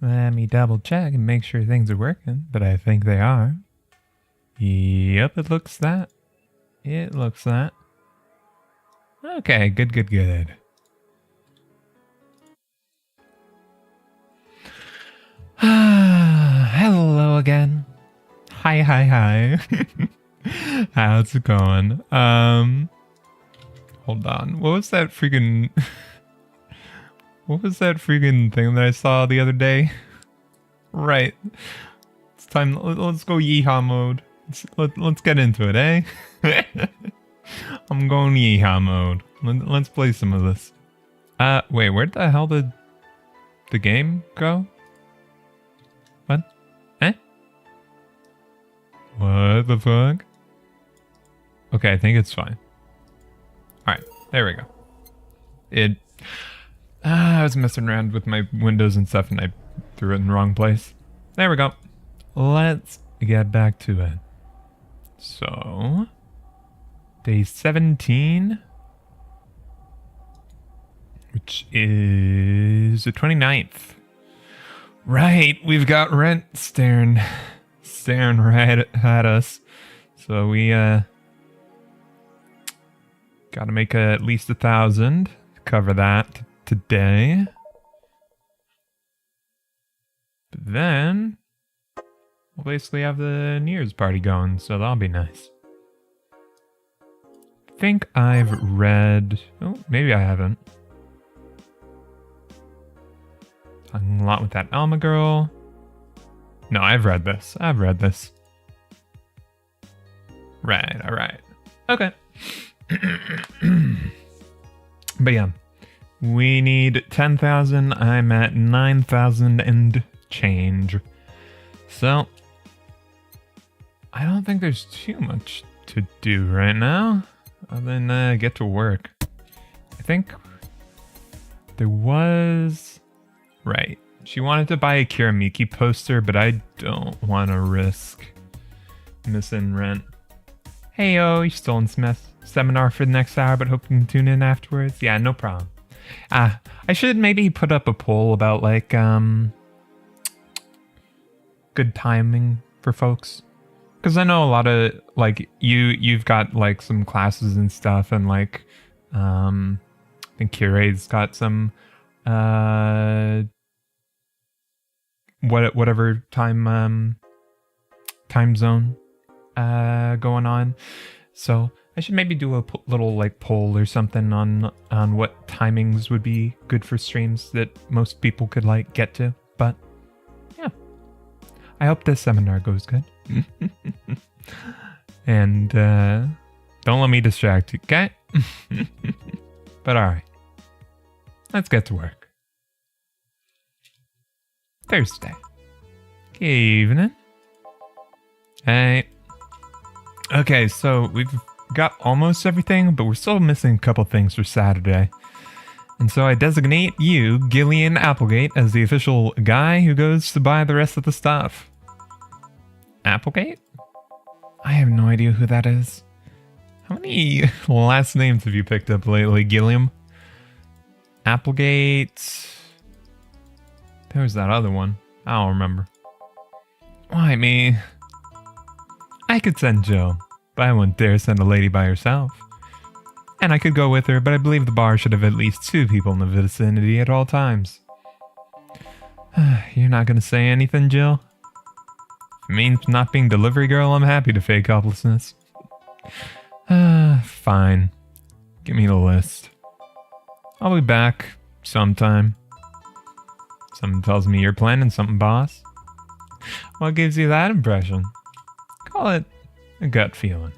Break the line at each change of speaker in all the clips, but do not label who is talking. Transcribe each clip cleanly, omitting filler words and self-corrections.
Let me double check and make sure things are working, but I think they are. Yep, it looks that. It looks that. Okay, good, good, good. Hello again. Hi, hi, hi. How's it going? Hold on. What was that freaking... What was that freaking thing that I saw the other day? Right. It's time. Let's go yeehaw mode. Let's get into it, eh? I'm going yeehaw mode. Let's play some of this. Wait, where the hell did the game go? What? Eh? What the fuck? Okay, I think it's fine. Alright, there we go. I was messing around with my windows and stuff and I threw it in the wrong place. There we go. Let's get back to it. So, day 17, which is the 29th. Right, we've got rent staring right at us. So we gotta make at least 1,000 to cover that today. But then we'll basically have the New Year's party going, so that'll be nice. I think I've read... Oh, maybe I haven't. Talking a lot with that Alma girl. No, I've read this. Right, alright. Okay. But yeah. We need 10,000. I'm at 9,000 and change. So, I don't think there's too much to do right now, other than get to work. I think there was... Right. She wanted to buy a Kiramiki poster, but I don't want to risk missing rent. Hey yo, you still in seminar for the next hour, but hope you can tune in afterwards? Yeah, no problem. I should maybe put up a poll about like good timing for folks, because I know a lot of like you've got like some classes and stuff, and like I think Kira's got some whatever time zone going on, so I should maybe do a little like poll or something on what timings would be good for streams that most people could like get to. But yeah, I hope this seminar goes good. And don't let me distract you, okay? But alright, let's get to work. Thursday. Good evening. Hey. Okay, so we've got almost everything, but we're still missing a couple things for Saturday. And so I designate you, Gillian Applegate, as the official guy who goes to buy the rest of the stuff. Applegate? I have no idea who that is. How many last names have you picked up lately, Gilliam? Applegate... There was that other one. I don't remember. Why me? I could send Jill, but I wouldn't dare send a lady by herself. And I could go with her, but I believe the bar should have at least 2 people in the vicinity at all times. You're not gonna say anything, Jill? If it means not being delivery girl, I'm happy to fake helplessness. Fine. Give me the list. I'll be back sometime. Something tells me you're planning something, boss. What gives you that impression? Call it a gut feeling.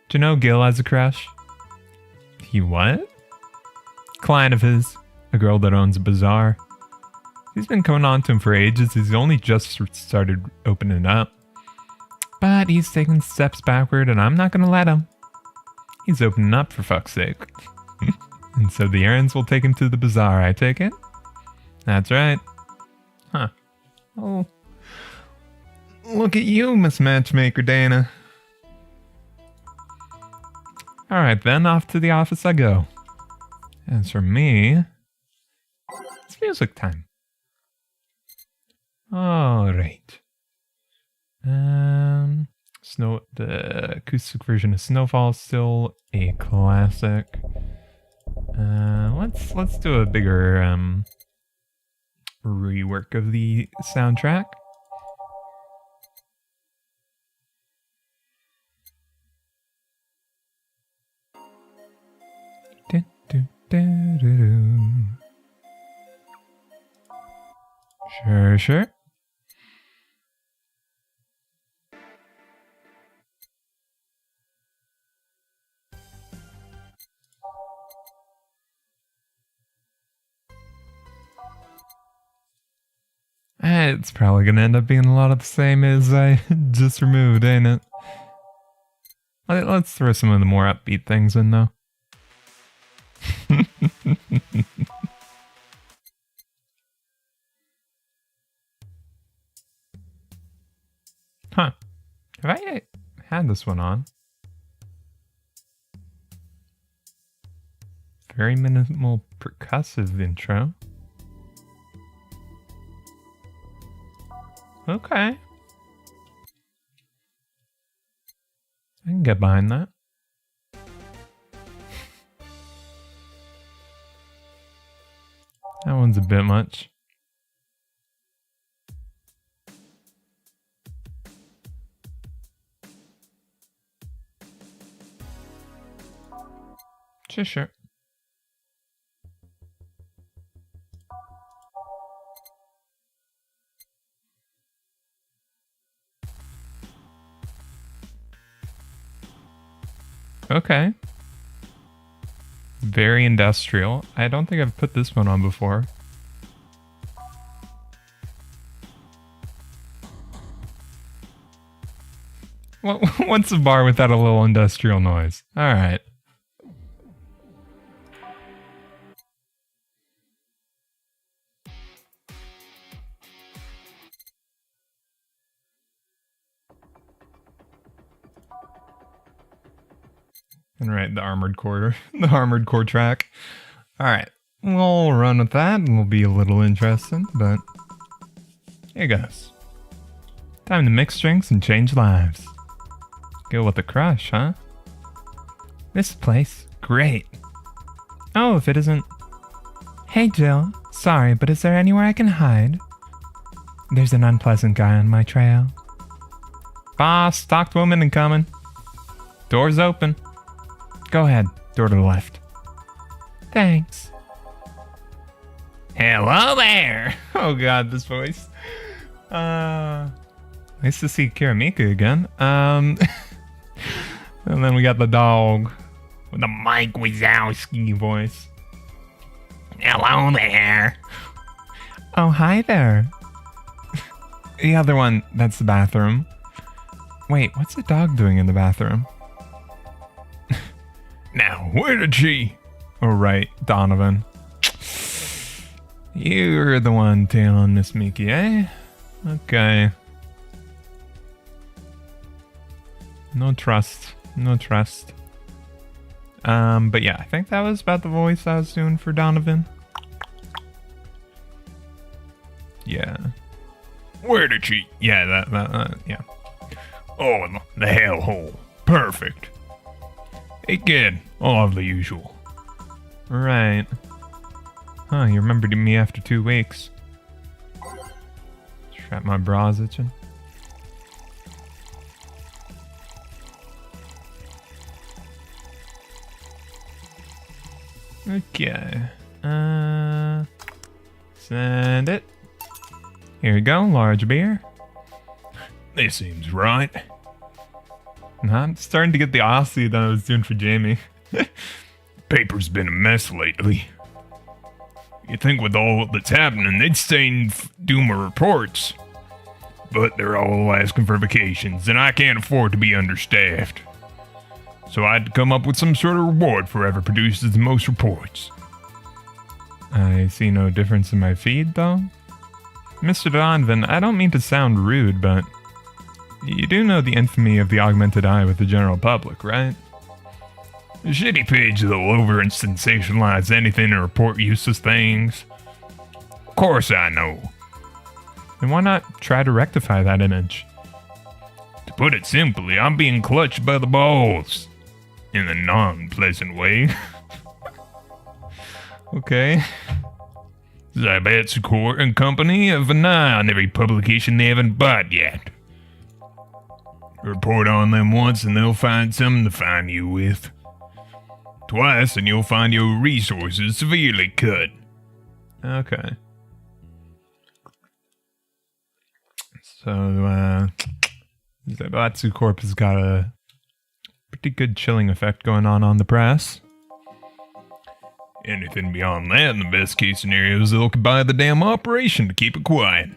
Do you know Gil has a crush? He what? Client of his, a girl that owns a bazaar. He's been coming on to him for ages. He's only just started opening up. But he's taking steps backward and I'm not gonna let him. He's opening up for fuck's sake. And so the errands will take him to the bazaar, I take it? That's right. Huh. Oh. Look at you, Miss Matchmaker Dana. Alright then, off to the office I go. As for me, it's music time. Alright. The acoustic version of Snowfall is still a classic. Let's do a bigger rework of the soundtrack. Sure. It's probably gonna end up being a lot of the same as I just removed, ain't it? Let's throw some of the more upbeat things in, though. Huh. Have I had this one on? Very minimal percussive intro. Okay. I can get behind that. That one's a bit much. Sure. Okay. Very industrial. I don't think I've put this one on before. What's a bar without a little industrial noise? Alright. And right, the armored core track. Alright, we'll run with that and we'll be a little interesting, but here goes. Time to mix drinks and change lives. Go with a crush, huh? This place, great. Oh, if it isn't... Hey Jill, sorry, but is there anywhere I can hide? There's an unpleasant guy on my trail. Boss, stalked woman incoming. Door's open. Go ahead, door to the left. Thanks. Hello there! Oh god, this voice. Nice to see Karamika again. And then we got the dog with the Mike Wazowski voice. Hello there. Oh, hi there. The other one, that's the bathroom. Wait, what's the dog doing in the bathroom? Now, where did she? Oh, right, Donovan. You're the one tailing Miss Mickey, eh? Okay. No trust. But yeah, I think that was about the voice I was doing for Donovan. Yeah. Where did she? Yeah, that yeah. Oh, the hellhole. Perfect. Hey kid, I'll have the usual. Right. Huh, you remembered me after 2 weeks. Strap my bras itching. Okay. Send it. Here we go, large beer. This seems right. I'm starting to get the Aussie that I was doing for Jamie. Paper's been a mess lately. You'd think with all that's happening, they'd stay and do my reports. But they're all asking for vacations, and I can't afford to be understaffed. So I had to come up with some sort of reward for whoever produces the most reports. I see no difference in my feed, though. Mr. Donovan, I don't mean to sound rude, but you do know the infamy of the augmented eye with the general public, right? A shitty page that'll over and sensationalize anything and report useless things. Of course I know. And why not try to rectify that image?
To put it simply, I'm being clutched by the balls. In a non-pleasant way.
Okay.
Zybat's Court and Company have an eye on every publication they haven't bought yet. Report on them once and they'll find something to find you with. Twice and you'll find your resources severely cut.
Okay. So, Zybatsu Corp has got a pretty good chilling effect going on the press.
Anything beyond that, in the best case scenario, is they'll buy the damn operation to keep it quiet.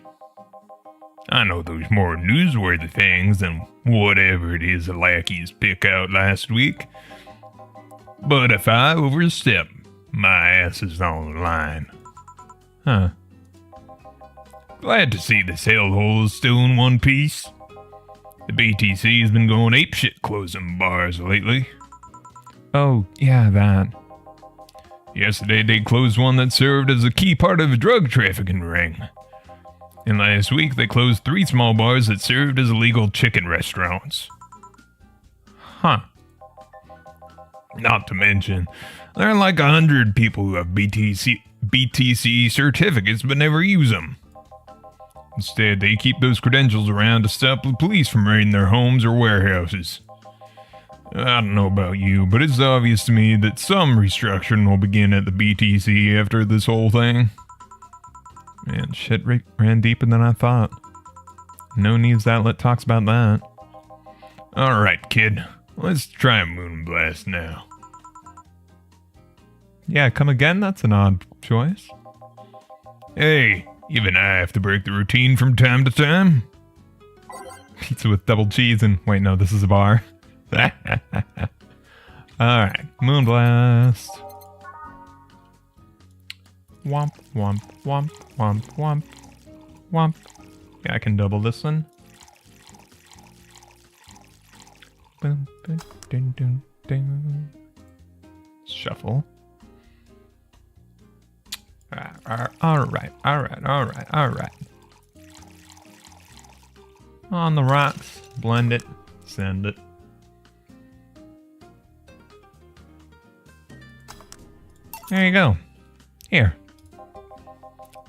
I know there's more newsworthy things than whatever it is the lackeys pick out last week. But if I overstep, my ass is on the line.
Huh.
Glad to see this hellhole is still in one piece. The BTC has been going apeshit closing bars lately.
Oh, yeah, that.
Yesterday they closed one that served as a key part of a drug trafficking ring. And last week they closed 3 small bars that served as illegal chicken restaurants.
Huh.
Not to mention, there are like 100 people who have BTC certificates but never use them. Instead, they keep those credentials around to stop the police from raiding their homes or warehouses. I don't know about you, but it's obvious to me that some restructuring will begin at the BTC after this whole thing.
Man, shit ran deeper than I thought. No news outlet talks about that.
Alright, kid. Let's try a moonblast now.
Yeah, come again? That's an odd choice.
Hey, even I have to break the routine from time to time.
Pizza with double cheese and... Wait, no, this is a bar. Alright, moonblast. Womp, womp, womp, womp, womp, womp. Yeah, I can double this one. Boom, boom, ding, ding, ding. Shuffle. Alright. On the rocks, blend it, send it. There you go. Here.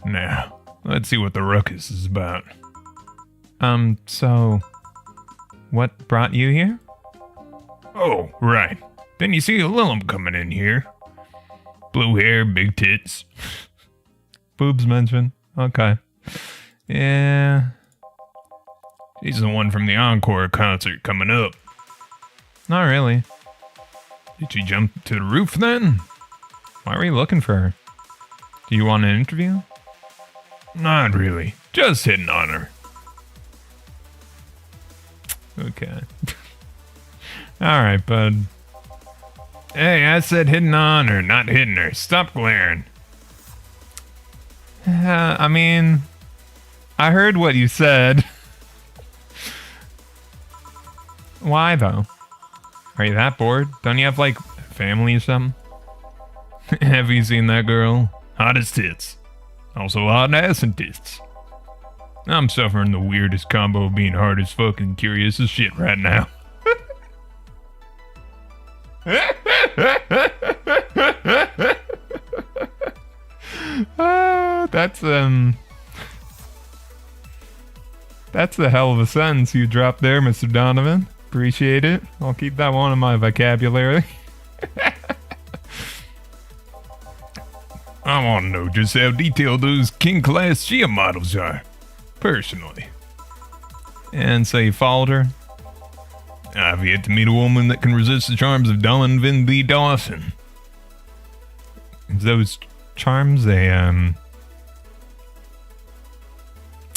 Now, let's see what the ruckus is about.
So... What brought you here?
Oh, right. Then you see a Lonesome coming in here. Blue hair, big tits.
Boobs mentioned. Okay. Yeah.
She's the one from the Encore concert coming up.
Not really.
Did she jump to the roof then?
Why were you looking for her? Do you want an interview?
Not really. Just hitting on her.
Okay. Alright, bud.
Hey, I said hitting on her, not hitting her. Stop glaring.
I mean... I heard what you said. Why, though? Are you that bored? Don't you have, like, family or something?
Have you seen that girl? Hot as tits. Also hot ass and tits. I'm suffering the weirdest combo of being hard as fuck and curious as shit right now.
That's a hell of a sentence you dropped there, Mr. Donovan. Appreciate it. I'll keep that one in my vocabulary.
I want to know just how detailed those king-class Gia models are. Personally.
And so you followed her?
I've yet to meet a woman that can resist the charms of Donovan B. Dawson.
Those charms a,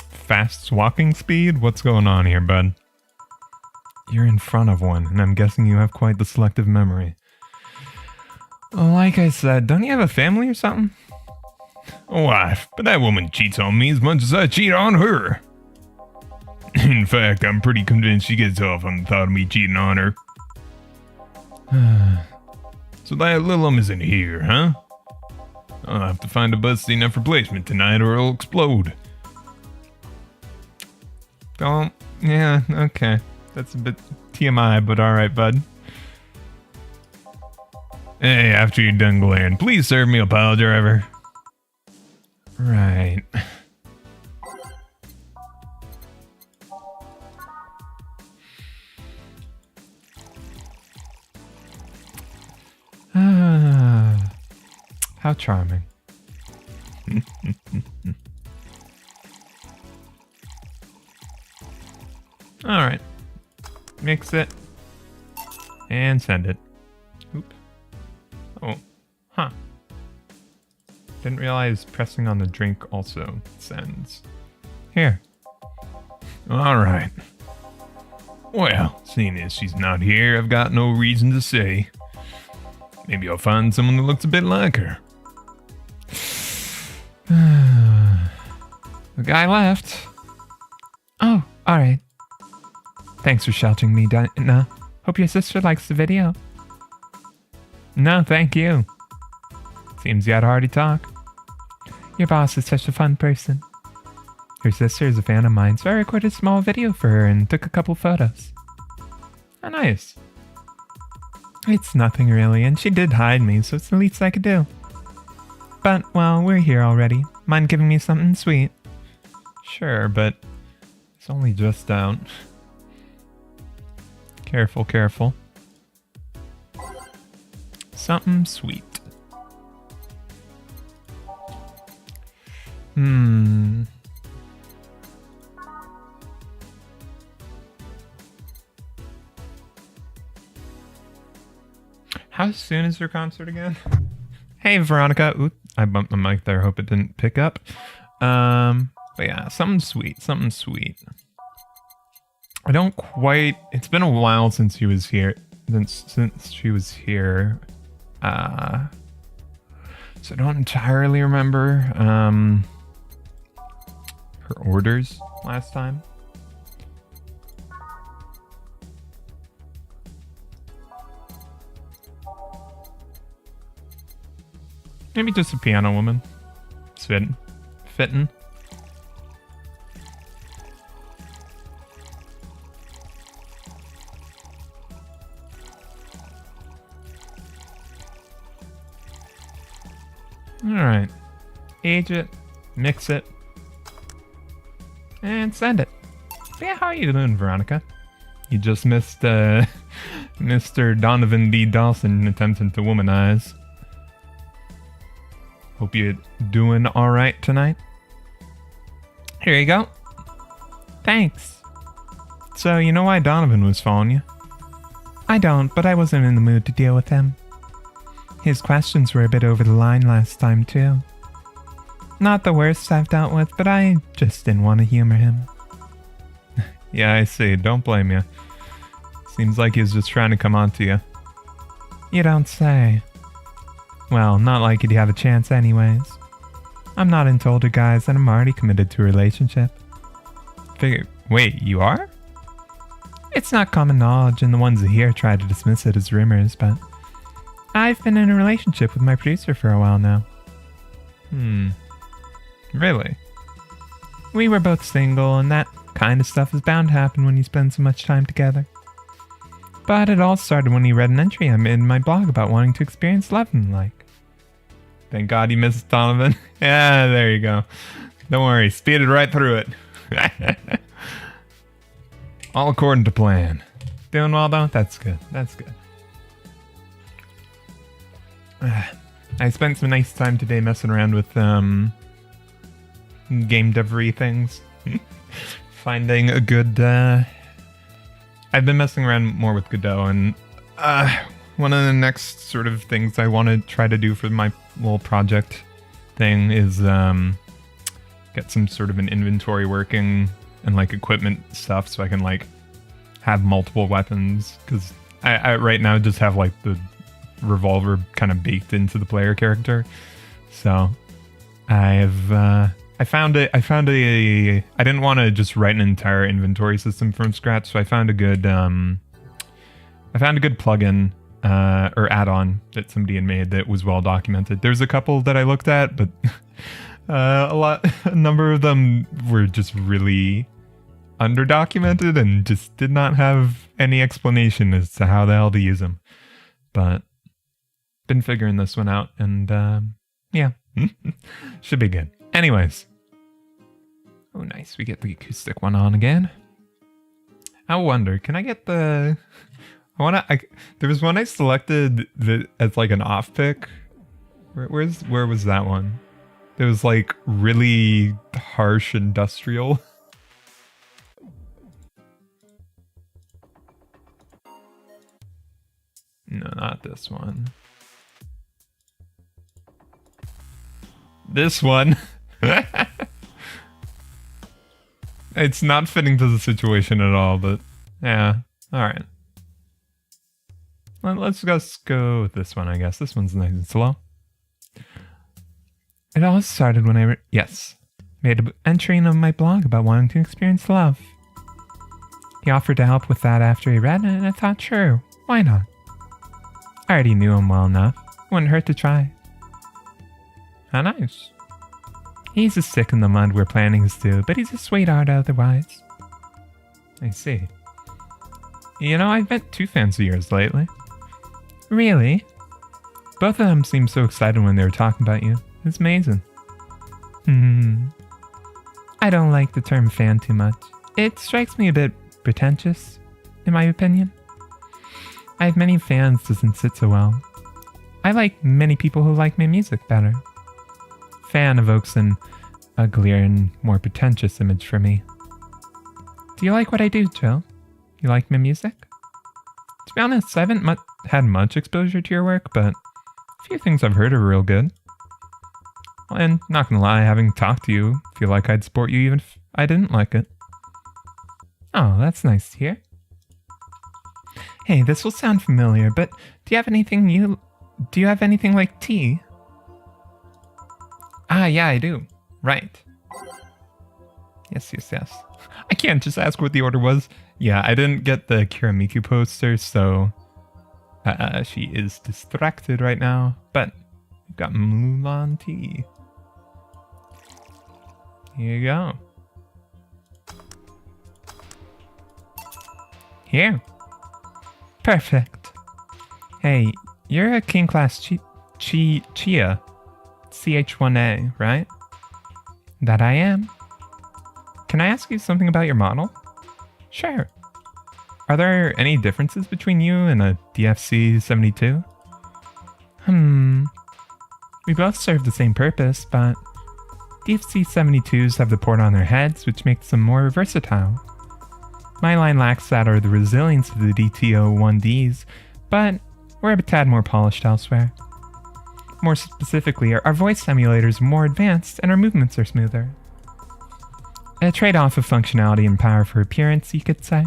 fast walking speed? What's going on here, bud? You're in front of one, and I'm guessing you have quite the selective memory. Like I said, don't you have a family or something?
A wife, but that woman cheats on me as much as I cheat on her. In fact, I'm pretty convinced she gets off on the thought of me cheating on her. So that Lonesome isn't here, huh? I'll have to find a busty enough replacement tonight or it'll explode.
Don't. Yeah, okay. That's a bit TMI, but alright, bud.
Hey, after you're done glaring, please serve me a pile driver.
Right. Ah, how charming. Alright. Mix it. And send it. Oop. Oh. Huh. Didn't realize pressing on the drink also sends. Here.
Alright. Well, seeing as she's not here, I've got no reason to say. Maybe I'll find someone that looks a bit like her.
The guy left. Oh, alright. Thanks for sheltering me, Dinah. Hope your sister likes the video. No, thank you. Seems you had a hearty talk. Your boss is such a fun person. Her sister is a fan of mine, so I recorded a small video for her and took a couple photos. Oh, nice. It's nothing really, and she did hide me, so it's the least I could do. But, well, we're here already. Mind giving me something sweet? Sure, but it's only just out. Careful, careful. Something sweet. How soon is her concert again? Hey, Veronica. Oop, I bumped the mic there. Hope it didn't pick up. But yeah, something sweet. Something sweet. I don't quite... It's been a while since she was here. Since she was here. So I don't entirely remember her orders last time. Maybe just a piano woman. It's fitting. Alright. Age it, mix it, and send it. But yeah, how are you doing, Veronica? You just missed Mr. Donovan D. Dawson attempting to womanize. Hope you're doing alright tonight. Here you go. Thanks. So, you know why Donovan was following you? I don't, but I wasn't in the mood to deal with him. His questions were a bit over the line last time, too. Not the worst I've dealt with, but I just didn't want to humor him. Yeah, I see. Don't blame you. Seems like he was just trying to come on to you. You don't say. Well, not like he'd have a chance anyways. I'm not into older guys and I'm already committed to a relationship. Wait, you are? It's not common knowledge and the ones here try to dismiss it as rumors, but I've been in a relationship with my producer for a while now. Really? We were both single and that kind of stuff is bound to happen when you spend so much time together. But it all started when he read an entry I made in my blog about wanting to experience love in like. Thank God you missed Donovan. Yeah, there you go. Don't worry, speeded right through it.
All according to plan.
Doing well though? That's good. That's good. I spent some nice time today messing around with game dev-y things. Finding a good... I've been messing around more with Godot, and one of the next sort of things I want to try to do for my little project thing is get some sort of an inventory working and like equipment stuff so I can like have multiple weapons, because I right now just have like the revolver kind of baked into the player character. So I found a I didn't want to just write an entire inventory system from scratch, so I found a good plugin or add-on that somebody had made that was well documented. There's a couple that I looked at, but a number of them were just really underdocumented and just did not have any explanation as to how the hell to use them. But been figuring this one out, and yeah, should be good. Anyways, oh nice, we get the acoustic one on again. I wonder, can I get the? There was one I selected that as like an off pick. Where was that one? It was like really harsh industrial. No, not this one. This one. It's not fitting to the situation at all, but yeah. Alright. Let's just go with this one, I guess. This one's nice and slow. It all started when I made an entry in my blog about wanting to experience love. He offered to help with that after he read it, and I thought, sure, why not? I already knew him well enough. Wouldn't hurt to try. How nice. He's a stick in the mud we're planning to do, but he's a sweetheart otherwise. I see. You know, I've met 2 fans of yours lately. Really? Both of them seemed so excited when they were talking about you. It's amazing. I don't like the term fan too much. It strikes me a bit pretentious, in my opinion. I have many fans doesn't sit so well. I like many people who like my music better. Fan evokes an uglier and more pretentious image for me. Do you like what I do, Jill? You like my music? To be honest, I haven't had much exposure to your work, but a few things I've heard are real good. And not gonna lie, having talked to you, feel like I'd support you even if I didn't like it. Oh, that's nice to hear. Hey, this will sound familiar, but do you have anything like tea? Ah, yeah, I do. Right. Yes. I can't just ask what the order was. Yeah, I didn't get the Kiramiku poster, so she is distracted right now. But we've got Mulan tea. Here you go. Here. Perfect. Hey, you're a King Class Chia. CH1A, right? That I am. Can I ask you something about your model? Sure. Are there any differences between you and a DFC-72? We both serve the same purpose, but DFC-72s have the port on their heads, which makes them more versatile. My line lacks that or the resilience of the DTO-1Ds, but we're a tad more polished elsewhere. More specifically, our voice emulators are more advanced and our movements are smoother. A trade-off of functionality and power for appearance, you could say.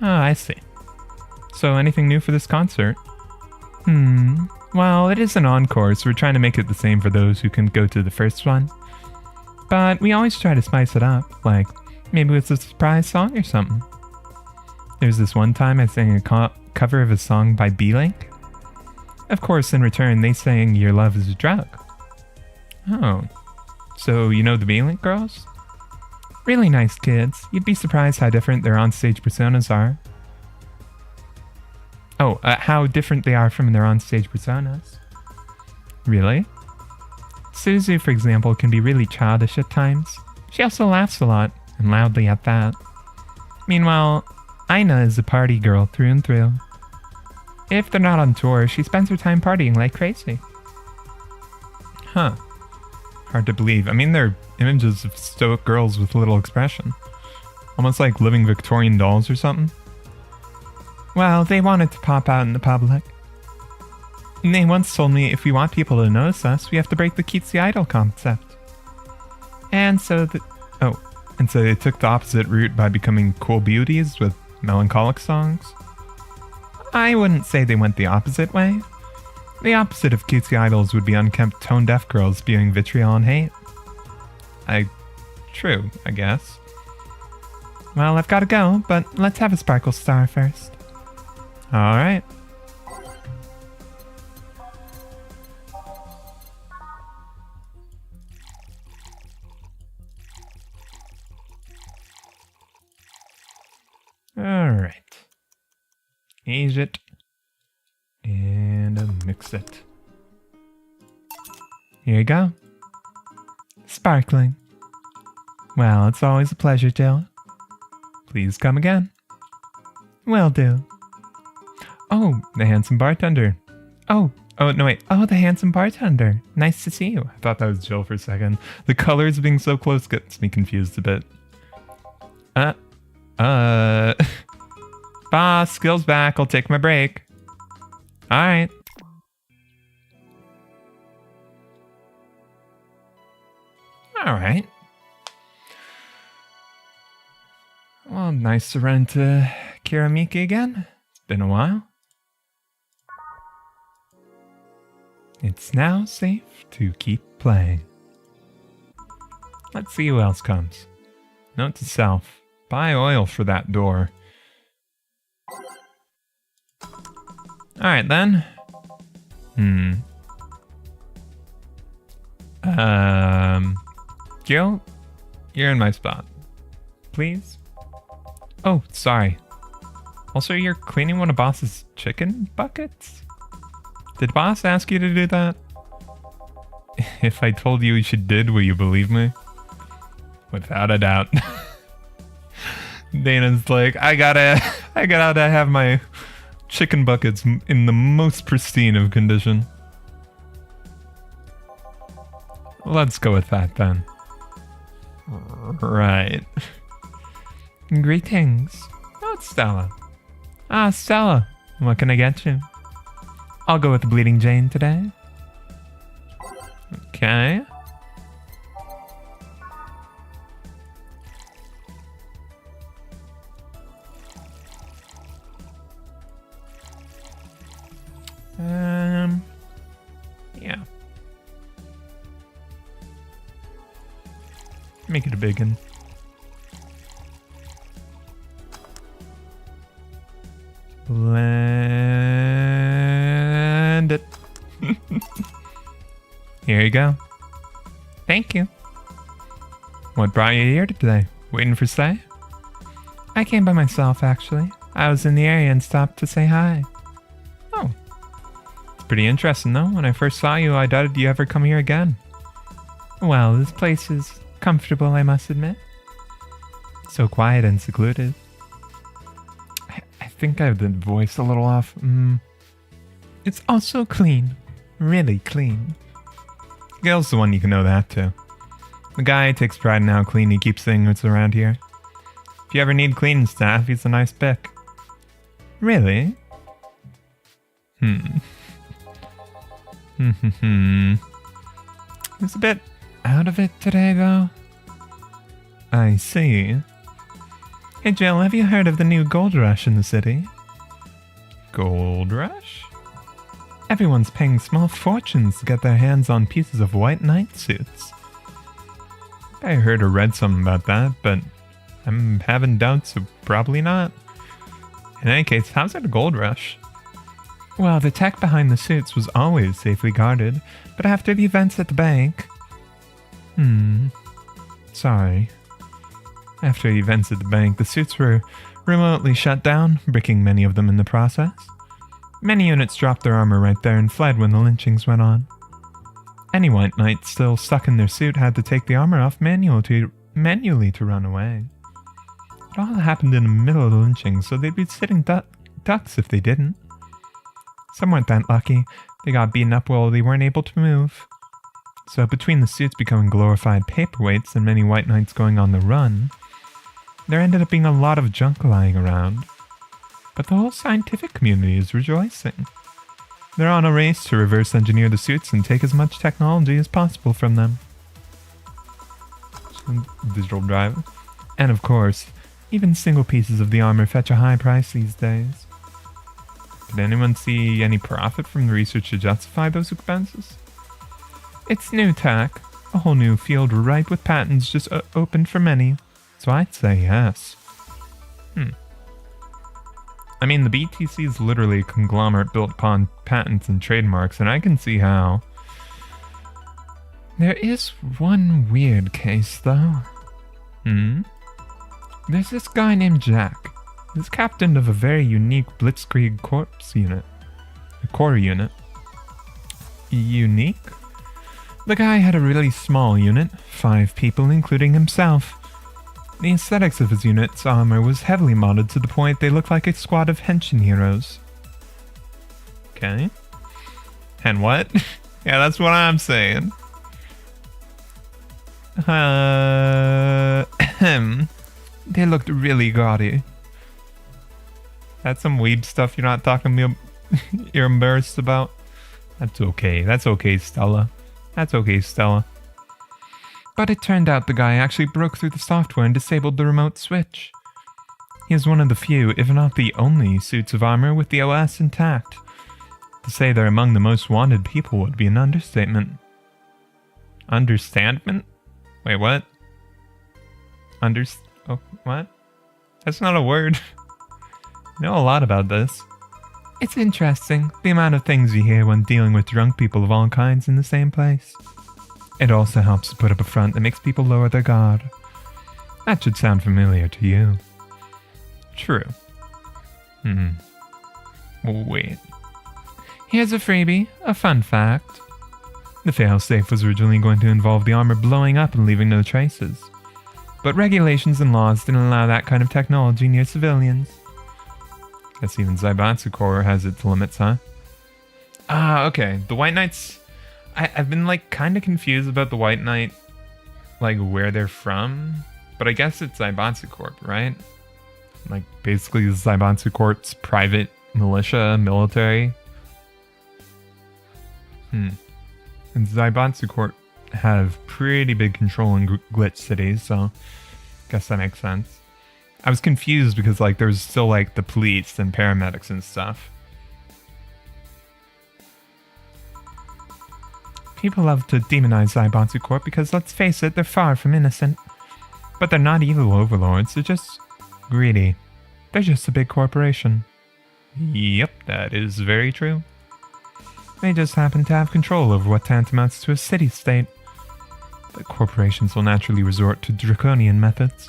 Ah, I see. So anything new for this concert? Well, it is an encore, so we're trying to make it the same for those who can go to the first one. But we always try to spice it up, like maybe with a surprise song or something. There's this one time I sang a cover of a song by B-Link. Of course, in return, they sang Your Love is a Drug. Oh, so you know the B-Link girls? Really nice kids. You'd be surprised how different their onstage personas are. Oh, how different they are from their onstage personas. Really? Suzu, for example, can be really childish at times. She also laughs a lot, and loudly at that. Meanwhile, Aina is a party girl through and through. If they're not on tour, she spends her time partying like crazy. Huh. Hard to believe. I mean, they're images of stoic girls with little expression. Almost like living Victorian dolls or something. Well, they wanted to pop out in the public. And they once told me if we want people to notice us, we have to break the cutesy idol concept. And so they took the opposite route by becoming cool beauties with melancholic songs. I wouldn't say they went the opposite way. The opposite of cutesy idols would be unkempt tone-deaf girls spewing vitriol and hate. True, I guess. Well, I've got to go, but let's have a sparkle star first. Alright. age it, and mix it. Here you go. Sparkling. Well, it's always a pleasure, Jill. Please come again. Will do. Oh, the handsome bartender. Oh, no wait. Oh, the handsome bartender. Nice to see you. I thought that was Jill for a second. The colors being so close gets me confused a bit. Boss, skills back. I'll take my break. Alright. Alright. Well, nice to run into Kiramiki again. It's been a while. It's now safe to keep playing. Let's see who else comes. Note to self. Buy oil for that door. Alright then. Gil, you're in my spot. Please? Oh, sorry. Also, you're cleaning one of Boss's chicken buckets? Did Boss ask you to do that? If I told you she did, will you believe me? Without a doubt. Dana's like, I gotta have my chicken buckets in the most pristine of condition. Let's go with that then. Right. Greetings. Oh, it's Stella. Ah, Stella. What can I get you? I'll go with the Bleeding Jane today. Okay. Yeah. Make it a big one. Blend it. Here you go. Thank you. What brought you here today? Waiting for Slay? I came by myself, actually. I was in the area and stopped to say hi. Oh. It's pretty interesting, though. When I first saw you, I doubted you ever come here again. Well, this place is comfortable, I must admit. So quiet and secluded. I think I have the voice a little off. It's also clean. Really clean. Gail's the one you can know that to. The guy takes pride in how clean he keeps things around here. If you ever need cleaning staff, he's a nice pick. Really? He's a bit out of it today, though. I see. Hey, Jill, have you heard of the new gold rush in the city? Gold rush? Everyone's paying small fortunes to get their hands on pieces of white knight suits. I heard or read something about that, but I'm having doubts, so probably not. In any case, how's it a gold rush? Well, the tech behind the suits was always safely guarded, but after the events at the bank... Sorry. After the events at the bank, the suits were remotely shut down, bricking many of them in the process. Many units dropped their armor right there and fled when the lynchings went on. Any white knight still stuck in their suit had to take the armor off manually to run away. It all happened in the middle of the lynching, so they'd be sitting ducks if they didn't. Some weren't that lucky. They got beaten up while they weren't able to move. So between the suits becoming glorified paperweights and many white knights going on the run, there ended up being a lot of junk lying around. But the whole scientific community is rejoicing. They're on a race to reverse engineer the suits and take as much technology as possible from them. Digital drive. And of course, even single pieces of the armor fetch a high price these days. Did anyone see any profit from the research to justify those expenses? It's new tech, a whole new field ripe with patents just opened for many, so I'd say yes. I mean, the BTC is literally a conglomerate built upon patents and trademarks, and I can see how. There is one weird case, though. There's this guy named Jack. is captain of a very unique Blitzkrieg Corps unit. A Corps unit. Unique? The guy had a really small unit, 5 people including himself. The aesthetics of his unit's armor was heavily modded to the point they looked like a squad of henshin heroes. Okay. And what? Yeah, that's what I'm saying. They looked really gaudy. That's some weeb stuff you're not talking to me. You're embarrassed about. That's okay. That's okay, Stella. That's okay, Stella. But it turned out the guy actually broke through the software and disabled the remote switch. He is one of the few, if not the only, suits of armor with the OS intact. To say they're among the most wanted people would be an understatement. Understandment? Wait, what? Oh, what? That's not a word. I know a lot about this. It's interesting, the amount of things you hear when dealing with drunk people of all kinds in the same place. It also helps to put up a front that makes people lower their guard. That should sound familiar to you. True. Wait. Here's a freebie, a fun fact. The failsafe was originally going to involve the armor blowing up and leaving no traces. But regulations and laws didn't allow that kind of technology near civilians. Guess even Zaibatsu Corps has its limits, huh? Ah, okay. The White Knights... I've been, like, kind of confused about the White Knight, like, where they're from. But I guess it's Zaibatsu Corps, right? Like, basically Zaibatsu Corp's private militia, military. And Zaibatsu Corp have pretty big control in glitch cities, so I guess that makes sense. I was confused because, like, there's still, like, the police and paramedics and stuff. People love to demonize Zaibatsu Corp because, let's face it, they're far from innocent. But they're not evil overlords, they're just greedy. They're just a big corporation. Yep, that is very true. They just happen to have control over what tantamounts to a city-state. But corporations will naturally resort to draconian methods.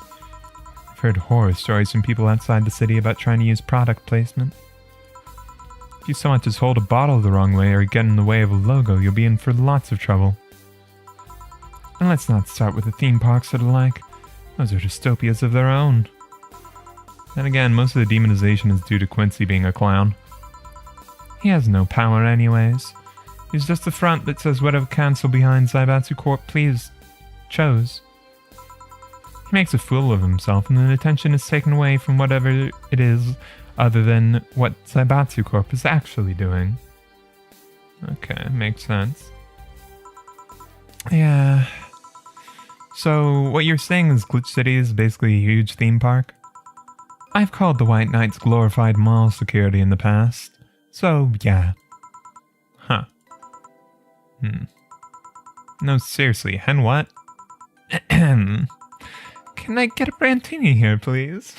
I've heard horror stories from people outside the city about trying to use product placement. If you so much as hold a bottle the wrong way or get in the way of a logo, you'll be in for lots of trouble. And let's not start with the theme parks or the like. Those are dystopias of their own. Then again, most of the demonization is due to Quincy being a clown. He has no power anyways. He's just a front that says whatever council behind Zaibatsu Corp please chose. He makes a fool of himself and then attention is taken away from whatever it is other than what Zaibatsu Corp is actually doing. Okay, makes sense. Yeah. So, what you're saying is Glitch City is basically a huge theme park? I've called the White Knights glorified mall security in the past. So, yeah. Huh. No, seriously, and what? Can I get a Brantini here, please?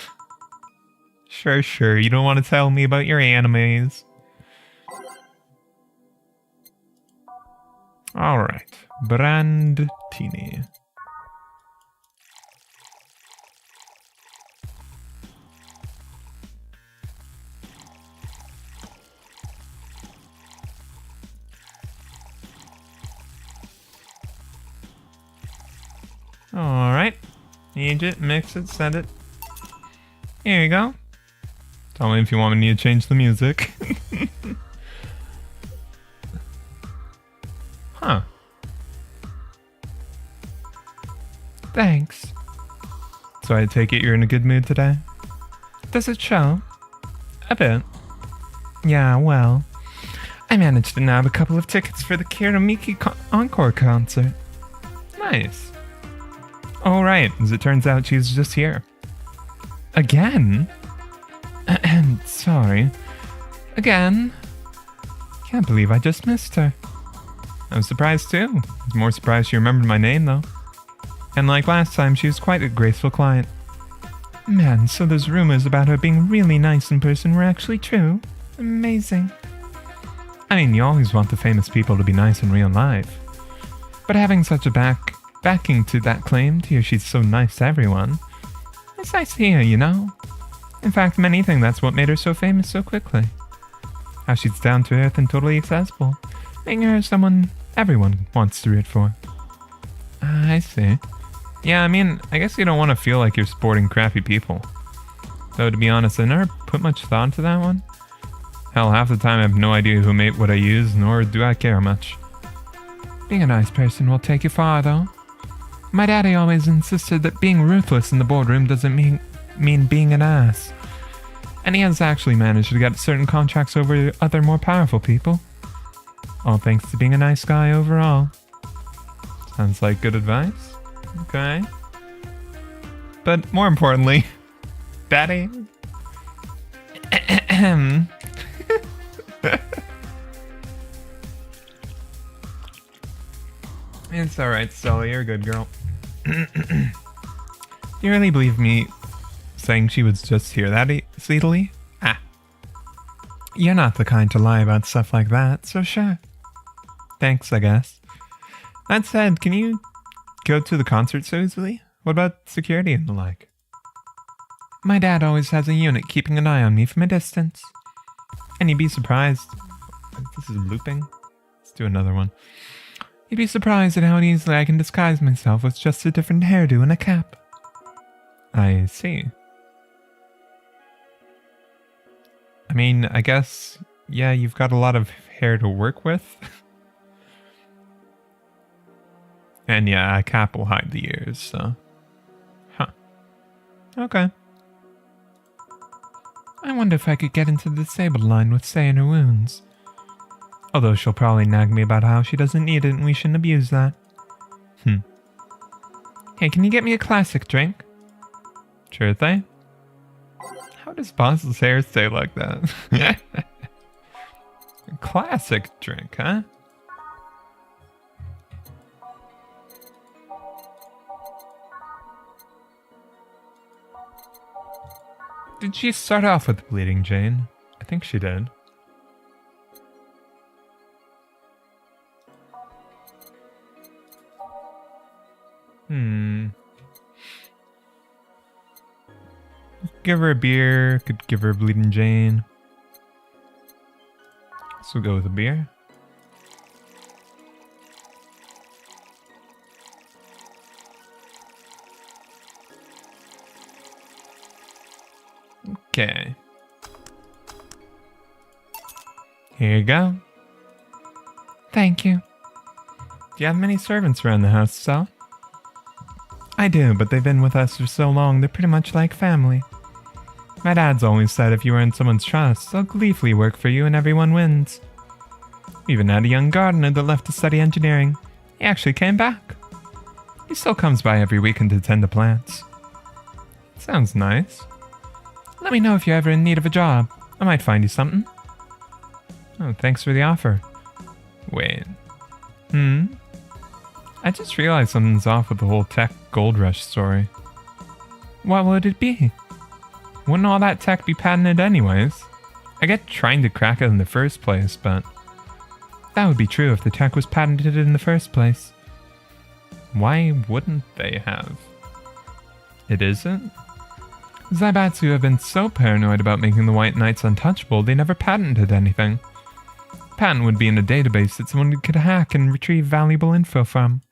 Sure, you don't want to tell me about your animes. Alright, Brandtini. Alright. Age it, mix it, send it. Here you go. Tell me if you want me to change the music. Huh. Thanks. So I take it you're in a good mood today? Does it show? A bit. Yeah, well, I managed to nab a couple of tickets for the Kiramiki Encore concert. Nice. Oh, right, as it turns out, she's just here. Again? Sorry. Again? Can't believe I just missed her. I was surprised too. I was more surprised she remembered my name, though. And like last time, she was quite a graceful client. Man, so those rumors about her being really nice in person were actually true? Amazing. I mean, you always want the famous people to be nice in real life. But having such a backing to that claim to hear she's so nice to everyone, it's nice to hear, you know? In fact, many think that's what made her so famous so quickly. How she's down to earth and totally accessible, making her someone everyone wants to root for. I see. Yeah, I mean, I guess you don't want to feel like you're supporting crappy people. Though, to be honest, I never put much thought into that one. Hell, half the time I have no idea who made what I use, nor do I care much. Being a nice person will take you far, though. My daddy always insisted that being ruthless in the boardroom doesn't mean being an ass. And he has actually managed to get certain contracts over other more powerful people. All thanks to being a nice guy overall. Sounds like good advice. Okay. But more importantly, Daddy. It's alright, Stella. You're a good girl. You really believe me saying she was just here that easily? Ah. You're not the kind to lie about stuff like that, so sure. Thanks, I guess. That said, can you go to the concert so easily? What about security and the like? My dad always has a unit keeping an eye on me from a distance. And you'd be surprised. This is looping. Let's do another one. You'd be surprised at how easily I can disguise myself with just a different hairdo and a cap. I see. I mean, I guess, yeah, you've got a lot of hair to work with. And yeah, a cap will hide the ears, so. Huh. Okay. I wonder if I could get into the disabled line with Say in her wounds. Although she'll probably nag me about how she doesn't need it and we shouldn't abuse that. Hey, can you get me a classic drink? Sure thing. How does Boss's hair stay like that? A classic drink, huh? Did she start off with Bleeding Jane? I think she did. Give her a beer, could give her a Bleeding Jane. So we'll go with a beer. Okay. Here you go. Thank you. Do you have many servants around the house, Sal? I do, but they've been with us for so long, they're pretty much like family. My dad's always said if you earn someone's trust, they'll gleefully work for you and everyone wins. We even had a young gardener that left to study engineering. He actually came back. He still comes by every weekend to tend the plants. Sounds nice. Let me know if you're ever in need of a job. I might find you something. Oh, thanks for the offer. Wait. I just realized something's off with the whole tech gold rush story. What would it be? Wouldn't all that tech be patented anyways? I get trying to crack it in the first place, but that would be true if the tech was patented in the first place. Why wouldn't they have? It isn't? Zaibatsu have been so paranoid about making the White Knights untouchable, they never patented anything. Patent would be in a database that someone could hack and retrieve valuable info from.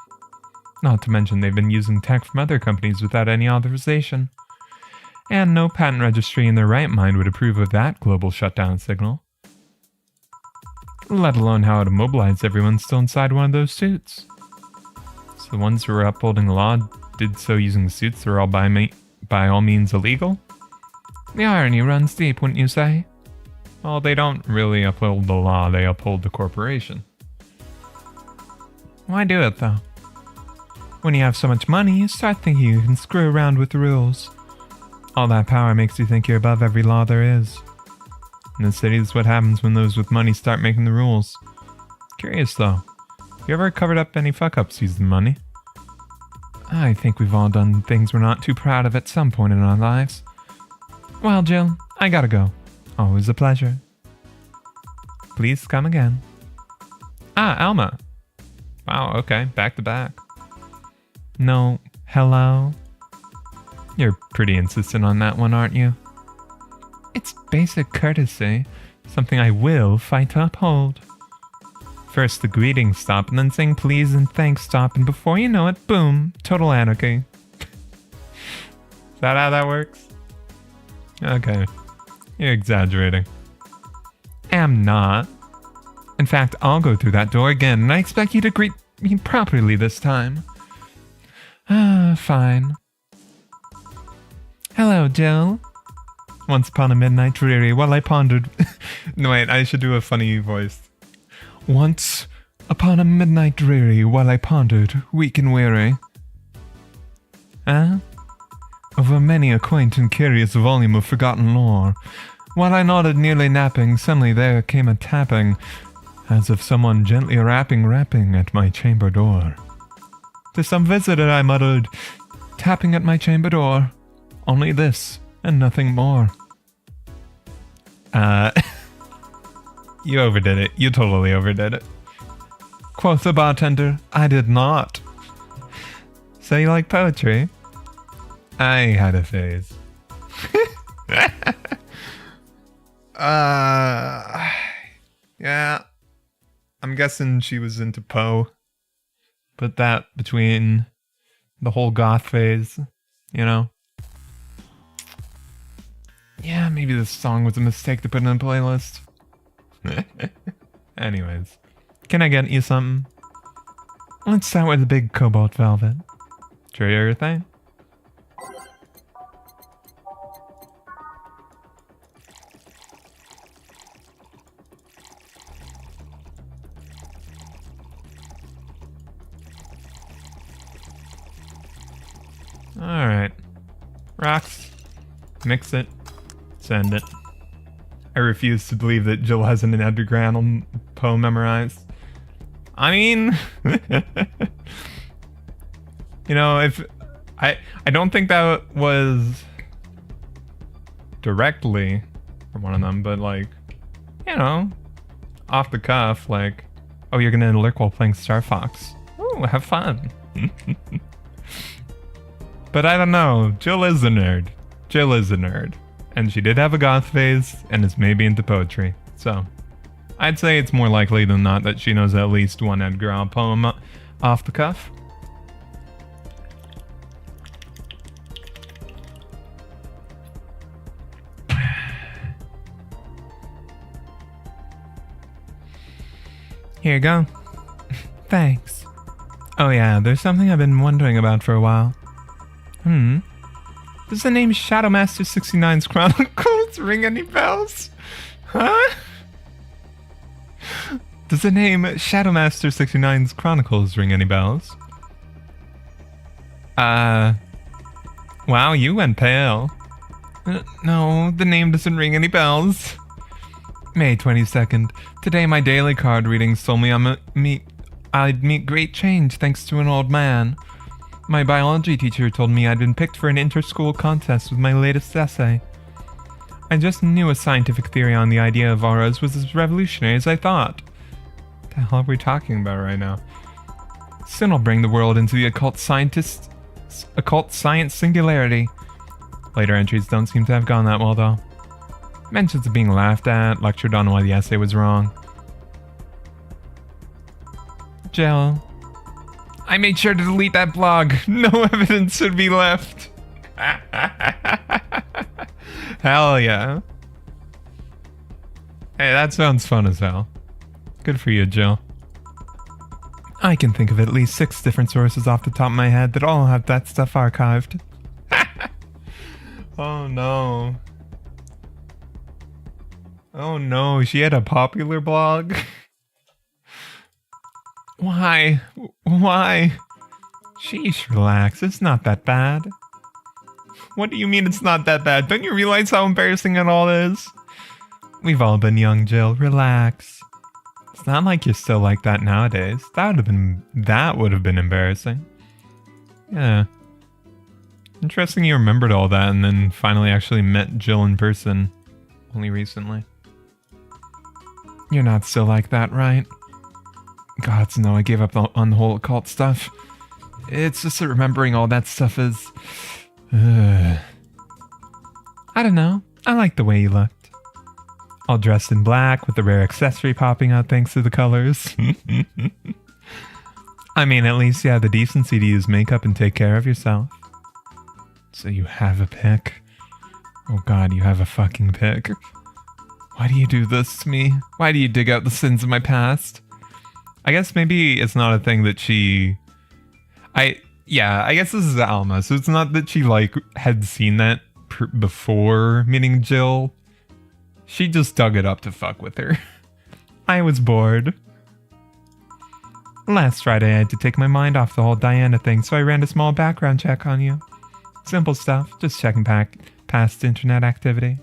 Not to mention they've been using tech from other companies without any authorization. And no patent registry in their right mind would approve of that global shutdown signal. Let alone how it immobilized everyone still inside one of those suits. So the ones who were upholding the law did so using suits that were all by all means illegal? The irony runs deep, wouldn't you say? Well, they don't really uphold the law, they uphold the corporation. Why do it, though? When you have so much money, you start thinking you can screw around with the rules. All that power makes you think you're above every law there is. In the city, that's what happens when those with money start making the rules. Curious, though. You ever covered up any fuck-ups using money? I think we've all done things we're not too proud of at some point in our lives. Well, Jill, I gotta go. Always a pleasure. Please come again. Ah, Alma. Wow, okay, back to back. No, hello? You're pretty insistent on that one, aren't you? basic courtesy. Something I will fight to uphold. First the greetings stop, and then saying please and thanks stop, and before you know it, boom, total anarchy. Is that how that works? Okay. You're exaggerating. Am not. In fact, I'll go through that door again, and I expect you to greet me properly this time. Fine. Hello, Jill. Once upon a midnight dreary, while I pondered... No, wait, I should do a funny voice. Once upon a midnight dreary, while I pondered, weak and weary. Over many a quaint and curious volume of forgotten lore. While I nodded, nearly napping, suddenly there came a tapping, as of someone gently rapping at my chamber door. To some visitor I muttered, tapping at my chamber door. Only this, and nothing more. You overdid it. You totally overdid it. Quoth the bartender, I did not. So you like poetry? I had a phase. Yeah. I'm guessing she was into Poe. Put that between the whole goth phase, you know? Yeah, maybe this song was a mistake to put in a playlist. Anyways, can I get you something? Let's start with the big cobalt velvet. Sure your thing? Alright. Rocks. Mix it. Send it. I refuse to believe that Jill has an Edgar Allan Poe memorized. I mean... you know, if... I don't think that was... directly from one of them, but like... You know... Off the cuff, like... Oh, you're gonna lurk while playing Star Fox. Ooh, have fun. But I don't know. Jill is a nerd. Jill is a nerd. And she did have a goth phase, and is maybe into poetry. So, I'd say it's more likely than not that she knows at least one Edgar Allan poem off the cuff. Here you go. Thanks. Oh yeah, there's something I've been wondering about for a while. Does the name Shadowmaster 69's Chronicles ring any bells? Huh? Does the name Shadowmaster 69's Chronicles ring any bells? Wow, you went pale. No, the name doesn't ring any bells. May 22nd. Today my daily card readings told me I'd meet great change thanks to an old man. My biology teacher told me I'd been picked for an inter-school contest with my latest essay. I just knew a scientific theory on the idea of auras was as revolutionary as I thought. What the hell are we talking about right now? Soon I'll bring the world into the occult science singularity. Later entries don't seem to have gone that well though. Mentions of being laughed at, lectured on why the essay was wrong. Jill. I made sure to delete that blog. No evidence should be left. Hell yeah. Hey, that sounds fun as hell. Good for you, Jill. I can think of at least 6 different sources off the top of my head that all have that stuff archived. Oh no. Oh no, she had a popular blog? Why? Why? Sheesh, relax. It's not that bad. What do you mean it's not that bad? Don't you realize how embarrassing it all is? We've all been young, Jill. Relax. It's not like you're still like that nowadays. That would have been embarrassing. Yeah. Interesting you remembered all that and then finally actually met Jill in person only recently. You're not still like that, right? Gods, no, I gave up on the whole occult stuff. It's just that remembering all that stuff is... I don't know. I like the way you looked. all dressed in black with a rare accessory popping out thanks to the colors. I mean, at least you have the decency to use makeup and take care of yourself. So you have a pick. Oh god, you have a fucking pick. Why do you do this to me? Why do you dig out the sins of my past? I guess maybe it's not a thing that she... I guess this is Alma, so it's not that she, like, had seen that before meeting Jill. She just dug it up to fuck with her. I was bored. Last Friday I had to take my mind off the whole Diana thing, so I ran a small background check on you. Simple stuff, just checking past internet activity.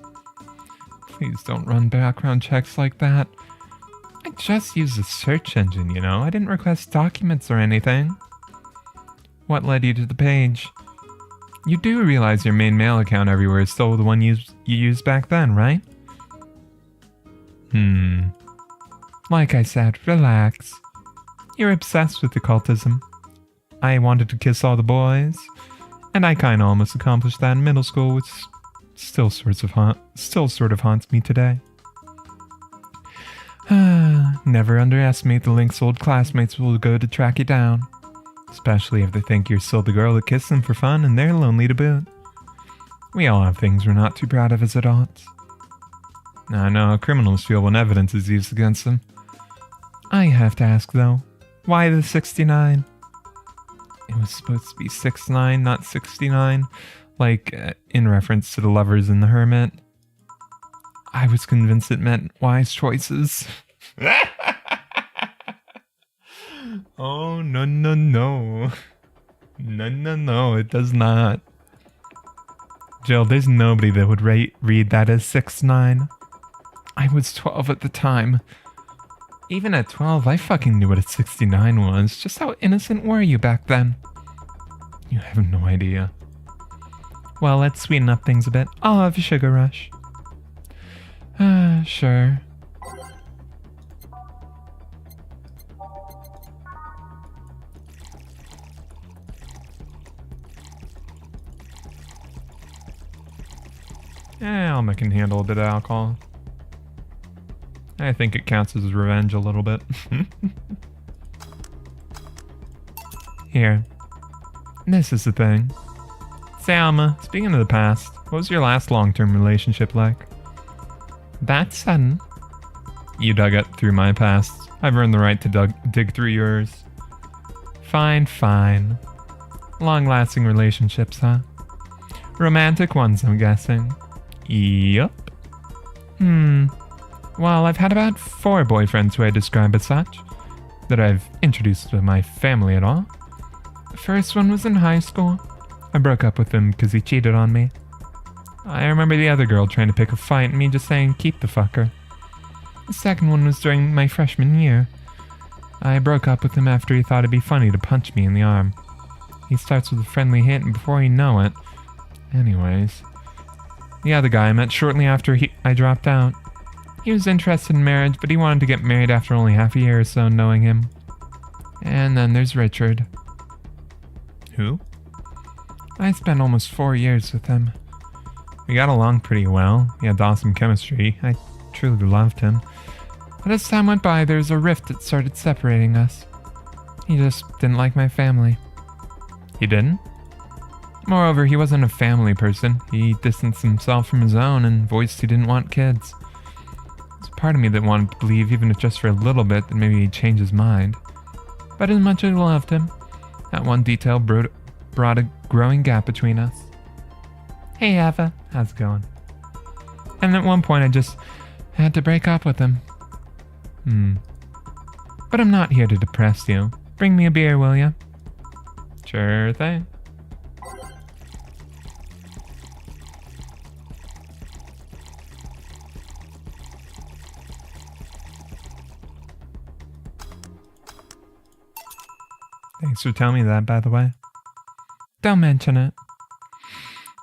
Please don't run background checks like that. I just used a search engine, you know? I didn't request documents or anything. What led you to the page? You do realize your main mail account everywhere is still the one you used back then, right? Like I said, relax. You're obsessed with occultism. I wanted to kiss all the boys, and I kinda almost accomplished that in middle school, which still sort of haunts me today. Never underestimate the lengths old classmates will go to track you down. Especially if they think you're still the girl that kissed them for fun and they're lonely to boot. We all have things we're not too proud of as adults. I know how criminals feel when evidence is used against them. I have to ask though, why the 69? It was supposed to be 6'9", not 69, like in reference to the lovers in The Hermit. I was convinced it meant wise choices. Oh, no. No, it does not. Jill, there's nobody that would read that as 6'9". I was 12 at the time. Even at 12, I fucking knew what a 69 was. Just how innocent were you back then? You have no idea. Well, let's sweeten up things a bit. I'll have a sugar rush. Sure. Alma can handle a bit of alcohol. I think it counts as revenge a little bit. Here. This is the thing. Say, Alma, speaking of the past, what was your last long-term relationship like? That sudden. You dug it through my past. I've earned the right to dig through yours. Fine. Long-lasting relationships, huh? Romantic ones, I'm guessing. Yup. Well, I've had about 4 boyfriends who I describe as such, that I've introduced to my family at all. The first one was in high school. I broke up with him because he cheated on me. I remember the other girl trying to pick a fight and me just saying, keep the fucker. The second one was during my freshman year. I broke up with him after he thought it'd be funny to punch me in the arm. He starts with a friendly hit and before you know it... Anyways. The other guy I met shortly after I dropped out. He was interested in marriage, but he wanted to get married after only half a year or so knowing him. And then there's Richard. Who? I spent almost 4 years with him. We got along pretty well. He had awesome chemistry. I truly loved him. But as time went by, there was a rift that started separating us. He just didn't like my family. He didn't? Moreover, he wasn't a family person. He distanced himself from his own and voiced he didn't want kids. There's a part of me that wanted to believe, even if just for a little bit, that maybe he'd change his mind. But as much as I loved him, that one detail brought a growing gap between us. Hey Eva, how's it going? And at one point I just had to break up with him. But I'm not here to depress you. Bring me a beer, will ya? Sure thing. Thanks for telling me that, by the way. Don't mention it.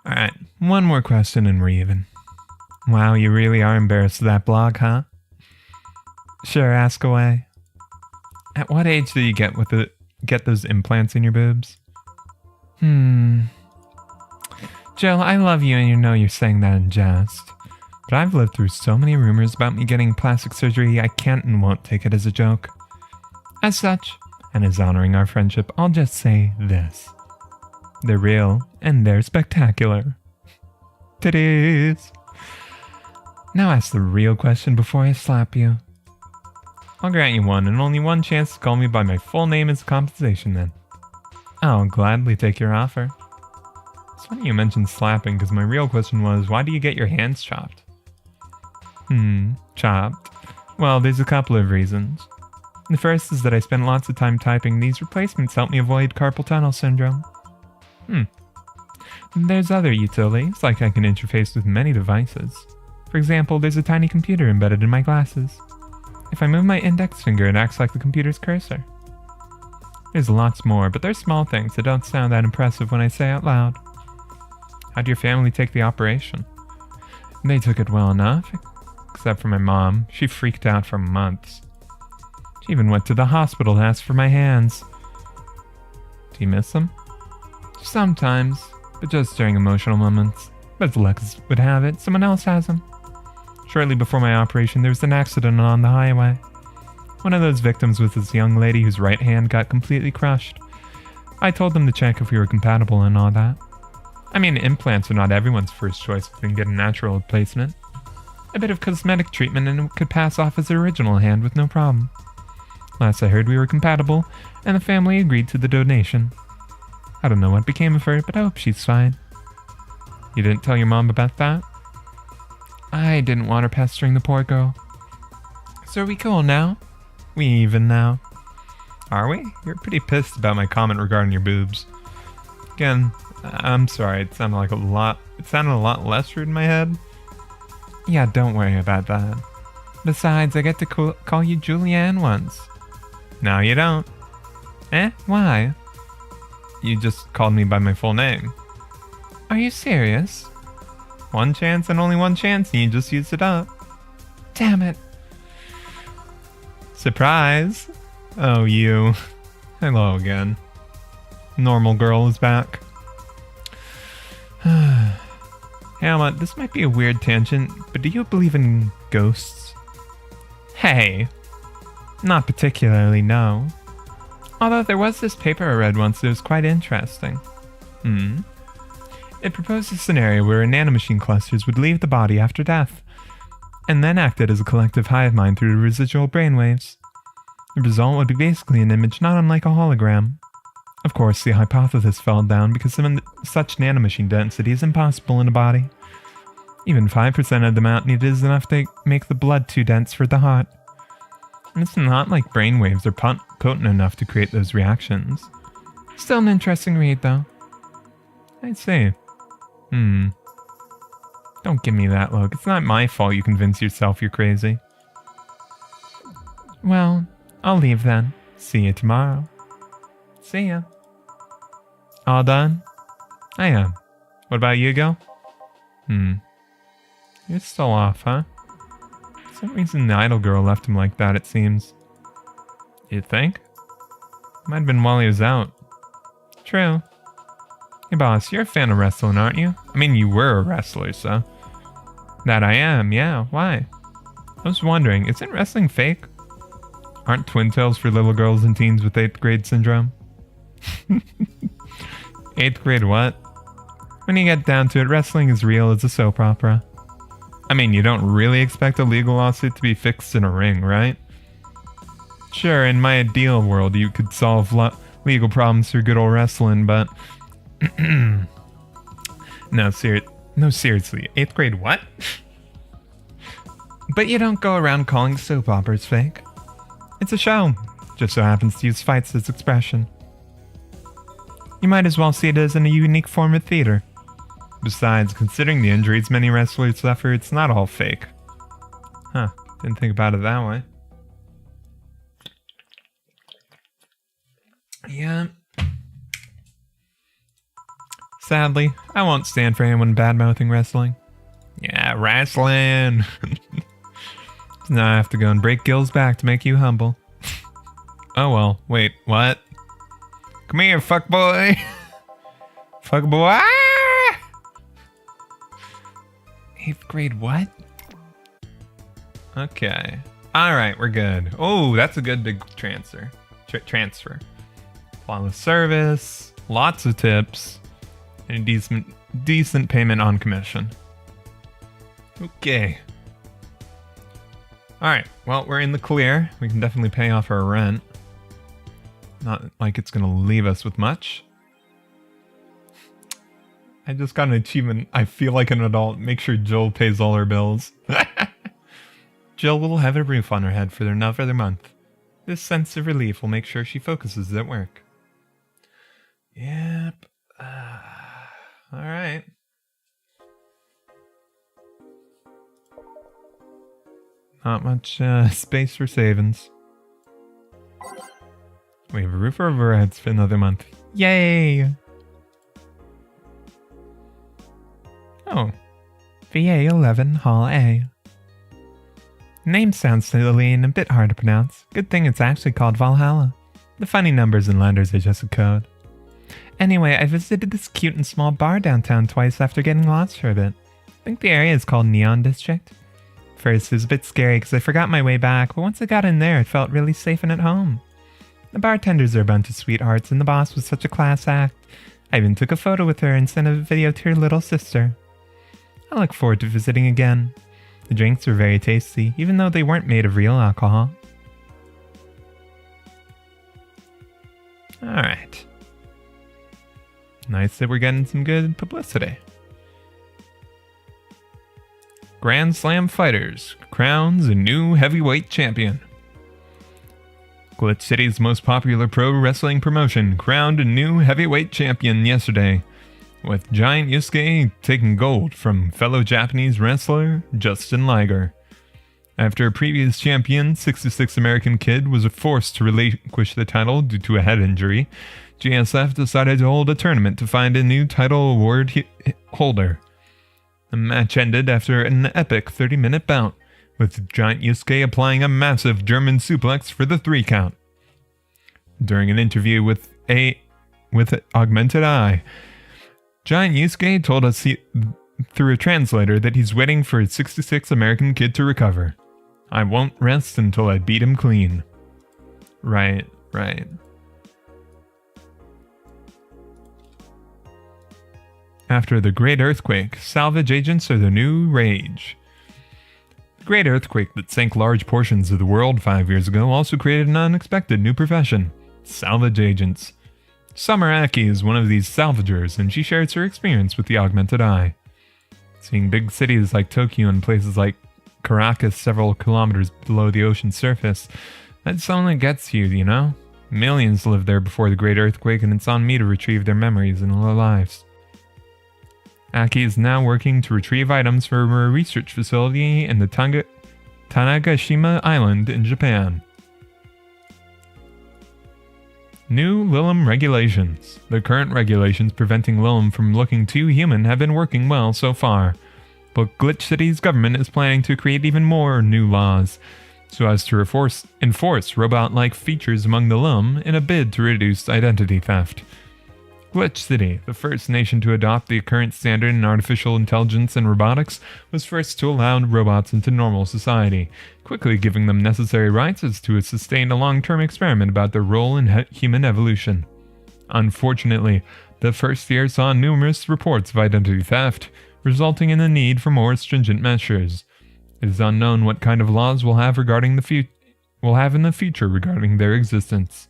Alright, one more question and we're even. Wow, you really are embarrassed of that blog, huh? Sure, ask away. At what age do you get those implants in your boobs? Jill, I love you and you know you're saying that in jest. But I've lived through so many rumors about me getting plastic surgery, I can't and won't take it as a joke. As such, and as honoring our friendship, I'll just say this. They're real, and they're spectacular. Titties! Now ask the real question before I slap you. I'll grant you one and only one chance to call me by my full name as compensation then. I'll gladly take your offer. It's funny you mentioned slapping because my real question was, why do you get your hands chopped? Chopped. Well, there's a couple of reasons. The first is that I spent lots of time typing. These replacements help me avoid carpal tunnel syndrome. There's other utilities, like I can interface with many devices. For example, there's a tiny computer embedded in my glasses. If I move my index finger, it acts like the computer's cursor. There's lots more, but they're small things that don't sound that impressive when I say out loud. How'd your family take the operation? They took it well enough, except for my mom. She freaked out for months. She even went to the hospital to ask for my hands. Do you miss them? Sometimes, but just during emotional moments. But as luck would have it, someone else has them. Shortly before my operation, there was an accident on the highway. One of those victims was this young lady whose right hand got completely crushed. I told them to check if we were compatible and all that. I mean, implants are not everyone's first choice if they can get a natural replacement. A bit of cosmetic treatment and it could pass off as the original hand with no problem. Last I heard we were compatible, and the family agreed to the donation. I don't know what became of her, but I hope she's fine. You didn't tell your mom about that? I didn't want her pestering the poor girl. So are we cool now? We even now. Are we? You're pretty pissed about my comment regarding your boobs. Again, I'm sorry, it sounded a lot less rude in my head. Yeah, don't worry about that. Besides, I get to call you Julianne once. No, you don't. Why? You just called me by my full name. Are you serious? One chance and only one chance, and you just used it up. Damn it. Surprise. Oh, you. Hello again. Normal girl is back. Hamlet, this might be a weird tangent, but do you believe in ghosts? Hey. Not particularly, no. Although there was this paper I read once that was quite interesting. It proposed a scenario where nanomachine clusters would leave the body after death, and then acted as a collective hive mind through the residual brainwaves. The result would be basically an image not unlike a hologram. Of course, the hypothesis fell down because such nanomachine density is impossible in a body. Even 5% of the amount needed is enough to make the blood too dense for the heart. And it's not like brainwaves are potent enough to create those reactions. Still an interesting read, though. I'd say. Don't give me that look. It's not my fault you convince yourself you're crazy. Well, I'll leave then. See you tomorrow. See ya. All done? I am. What about you, Gil? You're still off, huh? For some reason the idol girl left him like that, it seems. You think? Might have been while he was out. True. Hey boss, you're a fan of wrestling, aren't you? I mean, you were a wrestler, so. That I am, yeah. Why? I was wondering, isn't wrestling fake? Aren't twin tails for little girls and teens with 8th grade syndrome? 8th grade what? When you get down to it, wrestling is real as a soap opera. I mean, you don't really expect a legal lawsuit to be fixed in a ring, right? Sure, in my ideal world, you could solve legal problems through good old wrestling, but... No, seriously, 8th grade what? But you don't go around calling soap operas fake. It's a show. Just so happens to use fights as expression. You might as well see it as a unique form of theater. Besides, considering the injuries many wrestlers suffer, it's not all fake. Huh, didn't think about it that way. Yeah. Sadly, I won't stand for anyone bad-mouthing wrestling. Yeah, wrestling! Now I have to go and break Gil's back to make you humble. Oh well, wait, what? Come here, fuckboy! Fuckboy! 8th grade what? Okay. Alright, we're good. Oh, that's a good big transfer. Transfer. Flawless service, lots of tips, and a decent payment on commission. Okay. Alright, well, we're in the clear. We can definitely pay off our rent. Not like it's gonna leave us with much. I just got an achievement. I feel like an adult. Make sure Jill pays all her bills. Jill will have a roof on her head for another month. This sense of relief will make sure she focuses at work. Yep. Alright. Not much space for savings. We have a roof over our heads for another month. Yay! Oh. VA-11 Hall A. Name sounds silly and a bit hard to pronounce. Good thing it's actually called Valhalla. The funny numbers and letters are just a code. Anyway, I visited this cute and small bar downtown twice after getting lost for a bit. I think the area is called Neon District. First, it was a bit scary because I forgot my way back, but once I got in there, it felt really safe and at home. The bartenders are a bunch of sweethearts, and the boss was such a class act. I even took a photo with her and sent a video to her little sister. I look forward to visiting again. The drinks were very tasty, even though they weren't made of real alcohol. Alright. Nice that we're getting some good publicity. Grand Slam Fighters crowns a new heavyweight champion. Glitch City's most popular pro wrestling promotion crowned a new heavyweight champion yesterday, with Giant Yusuke taking gold from fellow Japanese wrestler Justin Liger. After a previous champion, 66 American Kid, was forced to relinquish the title due to a head injury, GSF decided to hold a tournament to find a new title award holder. The match ended after an epic 30-minute bout, with Giant Yusuke applying a massive German suplex for the 3 count. During an interview with Augmented Eye, Giant Yusuke told us through a translator that he's waiting for his 66 American Kid to recover. I won't rest until I beat him clean. Right. After the Great Earthquake, salvage agents are the new rage. The Great Earthquake that sank large portions of the world 5 years ago also created an unexpected new profession: salvage agents. Summer Aki is one of these salvagers, and she shares her experience with the Augmented Eye. Seeing big cities like Tokyo and places like Caracas several kilometers below the ocean's surface, that's something that gets you, you know? Millions lived there before the Great Earthquake, and it's on me to retrieve their memories and their lives. Aki is now working to retrieve items from a research facility in the Tanagashima Island in Japan. New Lilum regulations. The current regulations preventing Lilum from looking too human have been working well so far, but Glitch City's government is planning to create even more new laws, so as to enforce robot-like features among the Lilum in a bid to reduce identity theft. Glitch City, the first nation to adopt the current standard in artificial intelligence and robotics, was first to allow robots into normal society, quickly giving them necessary rights as to sustain a long-term experiment about their role in human evolution. Unfortunately, the first year saw numerous reports of identity theft, resulting in the need for more stringent measures. It is unknown what kind of laws we'll have in the future regarding their existence.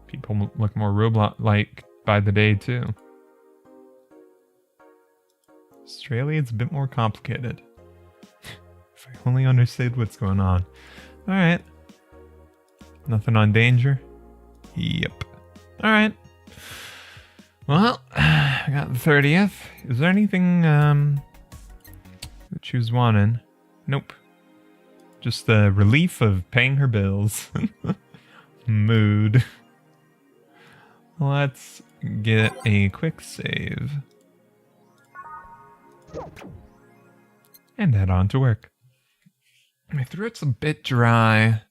People look more robot-like by the day, too. Australia's a bit more complicated. If I only understood what's going on. Alright. Nothing on danger? Yep. Alright. Well, I got the 30th. Is there anything that she was wanting? Nope. Just the relief of paying her bills. Mood. Let's get a quick save. And head on to work. My throat's a bit dry.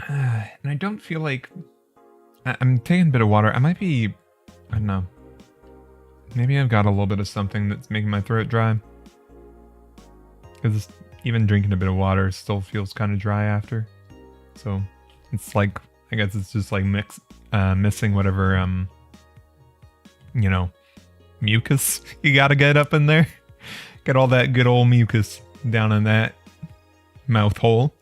And I don't feel like... I'm taking a bit of water. I might be... I don't know. Maybe I've got a little bit of something that's making my throat dry. Because even drinking a bit of water still feels kind of dry after. So it's like, I guess it's just like missing whatever, you know, mucus you gotta get up in there. Get all that good old mucus down in that mouth hole.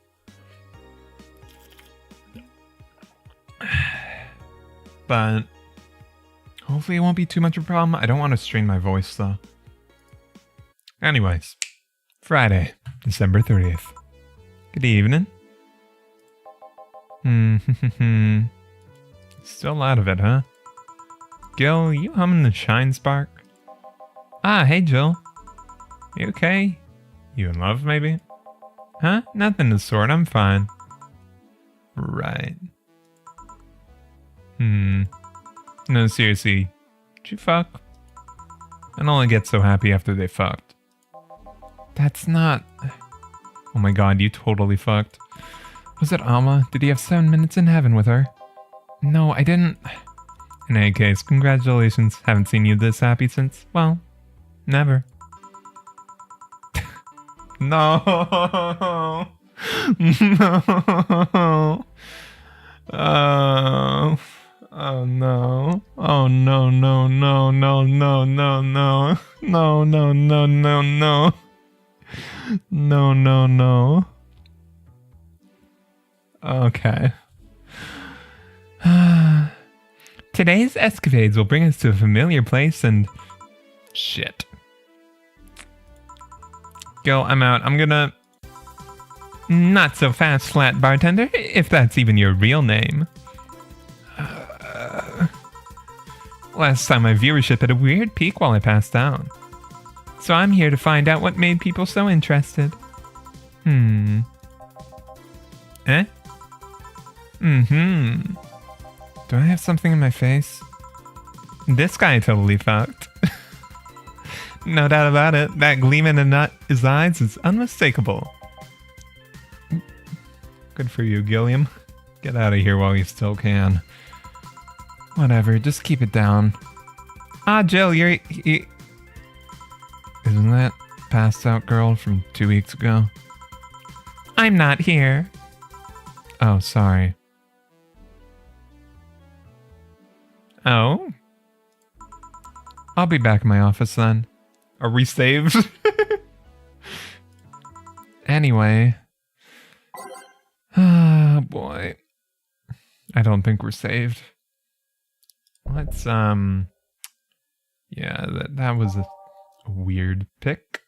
But hopefully it won't be too much of a problem. I don't want to strain my voice though. Anyways, Friday, December 30th. Good evening. Still out of it, huh? Gil, you humming the Shine Spark? Ah, hey Jill. You okay? You in love, maybe? Huh? Nothing of the sort, I'm fine. Right. No, seriously. Did you fuck? I only get so happy after they fucked. That's not... Oh my god, you totally fucked. Was it Alma? Did he have 7 minutes in heaven with her? No, I didn't... In any case, congratulations. Haven't seen you this happy since, well, never. No. No. Oh no. Oh no, no, no, no, no, no, no. No, no, no, no, no. No, no, no. Okay. Today's escapades will bring us to a familiar place and... Shit. Gil, I'm out. I'm gonna... Not so fast, flat bartender, if that's even your real name. Last time my viewership had a weird peak while I passed out. So I'm here to find out what made people so interested. Eh? Do I have something in my face? This guy totally fucked. No doubt about it. That gleam in his eyes is unmistakable. Good for you, Gilliam. Get out of here while you still can. Whatever, just keep it down. Ah, Jill, you're... Isn't that passed out girl from 2 weeks ago? I'm not here. Oh, sorry. Oh? I'll be back in my office then. Are we saved? Anyway. Oh boy. I don't think we're saved. Let's, yeah, that was a weird pick.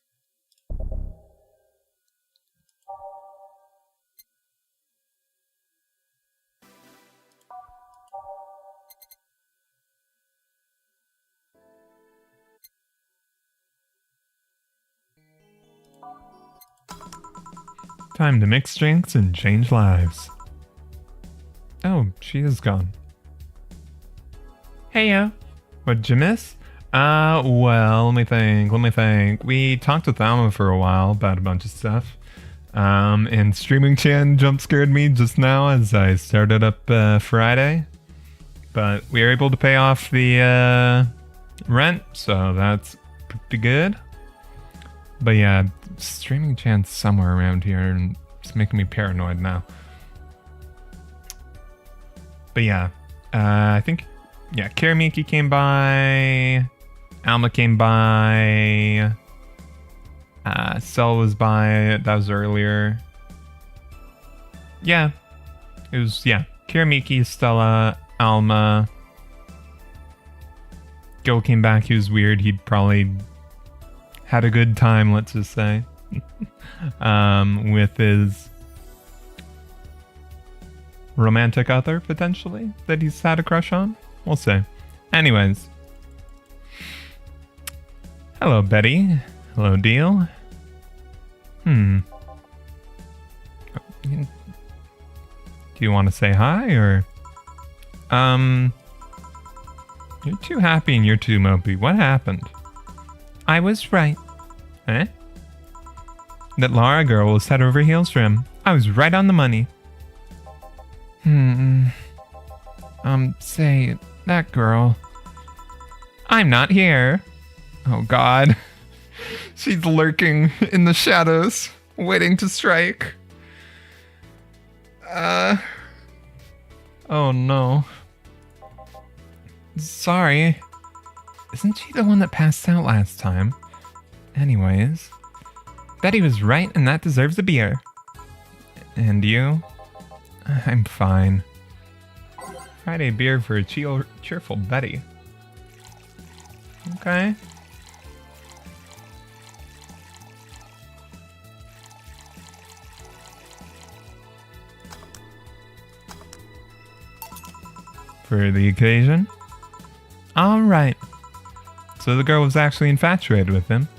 Time to mix drinks and change lives. Oh, she is gone. Heyo. What'd you miss? Well, let me think. We talked with Alma for a while about a bunch of stuff. And Streaming Chan jump scared me just now as I started up Friday. But we were able to pay off the rent, so that's pretty good. But yeah, Streaming Chan's somewhere around here and it's making me paranoid now. But yeah, I think, yeah, Karamiki came by, Alma came by, Cell was by, that was earlier. Yeah, it was, yeah, Karamiki, Stella, Alma. Gil came back, he was weird, he'd probably had a good time, let's just say, with his romantic other, potentially, that he's had a crush on. We'll see. Anyways. Hello, Betty. Hello, Deal. Do you want to say hi, or... You're too happy and you're too mopey. What happened? I was right. Eh? That Lara girl was head over heels for him. I was right on the money. Say, that girl. I'm not here. Oh God. She's lurking in the shadows, waiting to strike. Oh no. Sorry. Isn't she the one that passed out last time? Anyways. Betty was right and that deserves a beer. And you? I'm fine. Friday beer for a cheerful Betty. Okay. For the occasion? Alright. So the girl was actually infatuated with him.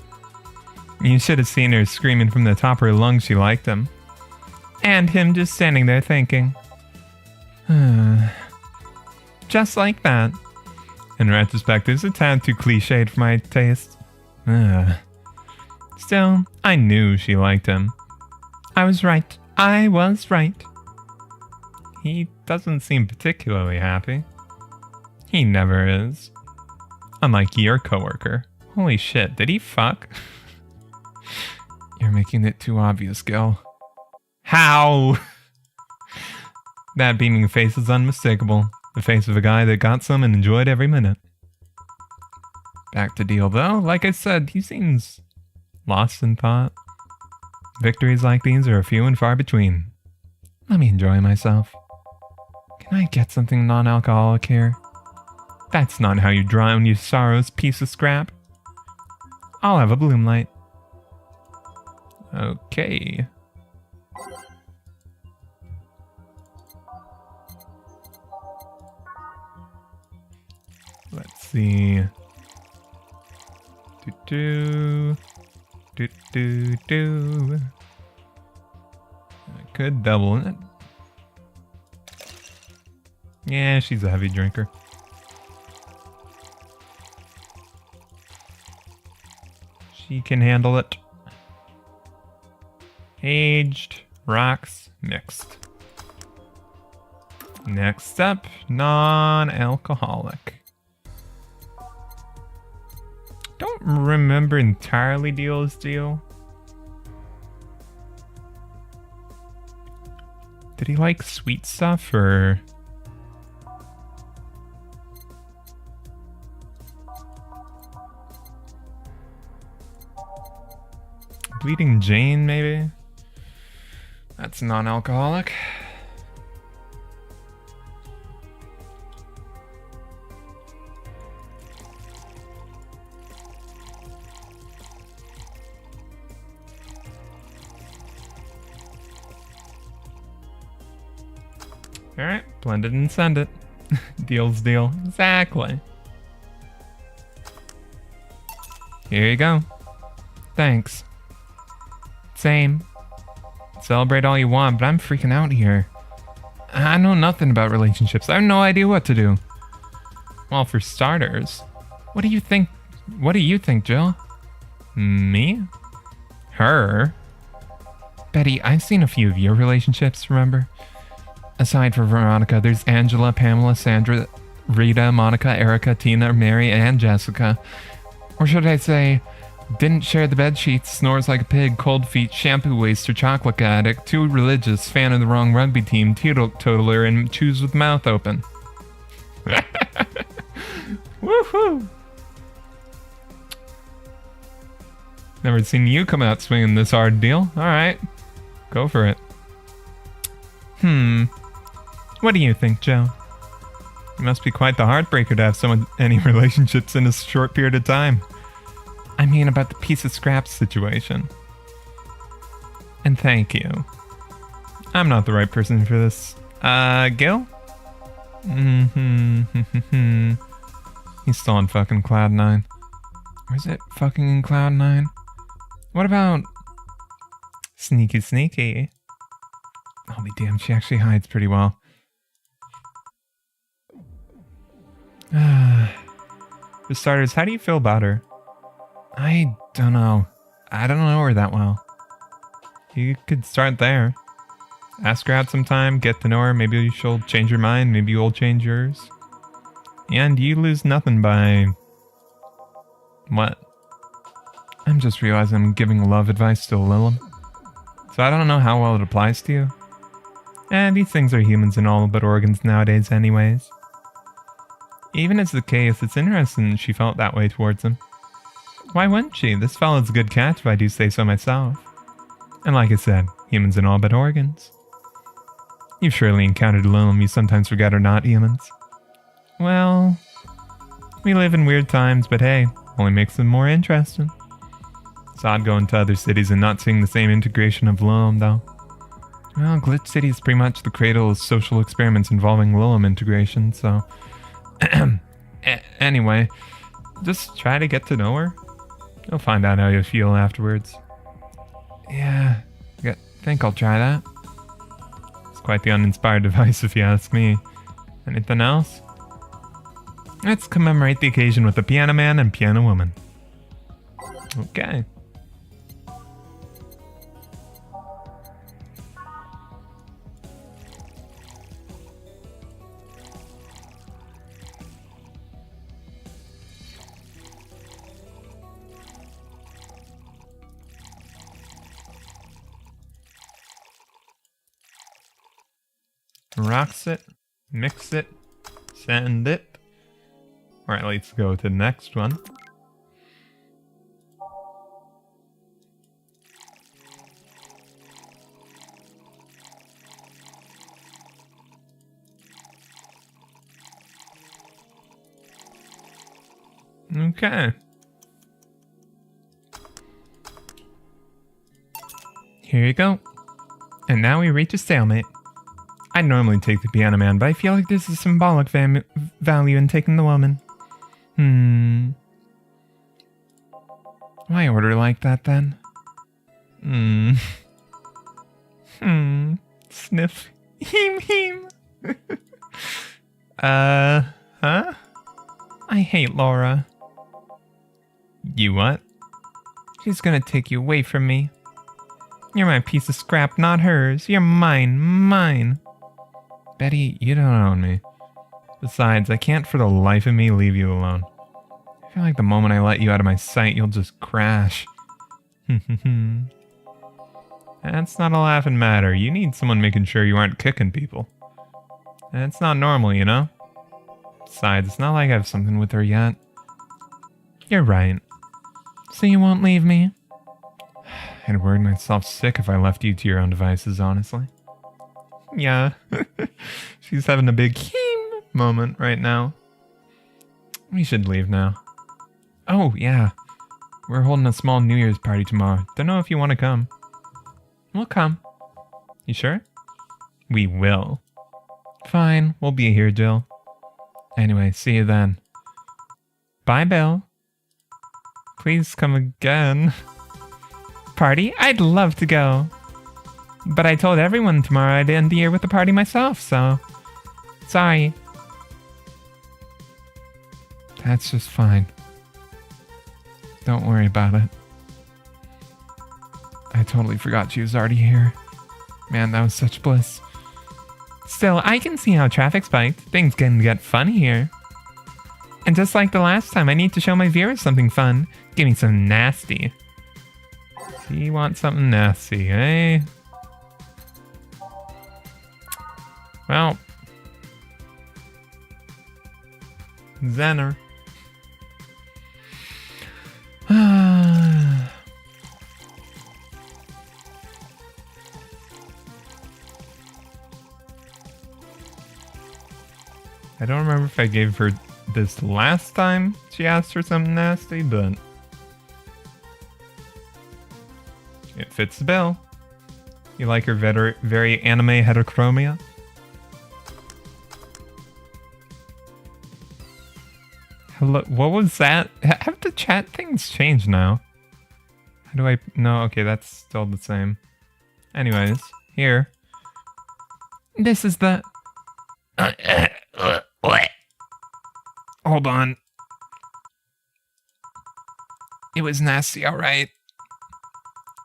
You should have seen her screaming from the top of her lungs she liked him. And him just standing there thinking. Just like that. In retrospect, it's a tad too cliched for my taste. Still, I knew she liked him. I was right. I was right. He doesn't seem particularly happy. He never is. Unlike your coworker. Holy shit, did he fuck? You're making it too obvious, Gil. How? That beaming face is unmistakable. The face of a guy that got some and enjoyed every minute. Back to deal though, like I said, he seems lost in thought. Victories like these are few and far between. Let me enjoy myself. Can I get something non-alcoholic here? That's not how you drown your sorrows, piece of scrap. I'll have a bloom light. Okay. Let's see. I could double it. Yeah, she's a heavy drinker. She can handle it. Aged, rocks, mixed. Next up, non-alcoholic. Don't remember entirely Deal's deal. Did he like sweet stuff or... Bleeding Jane, maybe? That's non-alcoholic. Alright, blend it and send it. Deal's deal. Exactly. Here you go. Thanks. Same. Celebrate all you want, but I'm freaking out here. I know nothing about relationships. I have no idea what to do. Well, for starters, what do you think? What do you think, Jill? Me? Her? Betty, I've seen a few of your relationships, remember? Aside from Veronica, there's Angela, Pamela, Sandra, Rita, Monica, Erica, Tina, Mary, and Jessica. Or should I say... Didn't share the bed sheets, snores like a pig, cold feet, shampoo waster, chocolate addict, too religious, fan of the wrong rugby team, teetotaler, and chews with mouth open. Woohoo! Never seen you come out swinging this hard, Deal. Alright, go for it. What do you think, Joe? It must be quite the heartbreaker to have any relationships in a short period of time. I mean about the piece of scrap situation. And thank you. I'm not the right person for this. Gil? He's still on fucking Cloud 9. Or is it fucking in Cloud 9? What about... Sneaky Sneaky? I'll be damned, she actually hides pretty well. For starters, how do you feel about her? I don't know. I don't know her that well. You could start there. Ask her out sometime, get to know her, maybe she'll change her mind, maybe you'll change yours. And you lose nothing by... What? I'm just realizing I'm giving love advice to Lilum. So I don't know how well it applies to you. These things are humans and all but organs nowadays anyways. Even as the case, it's interesting she felt that way towards him. Why wouldn't she? This fella's a good catch if I do say so myself. And like I said, humans and all but organs. You've surely encountered Lilum you sometimes forget are not humans. Well, we live in weird times, but hey, only makes them more interesting. It's odd going to other cities and not seeing the same integration of Lilum, though. Well, Glitch City is pretty much the cradle of social experiments involving Lilum integration, so... Anyway, just try to get to know her. You'll find out how you feel afterwards. Yeah, I think I'll try that. It's quite the uninspired device if you ask me. Anything else? Let's commemorate the occasion with a piano man and piano woman. Okay. Rocks it, mix it, send it. Alright, let's go to the next one. Okay. Here you go. And now we reach a stalemate. I'd normally take the piano man, but I feel like there's a symbolic value in taking the woman. Why order like that then? Sniff. Heem. Huh? I hate Laura. You what? She's gonna take you away from me. You're my piece of scrap, not hers. You're mine. Betty, you don't own me. Besides, I can't for the life of me leave you alone. I feel like the moment I let you out of my sight, you'll just crash. That's not a laughing matter. You need someone making sure you aren't kicking people. That's not normal, you know? Besides, it's not like I have something with her yet. You're right. So you won't leave me? I'd worry myself sick if I left you to your own devices, honestly. Yeah. She's having a big heem moment right now. We should leave now. Oh, yeah. We're holding a small New Year's party tomorrow. Don't know if you want to come. We'll come. You sure? We will. Fine, we'll be here, Jill. Anyway, see you then. Bye, Bill. Please come again. Party? I'd love to go. But I told everyone tomorrow I'd end the year with a party myself, so... Sorry. That's just fine. Don't worry about it. I totally forgot she was already here. Man, that was such bliss. Still, I can see how traffic spiked. Things can get fun here. And just like the last time, I need to show my viewers something fun. Give me some nasty. So you want something nasty, eh? Well. Zenner. I don't remember if I gave her this last time she asked for something nasty, but it fits the bill. You like her very anime heterochromia? Hello, what was that? Have the chat things changed now? How do I... No, okay, that's still the same. Anyways, here. This is the... What? Hold on. It was nasty, alright.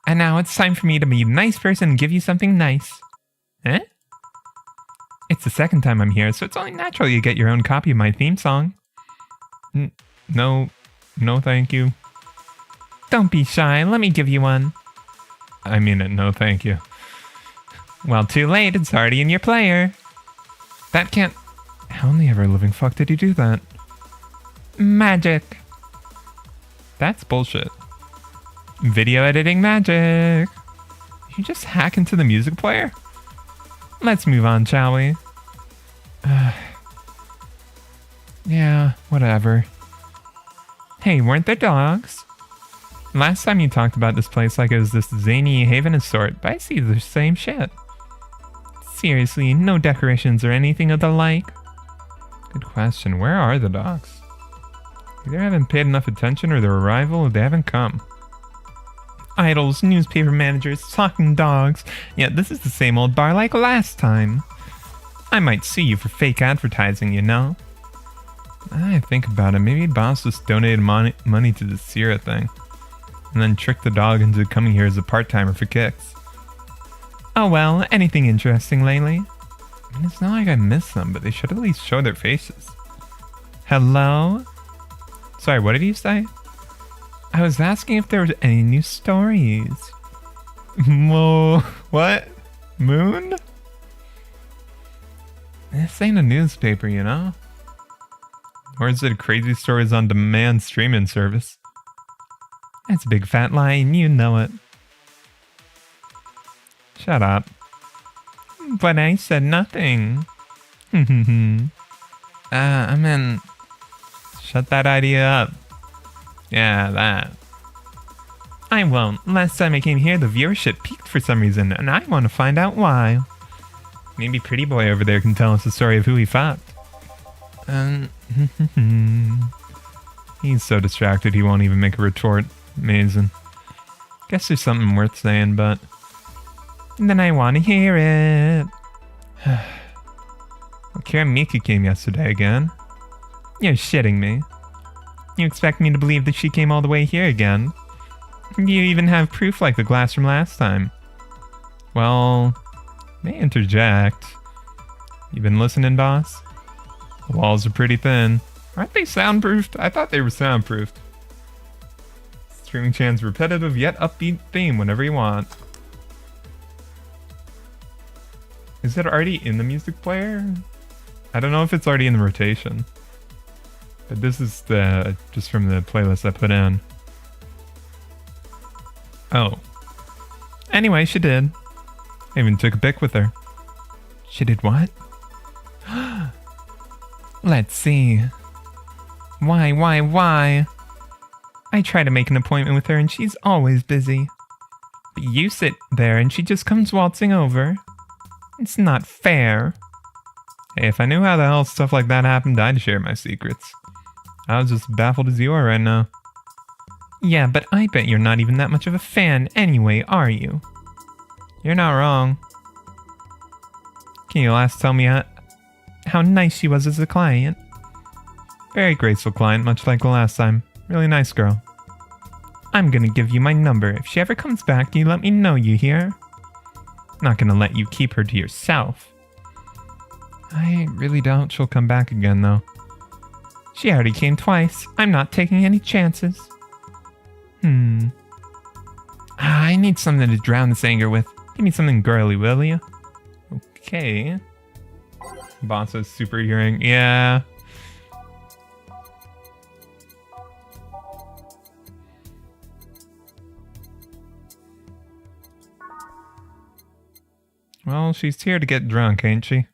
And now it's time for me to be a nice person and give you something nice. Eh? It's the second time I'm here, so it's only natural you get your own copy of my theme song. No, thank you. Don't be shy. Let me give you one. I mean it. No, thank you. Well, too late. It's already in your player. That can't... How in the ever-living fuck did you do that? Magic. That's bullshit. Video editing magic. You just hack into the music player? Let's move on, shall we? Yeah, whatever. Hey, weren't there dogs? Last time you talked about this place like it was this zany haven of sort, but I see the same shit. Seriously, no decorations or anything of the like? Good question. Where are the dogs? Either haven't paid enough attention or their arrival or they haven't come. Idols, newspaper managers, talking dogs. Yet this is the same old bar like last time. I might sue you for fake advertising, you know? I think about it. Maybe boss just donated money to the Sierra thing. And then tricked the dog into coming here as a part-timer for kicks. Oh well, anything interesting lately? I mean, it's not like I missed them, but they should at least show their faces. Hello? Sorry, what did you say? I was asking if there was any new stories. What? Moon? This ain't a newspaper, you know? Or is it Crazy Stories on Demand streaming service? That's a big fat lie and you know it. Shut up. But I said nothing. I mean... Shut that idea up. Yeah, that. I won't. Last time I came here, the viewership peaked for some reason, and I want to find out why. Maybe Pretty Boy over there can tell us the story of who he fucked. He's so distracted he won't even make a retort. Amazing. Guess there's something worth saying, but... Then I want to hear it. Kira Miki came yesterday again. You're shitting me. You expect me to believe that she came all the way here again? You even have proof like the glass from last time. Well, may interject. You been listening, boss? The walls are pretty thin. Aren't they soundproofed? I thought they were soundproofed. Streaming Chan's repetitive yet upbeat theme whenever you want. Is it already in the music player? I don't know if it's already in the rotation. But this is the just from the playlist I put in. Oh. Anyway, she did. I even took a pic with her. She did what? Let's see. Why? I try to make an appointment with her and she's always busy. But you sit there and she just comes waltzing over. It's not fair. Hey, if I knew how the hell stuff like that happened, I'd share my secrets. I was just baffled as you are right now. Yeah, but I bet you're not even that much of a fan anyway, are you? You're not wrong. Can you last tell me how nice she was as a client? Very graceful client, much like the last time. Really nice girl. I'm gonna give you my number. If she ever comes back, you let me know, you hear? Not gonna let you keep her to yourself. I really doubt she'll come back again, though. She already came twice. I'm not taking any chances. I need something to drown this anger with. Give me something girly, will you? Okay. Boss's super hearing. Yeah. Well, she's here to get drunk, ain't she?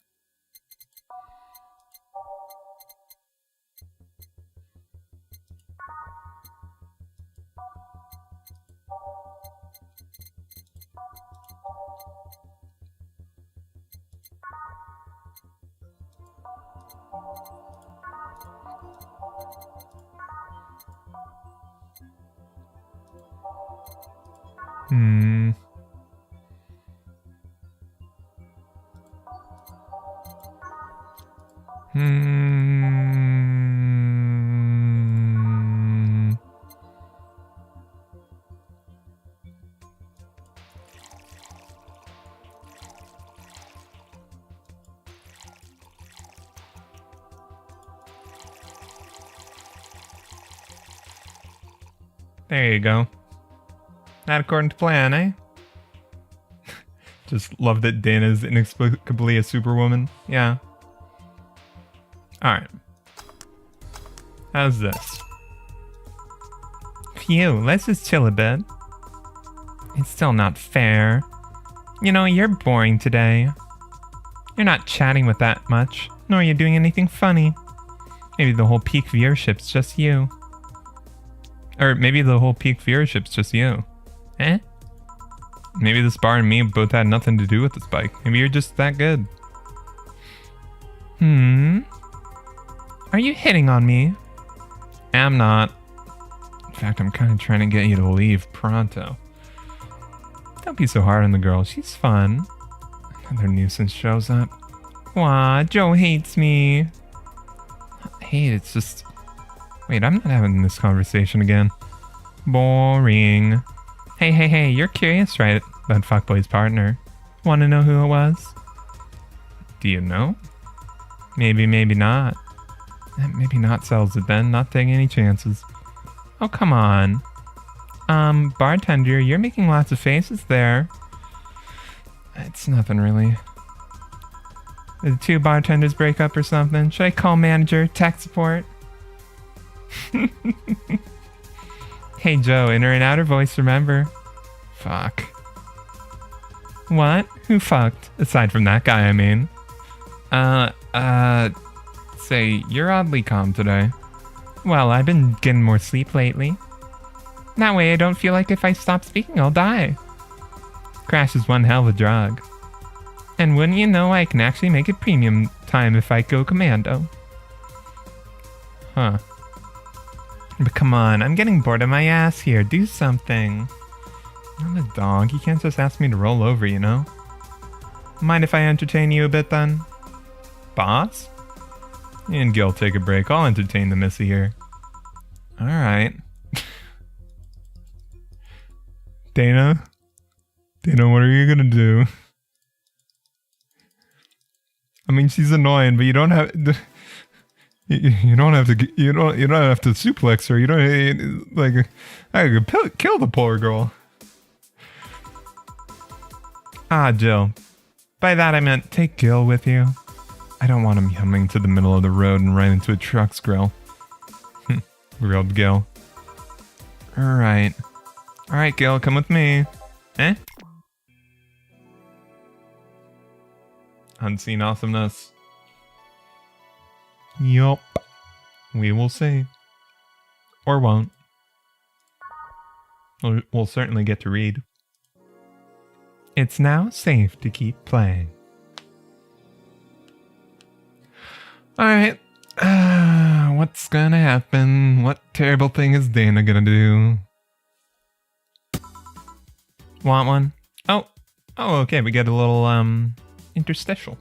There you go. Not according to plan, eh? Just love that Dana's inexplicably a superwoman. Yeah. Alright. How's this? Phew, let's just chill a bit. It's still not fair. You know, you're boring today. You're not chatting with that much, nor are you doing anything funny. Maybe the whole peak viewership's just you. Or maybe the whole peak viewership's just you. Eh? Maybe this bar and me both had nothing to do with this bike. Maybe you're just that good. Are you hitting on me? I'm not. In fact, I'm kind of trying to get you to leave pronto. Don't be so hard on the girl. She's fun. Another nuisance shows up. Wah, Joe hates me. Hate, it's just... Wait, I'm not having this conversation again. Boring. Hey, you're curious, right? That fuckboy's partner. Want to know who it was? Do you know? Maybe not. Maybe not sells it then. Not taking any chances. Oh, come on. Bartender, you're making lots of faces there. It's nothing really. Did the two bartenders break up or something? Should I call manager, tech support? Hey Joe, inner and outer voice, remember? Fuck. What? Who fucked? Aside from that guy, I mean. Say, you're oddly calm today. Well, I've been getting more sleep lately. That way I don't feel like if I stop speaking, I'll die. Crash is one hell of a drug. And wouldn't you know, I can actually make it premium time if I go commando. Huh. But come on, I'm getting bored of my ass here. Do something. I'm a dog. You can't just ask me to roll over, you know? Mind if I entertain you a bit then? Boss? You and Gil take a break. I'll entertain the missy here. Alright. Dana? Dana, what are you gonna do? I mean, she's annoying, but you don't have... You don't have to. You don't have to suplex her. You don't like. I could kill the poor girl. Ah, Jill. By that I meant take Gil with you. I don't want him coming to the middle of the road and right into a truck's grill. Grilled Gil. Alright, Gil, come with me. Eh? Unseen awesomeness. Yup. We will see. Or won't. We'll certainly get to read. It's now safe to keep playing. Alright. What's gonna happen? What terrible thing is Dana gonna do? Want one? Oh, okay, we get a little, interstitial.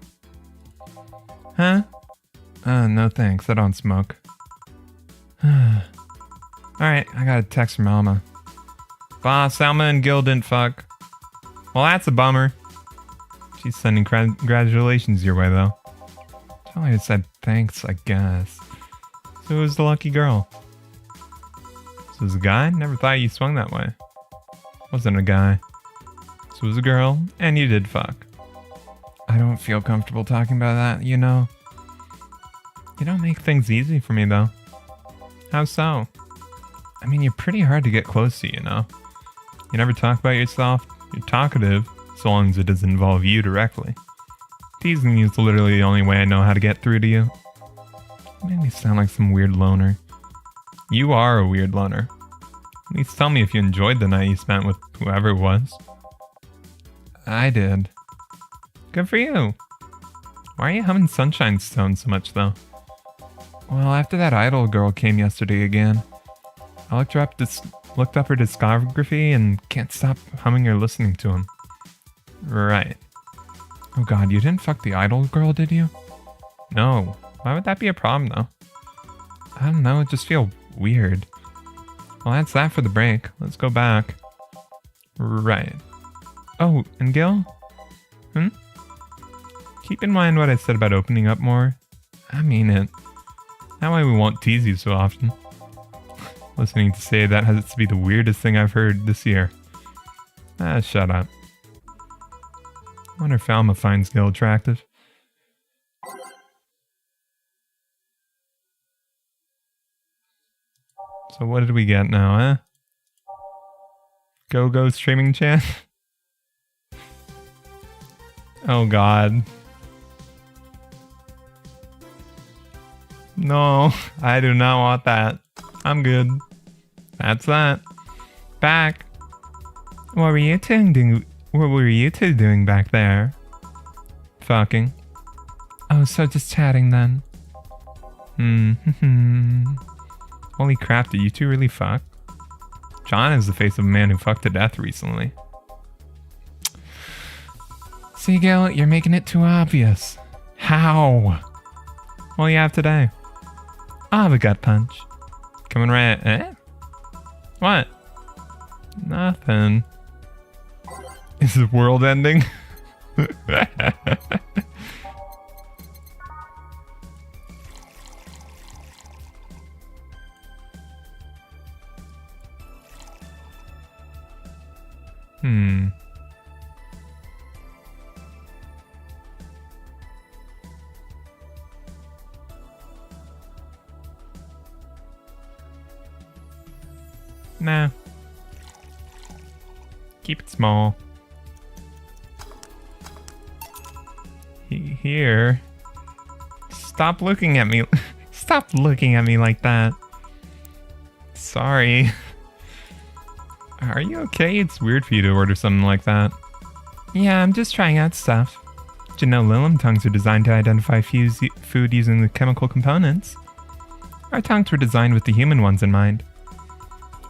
Huh? No thanks, I don't smoke. Alright, I got a text from Alma. Boss, Alma and Gil didn't fuck. Well, that's a bummer. She's sending congratulations your way, though. Tell her I said thanks, I guess. So who's the lucky girl? So it was a guy? Never thought you swung that way. Wasn't a guy. So it was a girl, and you did fuck. I don't feel comfortable talking about that, you know. You don't make things easy for me, though. How so? I mean, you're pretty hard to get close to, you know. You never talk about yourself. You're talkative, so long as it doesn't involve you directly. Teasing you is literally the only way I know how to get through to you. You make me sound like some weird loner. You are a weird loner. At least tell me if you enjoyed the night you spent with whoever it was. I did. Good for you. Why are you humming Sunshine Stone so much, though? Well, after that idol girl came yesterday again, I looked up her discography and can't stop humming or listening to him. Right. Oh god, you didn't fuck the idol girl, did you? No. Why would that be a problem, though? I don't know, it just feels weird. Well, that's that for the break. Let's go back. Right. Oh, and Gil? Keep in mind what I said about opening up more. I mean it. That way we won't tease you so often. Listening to say that has to be the weirdest thing I've heard this year. Ah, shut up. I wonder if Alma finds Gil attractive. So what did we get now, eh? Go streaming chat? Oh god. No, I do not want that. I'm good. That's that. Back. What were you two doing? What were you two doing back there? Fucking. Oh, so just chatting then. Holy crap, did you two really fuck? John is the face of a man who fucked to death recently. See, Gil, you're making it too obvious. How? What do you have today? I'll have a gut punch. Coming right... Eh? What? Nothing. Is the world ending? Nah. Keep it small. Here. Stop looking at me. Stop looking at me like that. Sorry. Are you okay? It's weird for you to order something like that. Yeah, I'm just trying out stuff. Did you know Lilum tongues are designed to identify food using the chemical components? Our tongues were designed with the human ones in mind.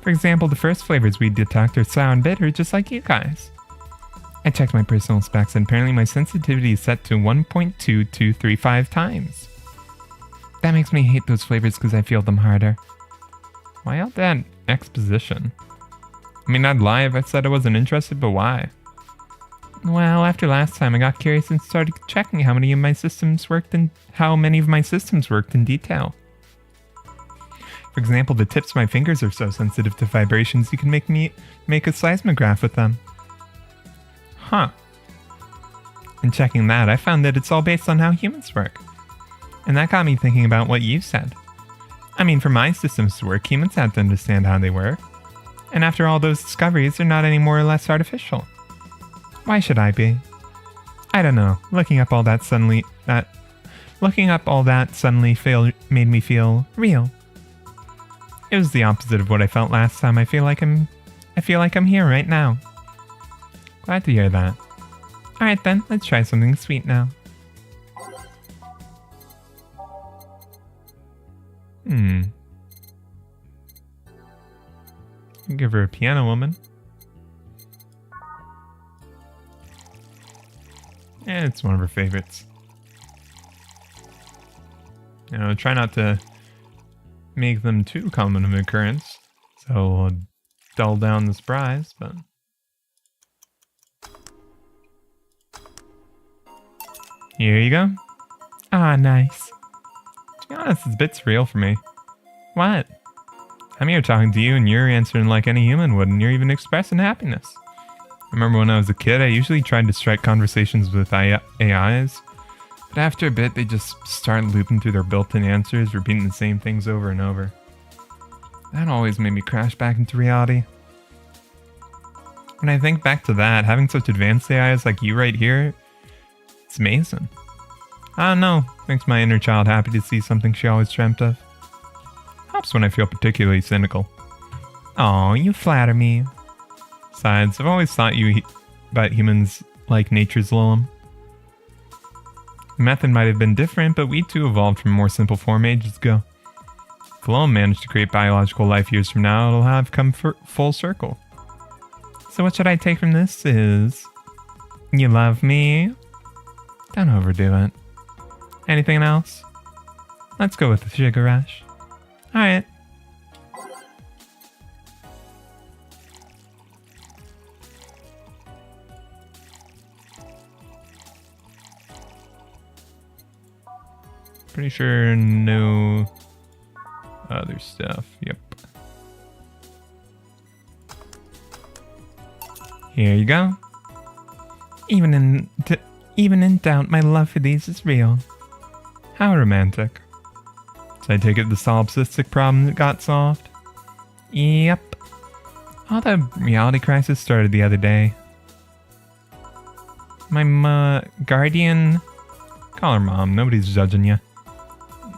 For example, the first flavors we detect are sour and bitter, just like you guys. I checked my personal specs and apparently my sensitivity is set to 1.2235 times. That makes me hate those flavors because I feel them harder. Why all that exposition? I mean, I'd lie if I said I wasn't interested, but why? Well, after last time, I got curious and started checking how many of my systems worked in detail. For example, the tips of my fingers are so sensitive to vibrations you can make a seismograph with them. Huh. In checking that, I found that it's all based on how humans work. And that got me thinking about what you said. I mean, for my systems to work, humans have to understand how they work. And after all those discoveries, they're not any more or less artificial. Why should I be? I don't know. Looking up all that suddenly made me feel real. It was the opposite of what I felt last time. I feel like I'm here right now. Glad to hear that. Alright then, let's try something sweet now. Give her a piano woman. Yeah, it's one of her favorites. You know, try not to make them too common of occurrence, so we'll dull down the surprise, but... Here you go. Ah, nice. To be honest, it's a bit surreal for me. What? I'm here talking to you and you're answering like any human would, and you're even expressing happiness. I remember when I was a kid, I usually tried to strike conversations with AIs, but after a bit, they just start looping through their built-in answers, repeating the same things over and over. That always made me crash back into reality. When I think back to that, having such advanced AIs like you right here, it's amazing. I don't know, makes my inner child happy to see something she always dreamt of. Helps when I feel particularly cynical. Aw, you flatter me. Besides, I've always thought about humans like nature's Lilum. The method might have been different, but we too evolved from a more simple form ages ago. If Lilum managed to create biological life years from now, it'll have come full circle. So what should I take from this is... You love me? Don't overdo it. Anything else? Let's go with the sugar rush. Alright. Pretty sure no other stuff. Yep. Here you go. Even in doubt, my love for these is real. How romantic. So I take it the solipsistic problem got solved? Yep. All the reality crisis started the other day. My guardian... Call her mom, nobody's judging you.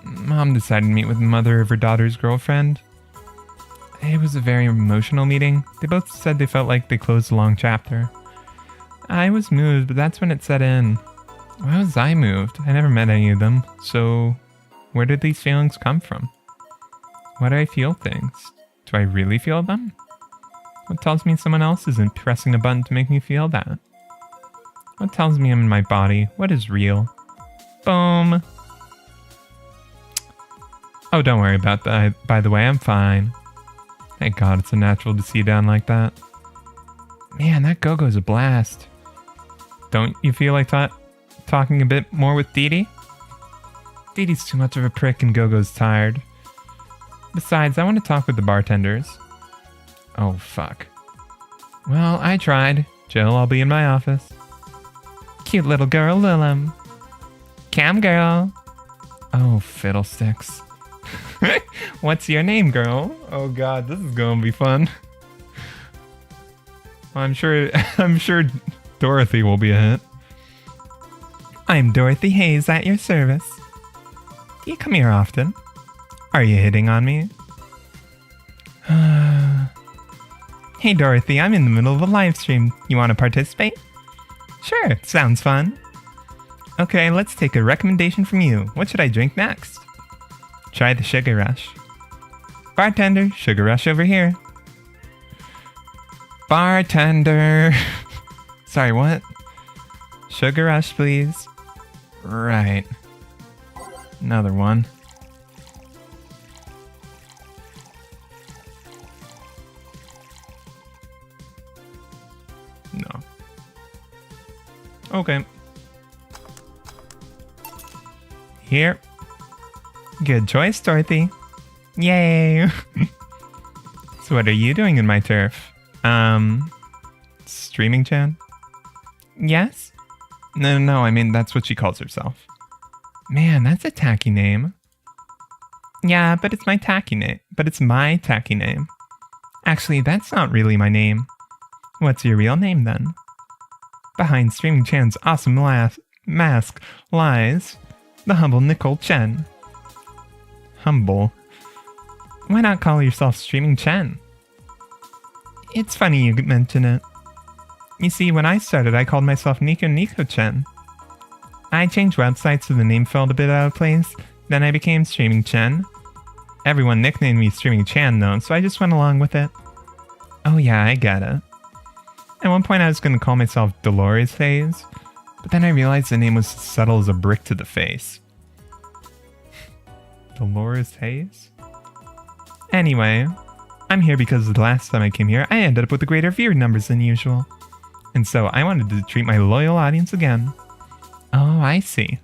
Mom decided to meet with the mother of her daughter's girlfriend. It was a very emotional meeting. They both said they felt like they closed a long chapter. I was moved, but that's when it set in. Why was I moved? I never met any of them, so where did these feelings come from? Why do I feel things? Do I really feel them? What tells me someone else isn't pressing a button to make me feel that? What tells me I'm in my body? What is real? Boom! Oh, don't worry about that. By the way, I'm fine. Thank God it's so natural to see you down like that. Man, that Go-Go's a blast. Don't you feel like talking a bit more with Dee Dee? Dee Dee's too much of a prick and Go-Go's tired. Besides, I want to talk with the bartenders. Oh, fuck. Well, I tried. Jill, I'll be in my office. Cute little girl, Lilum. Cam girl. Oh, fiddlesticks. What's your name, girl? Oh god, this is gonna be fun. I'm sure Dorothy will be a hit. I'm Dorothy Hayes at your service. Do you come here often? Are you hitting on me? Hey Dorothy, I'm in the middle of a live stream. You want to participate? Sure, sounds fun. Okay, let's take a recommendation from you. What should I drink next? Try the Sugar Rush. Bartender, Sugar Rush over here. Bartender. Sorry, what? Sugar Rush, please. Right. Another one. No. Okay. Here. Good choice, Dorothy. Yay! So what are you doing in my turf? Streaming Chan? Yes? No, I mean, that's what she calls herself. Man, that's a tacky name. Yeah, but it's my tacky name. Actually, that's not really my name. What's your real name, then? Behind Streaming Chan's awesome mask lies the humble Nicole Chen. Humble? Why not call yourself Streaming Chen? It's funny you mention it. You see, when I started, I called myself Nico Chen. I changed websites so the name felt a bit out of place, then I became Streaming Chen. Everyone nicknamed me Streaming Chan though, so I just went along with it. Oh yeah, I get it. At one point I was going to call myself Dolores Hayes, but then I realized the name was as subtle as a brick to the face. Dolores Hayes? Anyway, I'm here because the last time I came here, I ended up with greater viewer numbers than usual. And so I wanted to treat my loyal audience again. Oh, I see.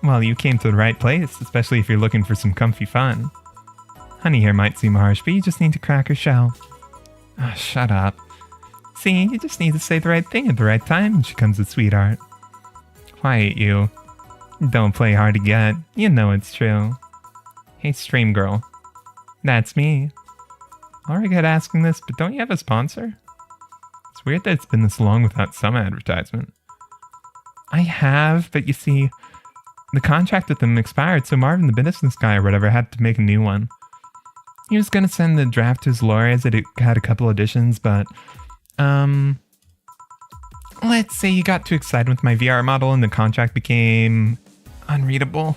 Well, you came to the right place, especially if you're looking for some comfy fun. Honey here might seem harsh, but you just need to crack her shell. Ah, oh, shut up. See, you just need to say the right thing at the right time and she comes a sweetheart. Quiet you. Don't play hard to get. You know it's true. Hey, stream girl. That's me. I'll regret asking this, but don't you have a sponsor? It's weird that it's been this long without some advertisement. I have, but you see, the contract with them expired, so Marvin, the business guy or whatever, had to make a new one. He was gonna send the draft to his lawyers that it had a couple editions, but, let's say he got too excited with my VR model and the contract became unreadable.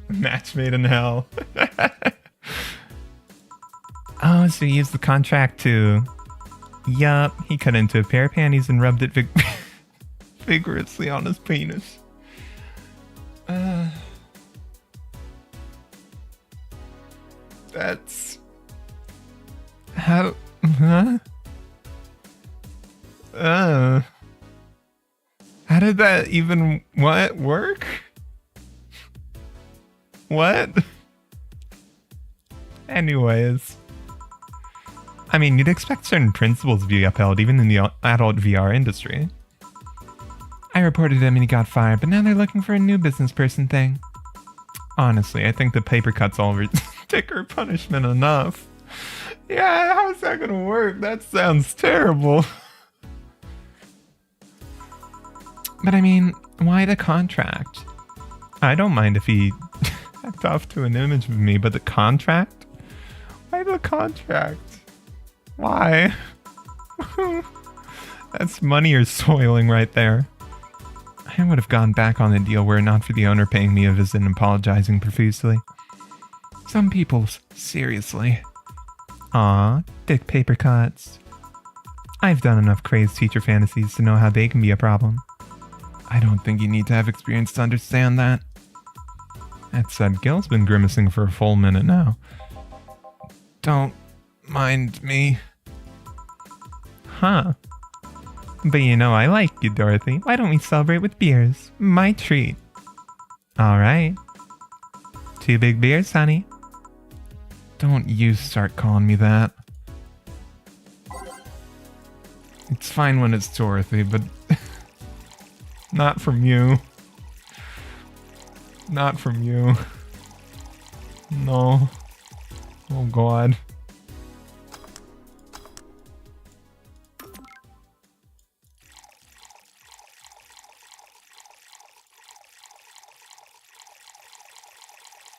Match made in hell. Oh, so he used the contract to... Yup, he cut into a pair of panties and rubbed it vigorously on his penis. That's... How... Huh? How did that even... What? Work? What? Anyways... I mean, you'd expect certain principles to be upheld even in the adult VR industry. I reported him and he got fired, but now they're looking for a new business person thing. Honestly, I think the paper cut's all sticker punishment enough. Yeah, how's that gonna work? That sounds terrible. But I mean, why the contract? I don't mind if he hacked off to an image of me, but the contract? Why the contract? Why? That's money you're soiling right there. I would have gone back on the deal were it not for the owner paying me a visit and apologizing profusely. Some people, seriously. Aw, dick paper cuts. I've done enough crazed teacher fantasies to know how they can be a problem. I don't think you need to have experience to understand that. That said, Gil's been grimacing for a full minute now. Don't mind me. Huh. But you know I like you, Dorothy. Why don't we celebrate with beers? My treat. Alright. 2 big beers, honey. Don't you start calling me that. It's fine when it's Dorothy, but not from you. Not from you. No. Oh God.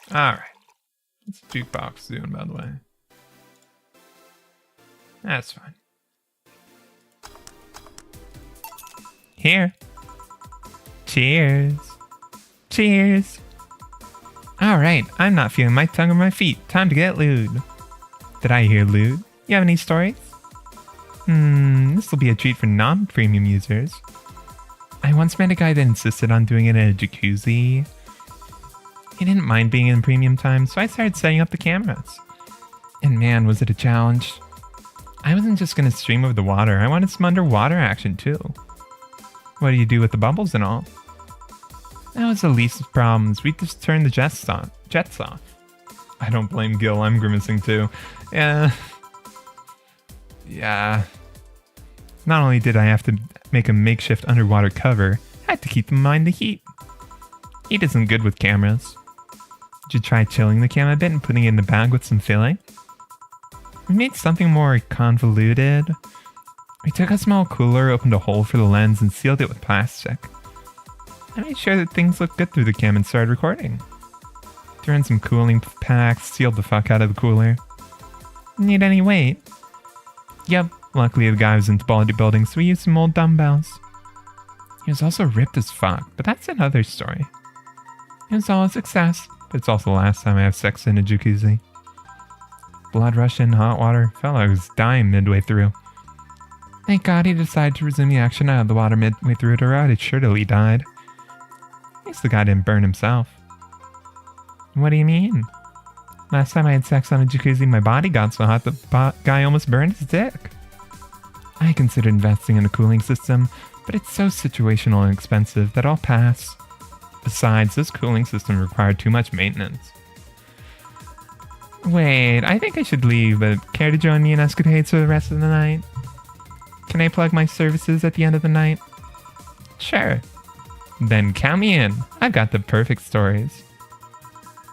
Alright. What's the jukebox doing, by the way? That's fine. Here. Cheers. Cheers. Alright, I'm not feeling my tongue or my feet. Time to get lewd. Did I hear lewd? You have any stories? This will be a treat for non-premium users. I once met a guy that insisted on doing it in a jacuzzi. He didn't mind being in premium time, so I started setting up the cameras. And man, was it a challenge. I wasn't just going to stream over the water, I wanted some underwater action too. What do you do with the bubbles and all? That was the least of problems, we just turned the jets off. I don't blame Gil, I'm grimacing too. Yeah. Not only did I have to make a makeshift underwater cover, I had to keep in mind the heat. Heat isn't good with cameras. Did you try chilling the camera a bit and putting it in the bag with some filling? We made something more convoluted. We took a small cooler, opened a hole for the lens, and sealed it with plastic. I made sure that things looked good through the cam and started recording. Threw in some cooling packs, sealed the fuck out of the cooler. Need any weight? Yep, luckily the guy was into bodybuilding, so we used some old dumbbells. He was also ripped as fuck, but that's another story. It was all a success, but it's also the last time I have sex in a jacuzzi. Blood rush in, hot water, felt like I was dying midway through. Thank God he decided to resume the action out of the water midway through it, or I'd surely died. At least the guy didn't burn himself. What do you mean? Last time I had sex on a jacuzzi, my body got so hot the guy almost burned his dick. I considered investing in a cooling system, but it's so situational and expensive that I'll pass. Besides, this cooling system required too much maintenance. Wait, I think I should leave, but care to join me in escapades for the rest of the night? Can I plug my services at the end of the night? Sure. Then count me in. I've got the perfect stories.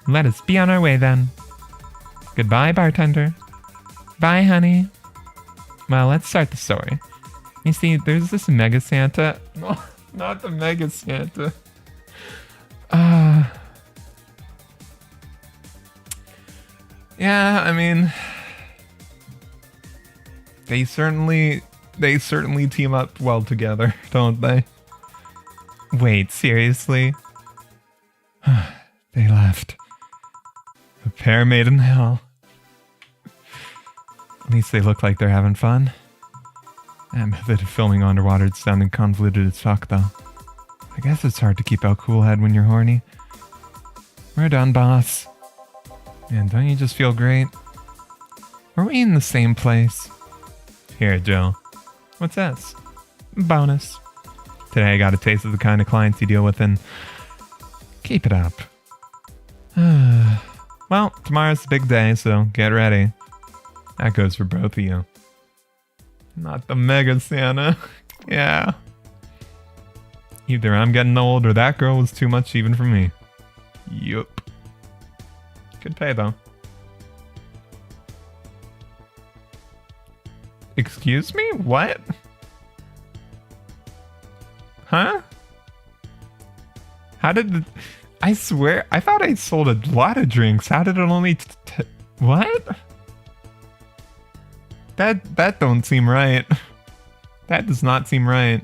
Let us be on our way then. Goodbye, bartender. Bye, honey. Well, let's start the story. You see, there's this Mega Santa. No, not the Mega Santa. Yeah, I mean, they certainly team up well together, don't they? Wait, seriously? They left. A pair made in hell. At least they look like they're having fun. That method of filming underwater is sounding convoluted as fuck, though. I guess it's hard to keep a cool head when you're horny. We're done, boss. Man, don't you just feel great? Are we in the same place? Here, Joe. What's this? Bonus. Today I got a taste of the kind of clients you deal with, and keep it up. Well, tomorrow's the big day, so get ready. That goes for both of you. Not the Mega Santa. Yeah. Either I'm getting old or that girl was too much even for me. Yup. Good pay though. Excuse me? What? Huh? How did the... I swear, I thought I sold a lot of drinks. How did it only... what? That don't seem right. That does not seem right.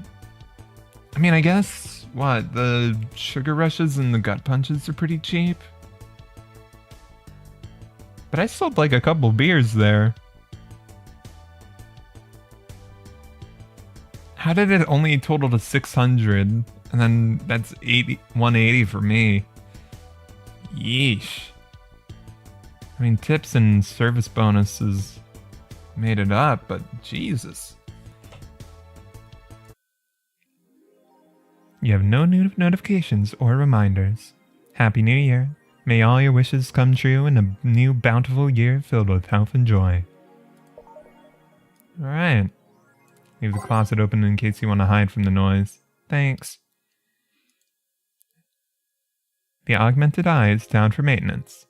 I mean, I guess, what, the sugar rushes and the gut punches are pretty cheap? But I sold like a couple beers there. How did it only total to 600? And then that's 180 for me. Yeesh. I mean, tips and service bonuses made it up, but Jesus. You have no new notifications or reminders. Happy New Year. May all your wishes come true in a new bountiful year filled with health and joy. Alright. Leave the closet open in case you want to hide from the noise. Thanks. The augmented eye is down for maintenance.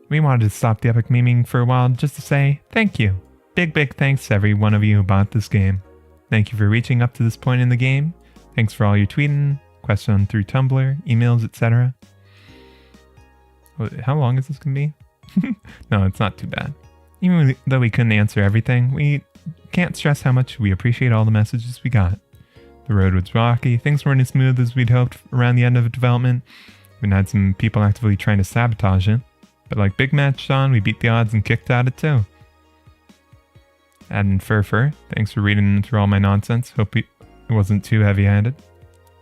We wanted to stop the epic memeing for a while just to say thank you. Big thanks to every one of you who bought this game. Thank you for reaching up to this point in the game. Thanks for all your tweeting, questions through Tumblr, emails, etc. How long is this going to be? No, it's not too bad. Even though we couldn't answer everything, we can't stress how much we appreciate all the messages we got. The road was rocky, things weren't as smooth as we'd hoped around the end of development. We had some people actively trying to sabotage it. But like Big Matt Sean, we beat the odds and kicked at it too. And Fur, thanks for reading through all my nonsense. Hope it wasn't too heavy-handed.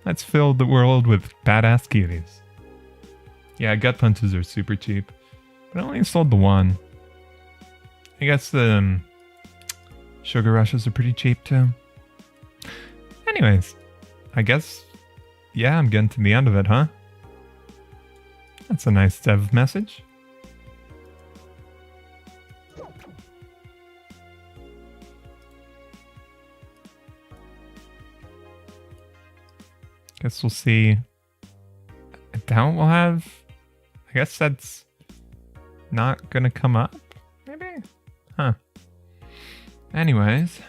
Let's fill the world with badass cuties. Yeah, gut punches are super cheap. But I only sold the one. I guess the sugar rushes are pretty cheap too. Anyways, I guess, yeah, I'm getting to the end of it, huh? That's a nice dev message. Guess we'll see. I doubt we'll have... I guess that's not gonna come up, maybe? Huh. Anyways.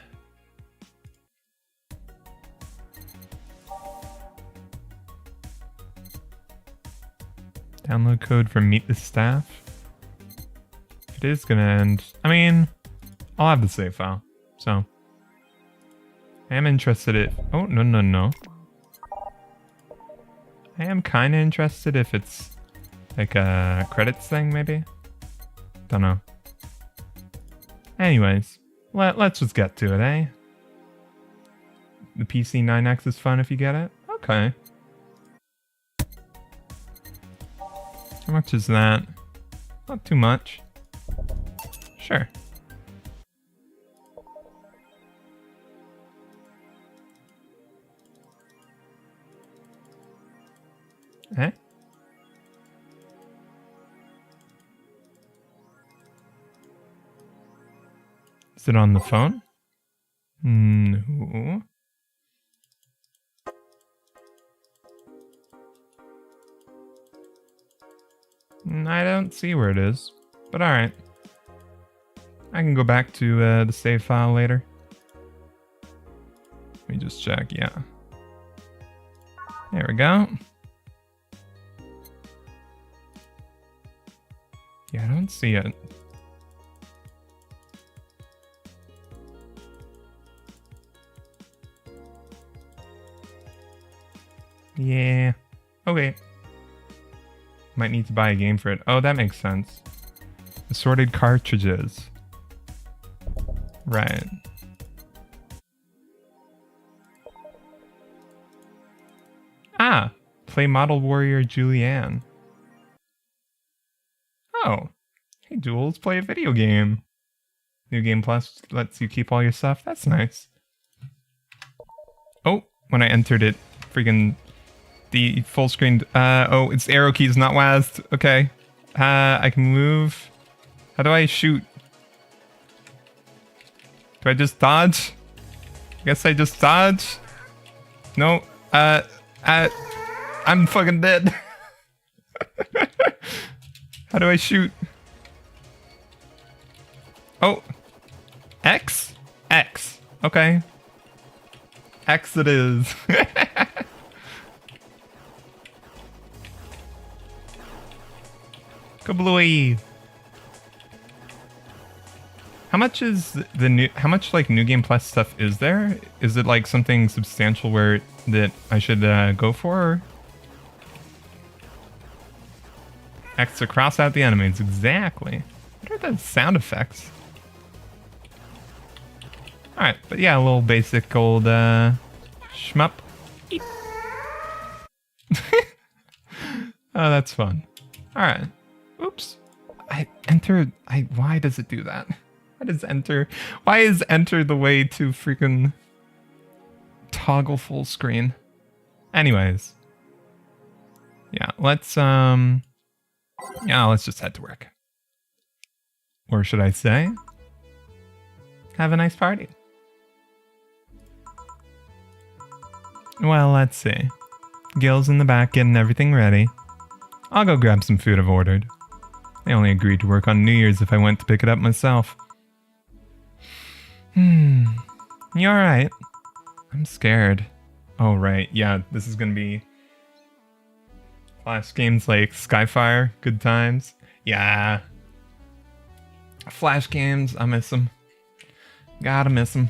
Download code for Meet the Staff. If it is gonna end... I mean, I'll have the save file, so... I am interested in... Oh, no. I am kind of interested if it's like a credits thing, maybe? Don't know. Anyways, let's just get to it, eh? The PC 9X is fun if you get it? Okay. How much is that? Not too much. Sure. Eh? Is it on the phone? No. I don't see where it is, but alright. I can go back to the save file later. Let me just check, yeah. There we go. Yeah, I don't see it. Yeah. Okay. Might need to buy a game for it. Oh, that makes sense. Assorted cartridges. Right. Ah! Play Model Warrior Julianne. Oh. Hey, Jules, play a video game. New Game Plus lets you keep all your stuff. That's nice. Oh, when I entered it, freaking... The full screen... oh, it's arrow keys, not WASD. Okay. I can move How do I shoot? Do I just dodge? I guess I just dodge? No, I'm fucking dead. How do I shoot? Oh, X? X. Okay. X it is. Kablooey. How much is the new? How much like New Game Plus stuff is there? Is it like something substantial where that I should go for? X to cross out the enemies. Exactly. What are those sound effects? All right, but yeah, a little basic old shmup. Oh, that's fun. All right. Oops. Why does it do that? Why is enter the way to freaking toggle full screen? Anyways. Yeah, let's just head to work. Or should I say, have a nice party. Well, let's see. Gil's in the back getting everything ready. I'll go grab some food I've ordered. I only agreed to work on New Year's if I went to pick it up myself. You alright? I'm scared. Oh, right. Yeah, this is gonna be Flash games like Skyfire, good times. Yeah. Flash games, I miss them. Gotta miss them.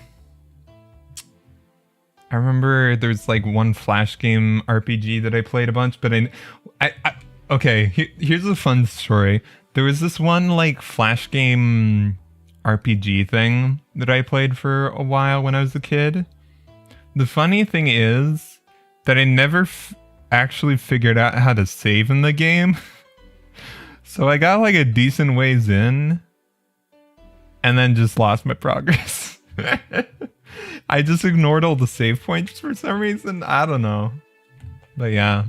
I remember there's like one Flash game RPG that I played a bunch, but okay, here's a fun story. There was this one like Flash game RPG thing that I played for a while when I was a kid. The funny thing is that I never actually figured out how to save in the game. So I got like a decent ways in and then just lost my progress. I just ignored all the save points for some reason. I don't know. But yeah.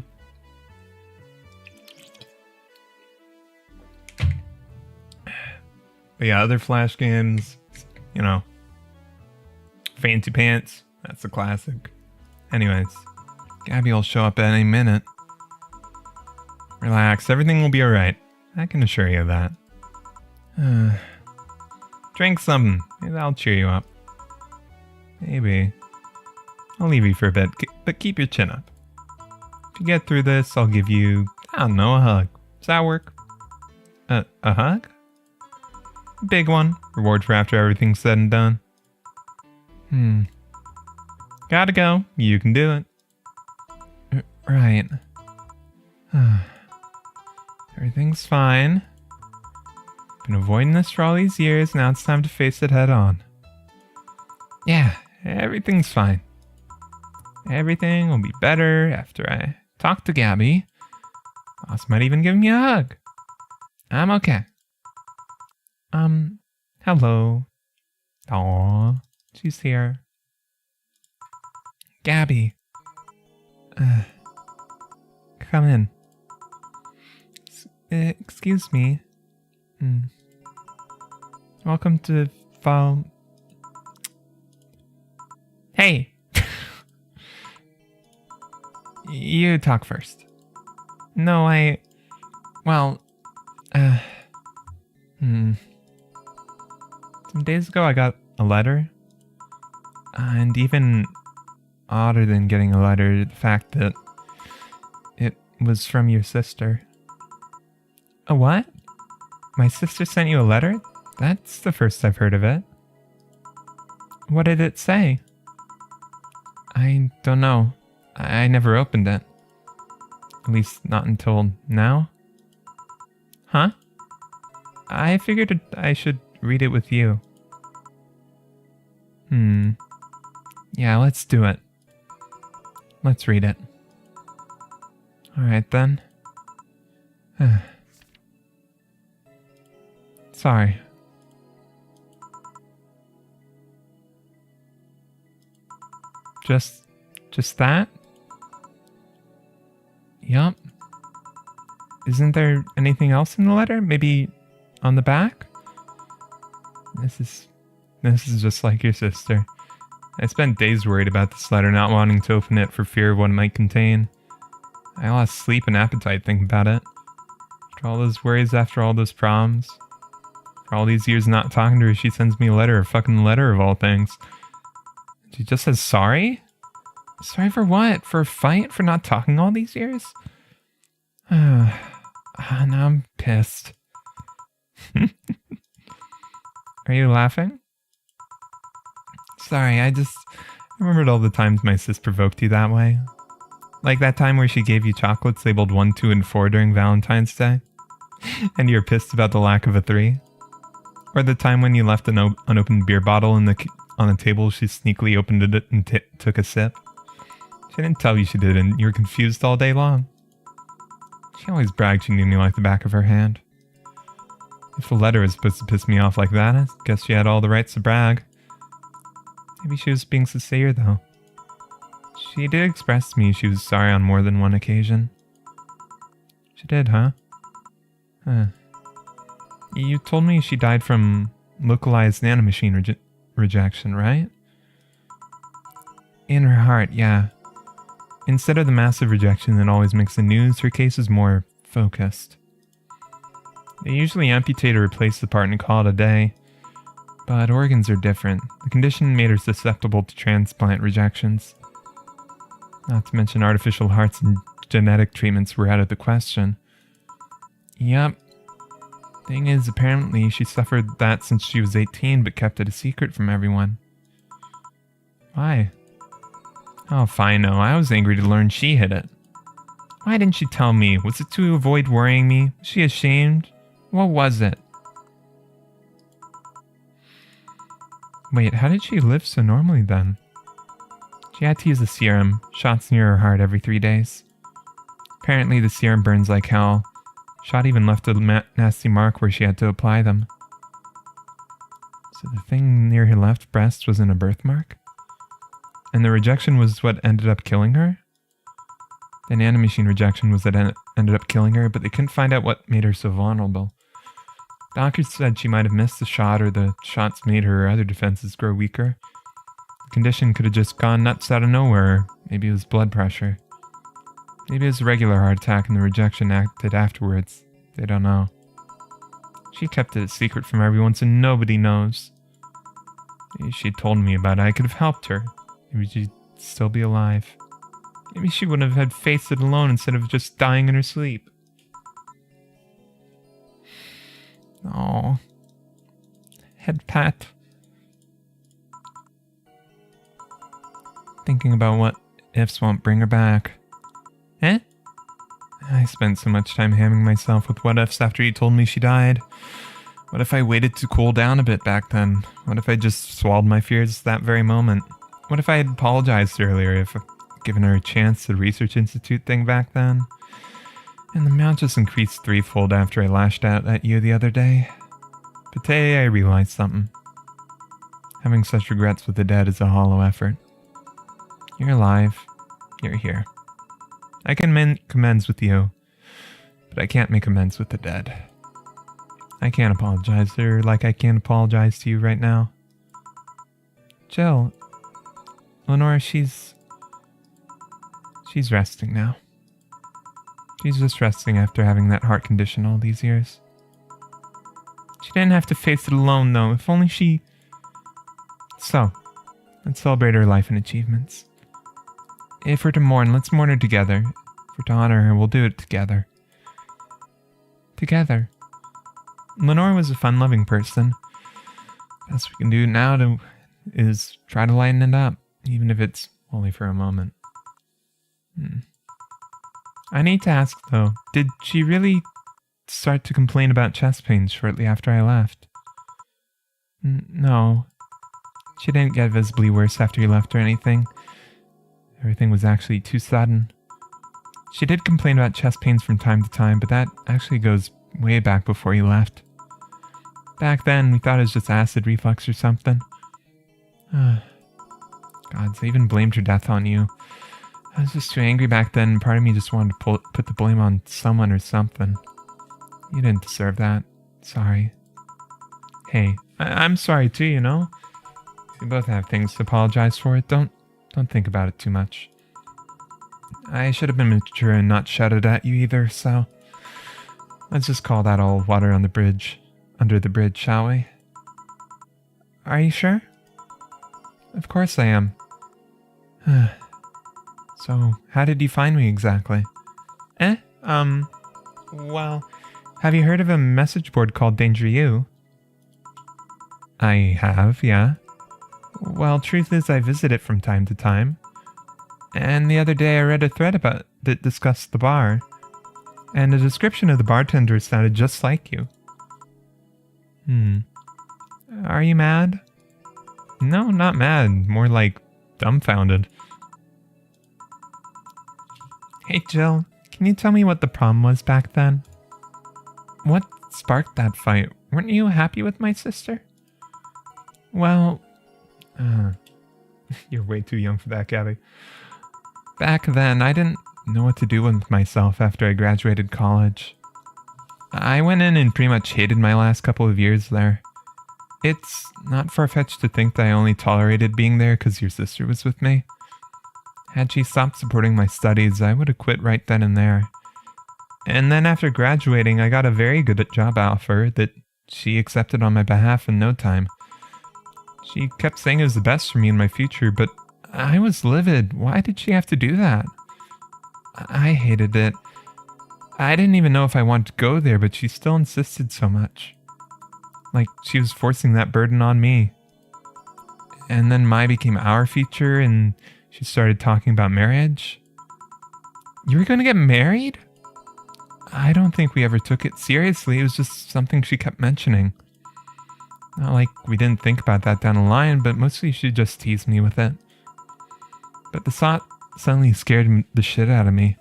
But yeah, other Flash games, you know. Fancy Pants, that's a classic. Anyways, Gabby will show up at any minute. Relax, everything will be alright. I can assure you of that. Drink something, maybe that'll cheer you up. Maybe. I'll leave you for a bit, but keep your chin up. If you get through this, I'll give you, I don't know, a hug. Does that work? A hug? Big one. Reward for after everything's said and done. Gotta go. You can do it. Right. Everything's fine. Been avoiding this for all these years, now it's time to face it head on. Yeah, everything's fine. Everything will be better after I talk to Gabby. Boss might even give me a hug. I'm okay. Hello. Aw, she's here. Gabby. Come in. Excuse me. Welcome to Fall. Hey! You talk first. No, well, some days ago I got a letter. And even odder than getting a letter, the fact that it was from your sister. A what? My sister sent you a letter? That's the first I've heard of it. What did it say? I don't know. I never opened it. At least not until now. Huh? I figured I should read it with you. Yeah, let's do it. Let's read it. Alright then. Sorry. Just that? Yup. Isn't there anything else in the letter? Maybe on the back? This is just like your sister. I spent days worried about this letter, not wanting to open it for fear of what it might contain. I lost sleep and appetite thinking about it. After all those worries, after all those problems, for all these years not talking to her, she sends me a fucking letter of all things. She just says sorry? Sorry for what? For a fight? For not talking all these years? Now I'm pissed. Are you laughing? Sorry, I remembered all the times my sis provoked you that way. Like that time where she gave you chocolates labeled 1, 2, and 4 during Valentine's Day? And you're pissed about the lack of a 3? Or the time when you left an unopened beer bottle on the table, she sneakily opened it and took a sip? She didn't tell you she did, and you were confused all day long. She always bragged she knew me like the back of her hand. If the letter was supposed to piss me off like that, I guess she had all the rights to brag. Maybe she was being sincere, though. She did express to me she was sorry on more than one occasion. She did, huh? You told me she died from localized nanomachine rejection, right? In her heart, yeah. Instead of the massive rejection that always makes the news, her case is more focused. They usually amputate or replace the part and call it a day. But organs are different. The condition made her susceptible to transplant rejections. Not to mention artificial hearts and genetic treatments were out of the question. Yep. Thing is, apparently she suffered that since she was 18 but kept it a secret from everyone. Why? Oh, fine, no. I was angry to learn she hid it. Why didn't she tell me? Was it to avoid worrying me? Was she ashamed? What was it? Wait, how did she live so normally then? She had to use a serum, shots near her heart every 3 days. Apparently the serum burns like hell. Shot even left a nasty mark where she had to apply them. So the thing near her left breast wasn't a birthmark? And the rejection was what ended up killing her? The nanomachine rejection was that ended up killing her, but they couldn't find out what made her so vulnerable. Doctors said she might have missed the shot, or the shots made her other defenses grow weaker. The condition could have just gone nuts out of nowhere. Maybe it was blood pressure. Maybe it was a regular heart attack and the rejection acted afterwards. They don't know. She kept it a secret from everyone so nobody knows. Maybe she told me about it. I could have helped her. Maybe she'd still be alive. Maybe she wouldn't have had faced it alone instead of just dying in her sleep. Oh. Head pat. Thinking about what ifs won't bring her back. Eh? I spent so much time hamming myself with what ifs after he told me she died. What if I waited to cool down a bit back then? What if I just swallowed my fears that very moment? What if I had apologized earlier, if I'd given her a chance to the Research Institute thing back then? And the amount just increased threefold after I lashed out at you the other day. But today I realized something. Having such regrets with the dead is a hollow effort. You're alive. You're here. I can make amends with you, but I can't make amends with the dead. I can't apologize to her like I can't apologize to you right now. Jill, Lenora, she's resting now. She's just resting after having that heart condition all these years. She didn't have to face it alone, though. If only she... So, let's celebrate her life and achievements. If we're to mourn, let's mourn her together. If we're to honor her, we'll do it together. Together. Lenore was a fun-loving person. Best we can do now is try to lighten it up, even if it's only for a moment. I need to ask, though, did she really start to complain about chest pains shortly after I left? No. She didn't get visibly worse after you left or anything. Everything was actually too sudden. She did complain about chest pains from time to time, but that actually goes way back before you left. Back then, we thought it was just acid reflux or something. God, they even blamed her death on you. I was just too angry back then, and part of me just wanted to put the blame on someone or something. You didn't deserve that. Sorry. Hey, I'm sorry too, you know? We both have things to apologize for. Don't think about it too much. I should have been mature and not shouted at you either, so let's just call that all water on the bridge. Under the bridge, shall we? Are you sure? Of course I am. So, how did you find me exactly? Well, have you heard of a message board called Danger U? I have, yeah. Well, truth is I visit it from time to time. And the other day I read a thread about that discussed the bar. And the description of the bartender sounded just like you. Are you mad? No, not mad. More like dumbfounded. Hey Jill, can you tell me what the problem was back then? What sparked that fight? Weren't you happy with my sister? Well, you're way too young for that, Gabby. Back then, I didn't know what to do with myself after I graduated college. I went in and pretty much hated my last couple of years there. It's not far-fetched to think that I only tolerated being there because your sister was with me. Had she stopped supporting my studies, I would have quit right then and there. And then after graduating, I got a very good job offer that she accepted on my behalf in no time. She kept saying it was the best for me in my future, but I was livid. Why did she have to do that? I hated it. I didn't even know if I wanted to go there, but she still insisted so much. Like she was forcing that burden on me. And then my became our future, and she started talking about marriage. You were going to get married? I don't think we ever took it seriously. It was just something she kept mentioning. Not like we didn't think about that down the line, but mostly she just teased me with it. But the thought suddenly scared the shit out of me.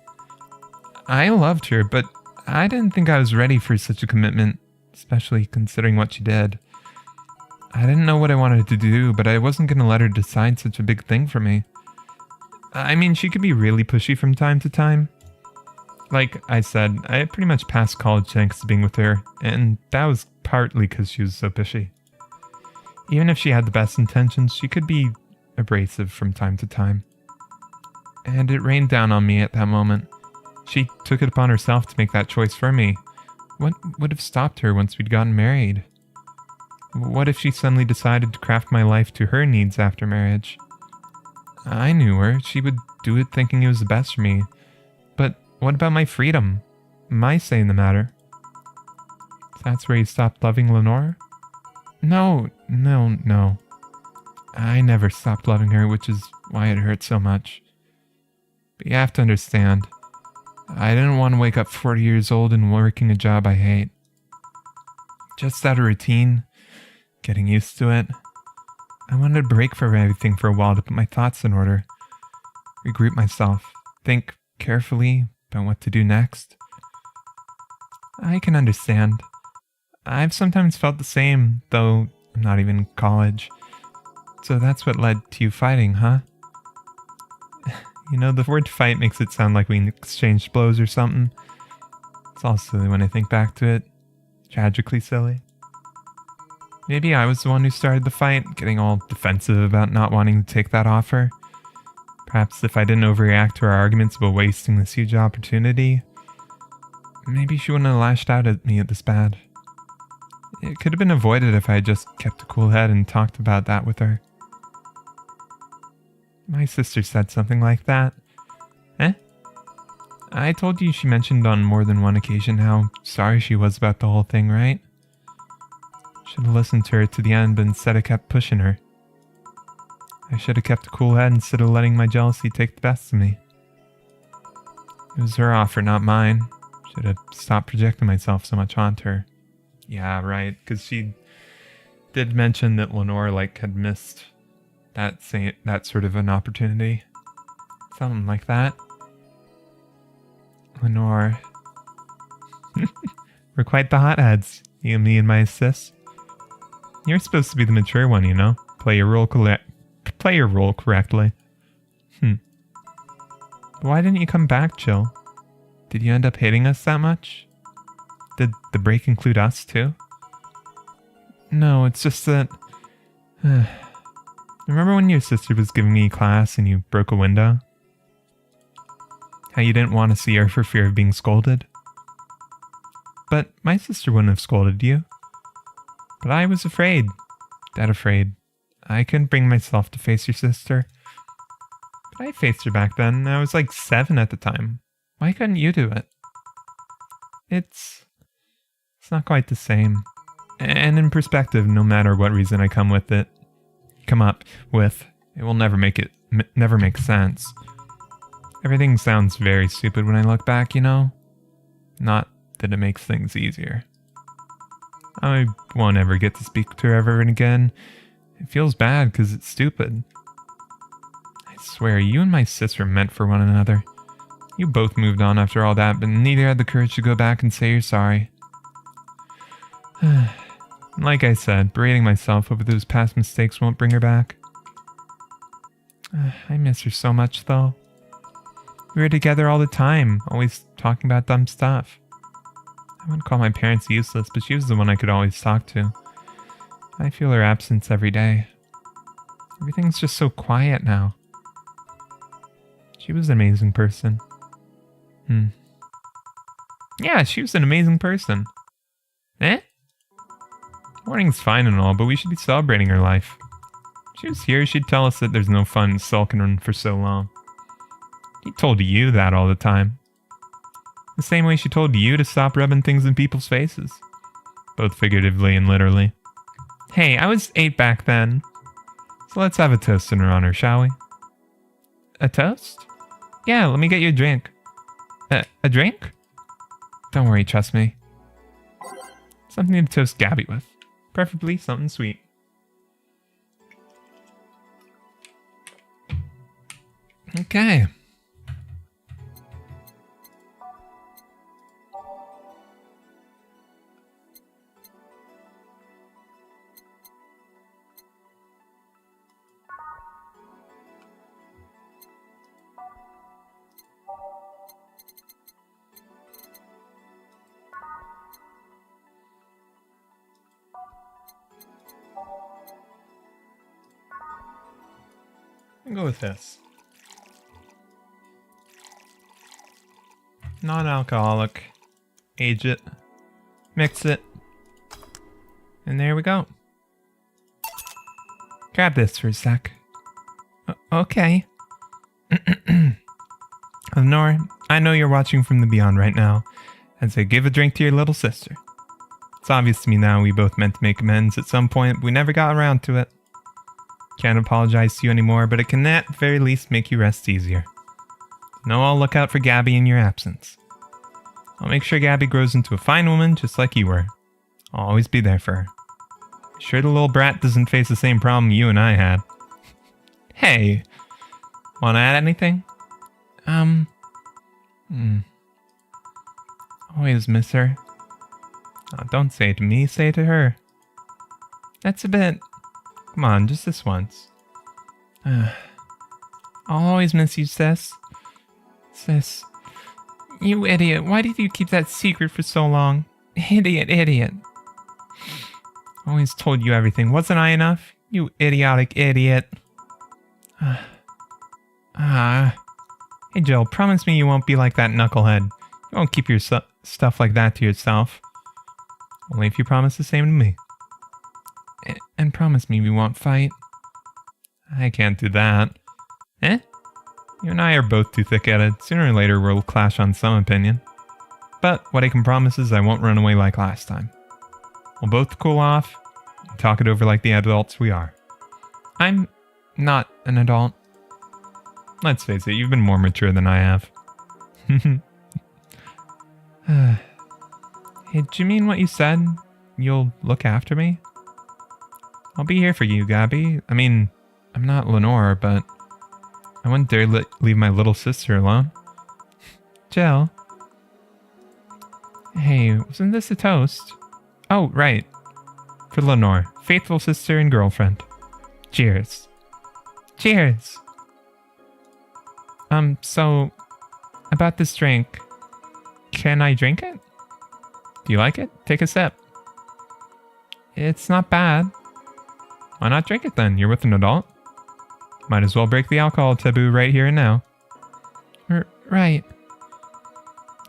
I loved her, but I didn't think I was ready for such a commitment, especially considering what she did. I didn't know what I wanted to do, but I wasn't going to let her decide such a big thing for me. I mean, she could be really pushy from time to time. Like I said, I pretty much passed college thanks to being with her, and that was partly because she was so pushy. Even if she had the best intentions, she could be abrasive from time to time. And it rained down on me at that moment. She took it upon herself to make that choice for me. What would have stopped her once we'd gotten married? What if she suddenly decided to craft my life to her needs after marriage? I knew her. She would do it thinking it was the best for me. But what about my freedom? My say in the matter? That's where you stopped loving Lenore? No. I never stopped loving her, which is why it hurt so much. But you have to understand, I didn't want to wake up 40 years old and working a job I hate. Just out of routine, getting used to it. I wanted a break from everything for a while to put my thoughts in order, regroup myself, think carefully about what to do next. I can understand. I've sometimes felt the same, though I'm not even in college. So that's what led to you fighting, huh? You know, the word fight makes it sound like we exchanged blows or something. It's all silly when I think back to it. Tragically silly. Maybe I was the one who started the fight, getting all defensive about not wanting to take that offer. Perhaps if I didn't overreact to our arguments about wasting this huge opportunity, maybe she wouldn't have lashed out at me this bad. It could have been avoided if I had just kept a cool head and talked about that with her. My sister said something like that. I told you she mentioned on more than one occasion how sorry she was about the whole thing, right? Should have listened to her to the end, but instead I kept pushing her. I should have kept a cool head instead of letting my jealousy take the best of me. It was her offer, not mine. Should have stopped projecting myself so much onto her. Yeah, right, because she did mention that Lenore, had missed that sort of an opportunity. Something like that. Lenore. We're quite the hotheads, you, me, and my sis. You're supposed to be the mature one, you know? Play your role correctly. Why didn't you come back, Jill? Did you end up hating us that much? Did the break include us, too? No, it's just that... Remember when your sister was giving me class and you broke a window? How you didn't want to see her for fear of being scolded? But my sister wouldn't have scolded you. But I was afraid. Dead afraid. I couldn't bring myself to face your sister. But I faced her back then. I was like 7 at the time. Why couldn't you do it? It's not quite the same. And in perspective, no matter what reason I come up with, it will never make sense. Everything sounds very stupid when I look back, you know? Not that it makes things easier. I won't ever get to speak to her ever again. It feels bad because it's stupid. I swear, you and my sister are meant for one another. You both moved on after all that, but neither had the courage to go back and say you're sorry. Like I said, berating myself over those past mistakes won't bring her back. I miss her so much, though. We were together all the time, always talking about dumb stuff. I wouldn't call my parents useless, but she was the one I could always talk to. I feel her absence every day. Everything's just so quiet now. She was an amazing person. Yeah, she was an amazing person. Eh? Morning's fine and all, but we should be celebrating her life. If she was here, she'd tell us that there's no fun in sulking for so long. She told you that all the time. The same way she told you to stop rubbing things in people's faces. Both figuratively and literally. Hey, I was 8 back then. So let's have a toast in her honor, shall we? A toast? Yeah, let me get you a drink. A drink? Don't worry, trust me. Something to toast Gabby with. Preferably something sweet. Okay. I'll go with this. Non-alcoholic. Age it. Mix it. And there we go. Grab this for a sec. Okay. Lenore, I know you're watching from the beyond right now, as I give a drink to your little sister. It's obvious to me now we both meant to make amends at some point, but we never got around to it. Can't apologize to you anymore, but it can at the very least make you rest easier. Know I'll look out for Gabby in your absence. I'll make sure Gabby grows into a fine woman just like you were. I'll always be there for her. Sure the little brat doesn't face the same problem you and I had. Hey, wanna add anything? Always miss her. Oh, don't say it to me, say it to her. That's a bit... Come on, just this once. I'll always miss you, sis. Sis. You idiot, why did you keep that secret for so long? Idiot. Always told you everything, wasn't I enough? You idiotic idiot. Hey Jill, promise me you won't be like that knucklehead. You won't keep your stuff like that to yourself. Only if you promise the same to me. And promise me we won't fight. I can't do that. Eh? You and I are both too thick-headed. Sooner or later we'll clash on some opinion. But what I can promise is I won't run away like last time. We'll both cool off and talk it over like the adults we are. I'm not an adult. Let's face it, you've been more mature than I have. Hey, do you mean what you said? You'll look after me? I'll be here for you, Gabby. I mean, I'm not Lenore, but I wouldn't dare leave my little sister alone. Jill? Hey, wasn't this a toast? Oh, right. For Lenore, faithful sister and girlfriend. Cheers. Cheers! So, about this drink, can I drink it? Do you like it? Take a sip. It's not bad. Why not drink it then? You're with an adult. Might as well break the alcohol taboo right here and now. Right.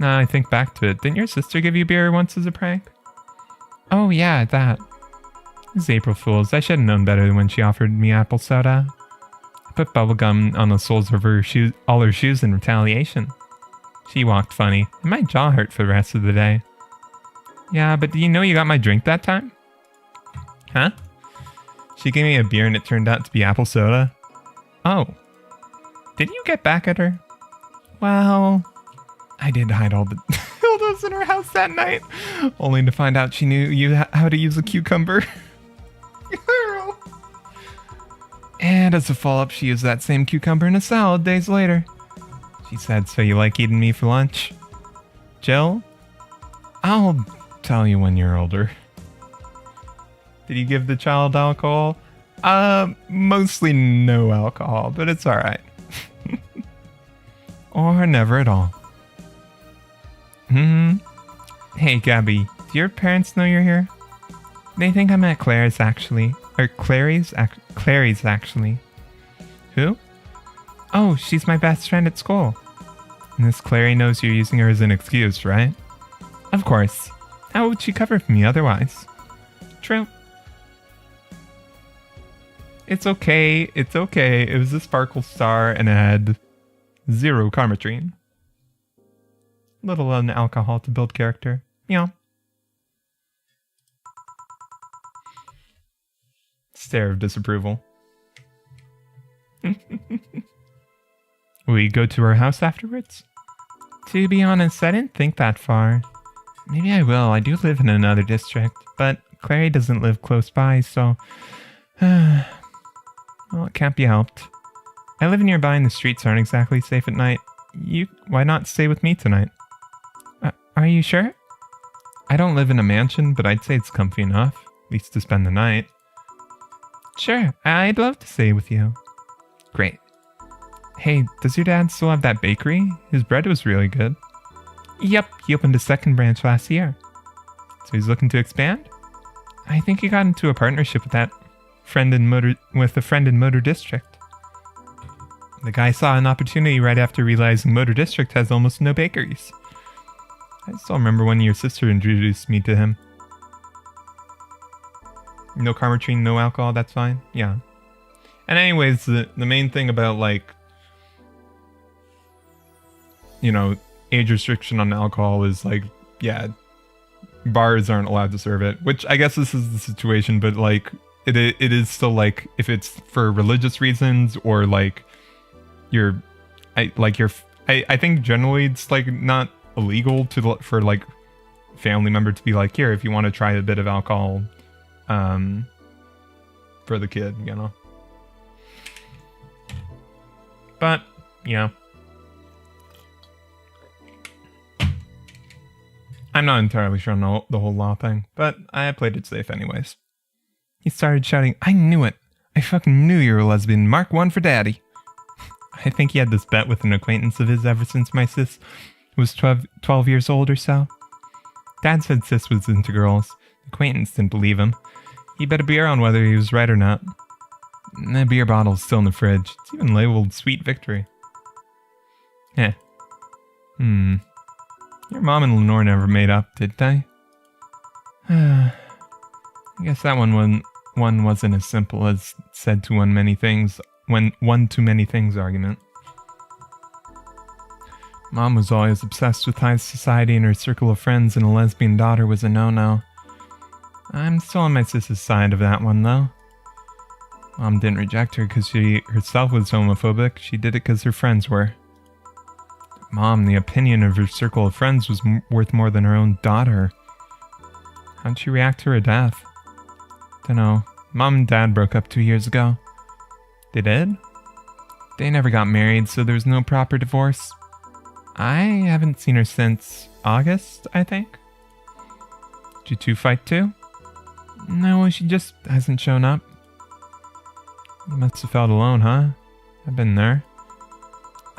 Now I think back to it. Didn't your sister give you beer once as a prank? Oh yeah, that. It's April Fool's. I should have known better when she offered me apple soda. I put bubblegum on the soles of her shoes, all her shoes in retaliation. She walked funny, and my jaw hurt for the rest of the day. Yeah, but do you know you got my drink that time? Huh? She gave me a beer and it turned out to be apple soda. Oh. Did you get back at her? Well, I did hide all the dildos in her house that night, only to find out she knew how to use a cucumber. And as a follow-up, she used that same cucumber in a salad days later. She said, so you like eating me for lunch? Jill? I'll tell you when you're older. Did you give the child alcohol? Mostly no alcohol, but it's alright. Or never at all. Hey, Gabby, do your parents know you're here? They think I'm at Claire's, actually. Or Clary's, actually. Who? Oh, she's my best friend at school. And this Clary knows you're using her as an excuse, right? Of course. How would she cover for me otherwise? True. It's okay. It's okay. It was a sparkle star and it had 0 carmetrine. Little alcohol to build character. Yeah. Stare of disapproval. We go to her house afterwards? To be honest, I didn't think that far. Maybe I will. I do live in another district, but Clary doesn't live close by, so... well, it can't be helped. I live nearby and the streets aren't exactly safe at night. Why not stay with me tonight? Are you sure? I don't live in a mansion, but I'd say it's comfy enough, at least to spend the night. Sure, I'd love to stay with you. Great. Hey, does your dad still have that bakery? His bread was really good. Yep, he opened a second branch last year. So he's looking to expand? I think he got into a partnership with a friend in Motor District. The guy saw an opportunity right after realizing Motor District has almost no bakeries. I still remember when your sister introduced me to him. No carmetrine, no alcohol, that's fine? Yeah. And anyways, the main thing about, like, you know, age restriction on alcohol is, like, yeah, bars aren't allowed to serve it. Which, I guess this is the situation, but, like, it is still, like, if it's for religious reasons or, like, I think generally it's, like, not illegal for, like, family member to be like, here, if you want to try a bit of alcohol, for the kid, you know. But, yeah. I'm not entirely sure on the whole law thing, but I played it safe anyways. He started shouting, I knew it! I fucking knew you were a lesbian. Mark 1 for daddy. I think he had this bet with an acquaintance of his ever since my sis was 12 years old or so. Dad said sis was into girls. The acquaintance didn't believe him. He bet a beer on whether he was right or not. The beer bottle's still in the fridge. It's even labeled Sweet Victory. Your mom and Lenore never made up, did they? I guess that one wasn't as simple as said to one too many things argument. Mom was always obsessed with high society and her circle of friends, and a lesbian daughter was a no-no. I'm still on my sister's side of that one, though. Mom didn't reject her because she herself was homophobic. She did it because her friends were. Mom, the opinion of her circle of friends was worth more than her own daughter. How'd she react to her death? Dunno. Mom and Dad broke up 2 years ago. They did? They never got married, so there was no proper divorce. I haven't seen her since August, I think. Did you two fight too? No, she just hasn't shown up. You must have felt alone, huh? I've been there.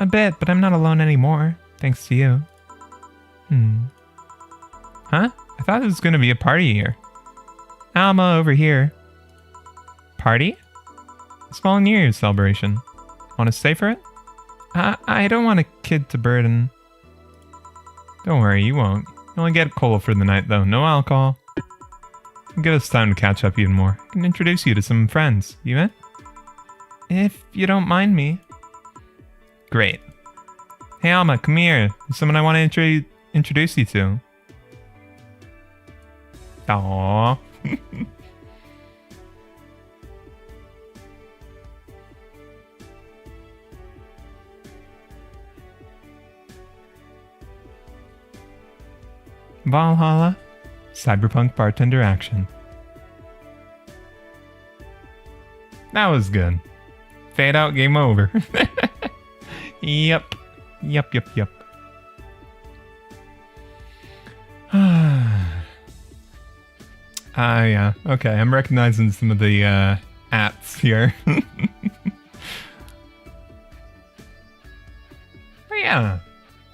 A bit, but I'm not alone anymore, thanks to you. Huh? I thought it was going to be a party here. Alma over here. Party? Small New Year's celebration. Want to stay for it? I don't want a kid to burden. Don't worry, you won't. You only get cola for the night, though. No alcohol. It'll give us time to catch up even more. I can introduce you to some friends. You in? If you don't mind me. Great. Hey, Alma, come here. There's someone I want to introduce you to. Aww. Valhalla, cyberpunk bartender action. That was good. Fade out, game over. Yep. Yeah. Okay, I'm recognizing some of the ats here. But yeah,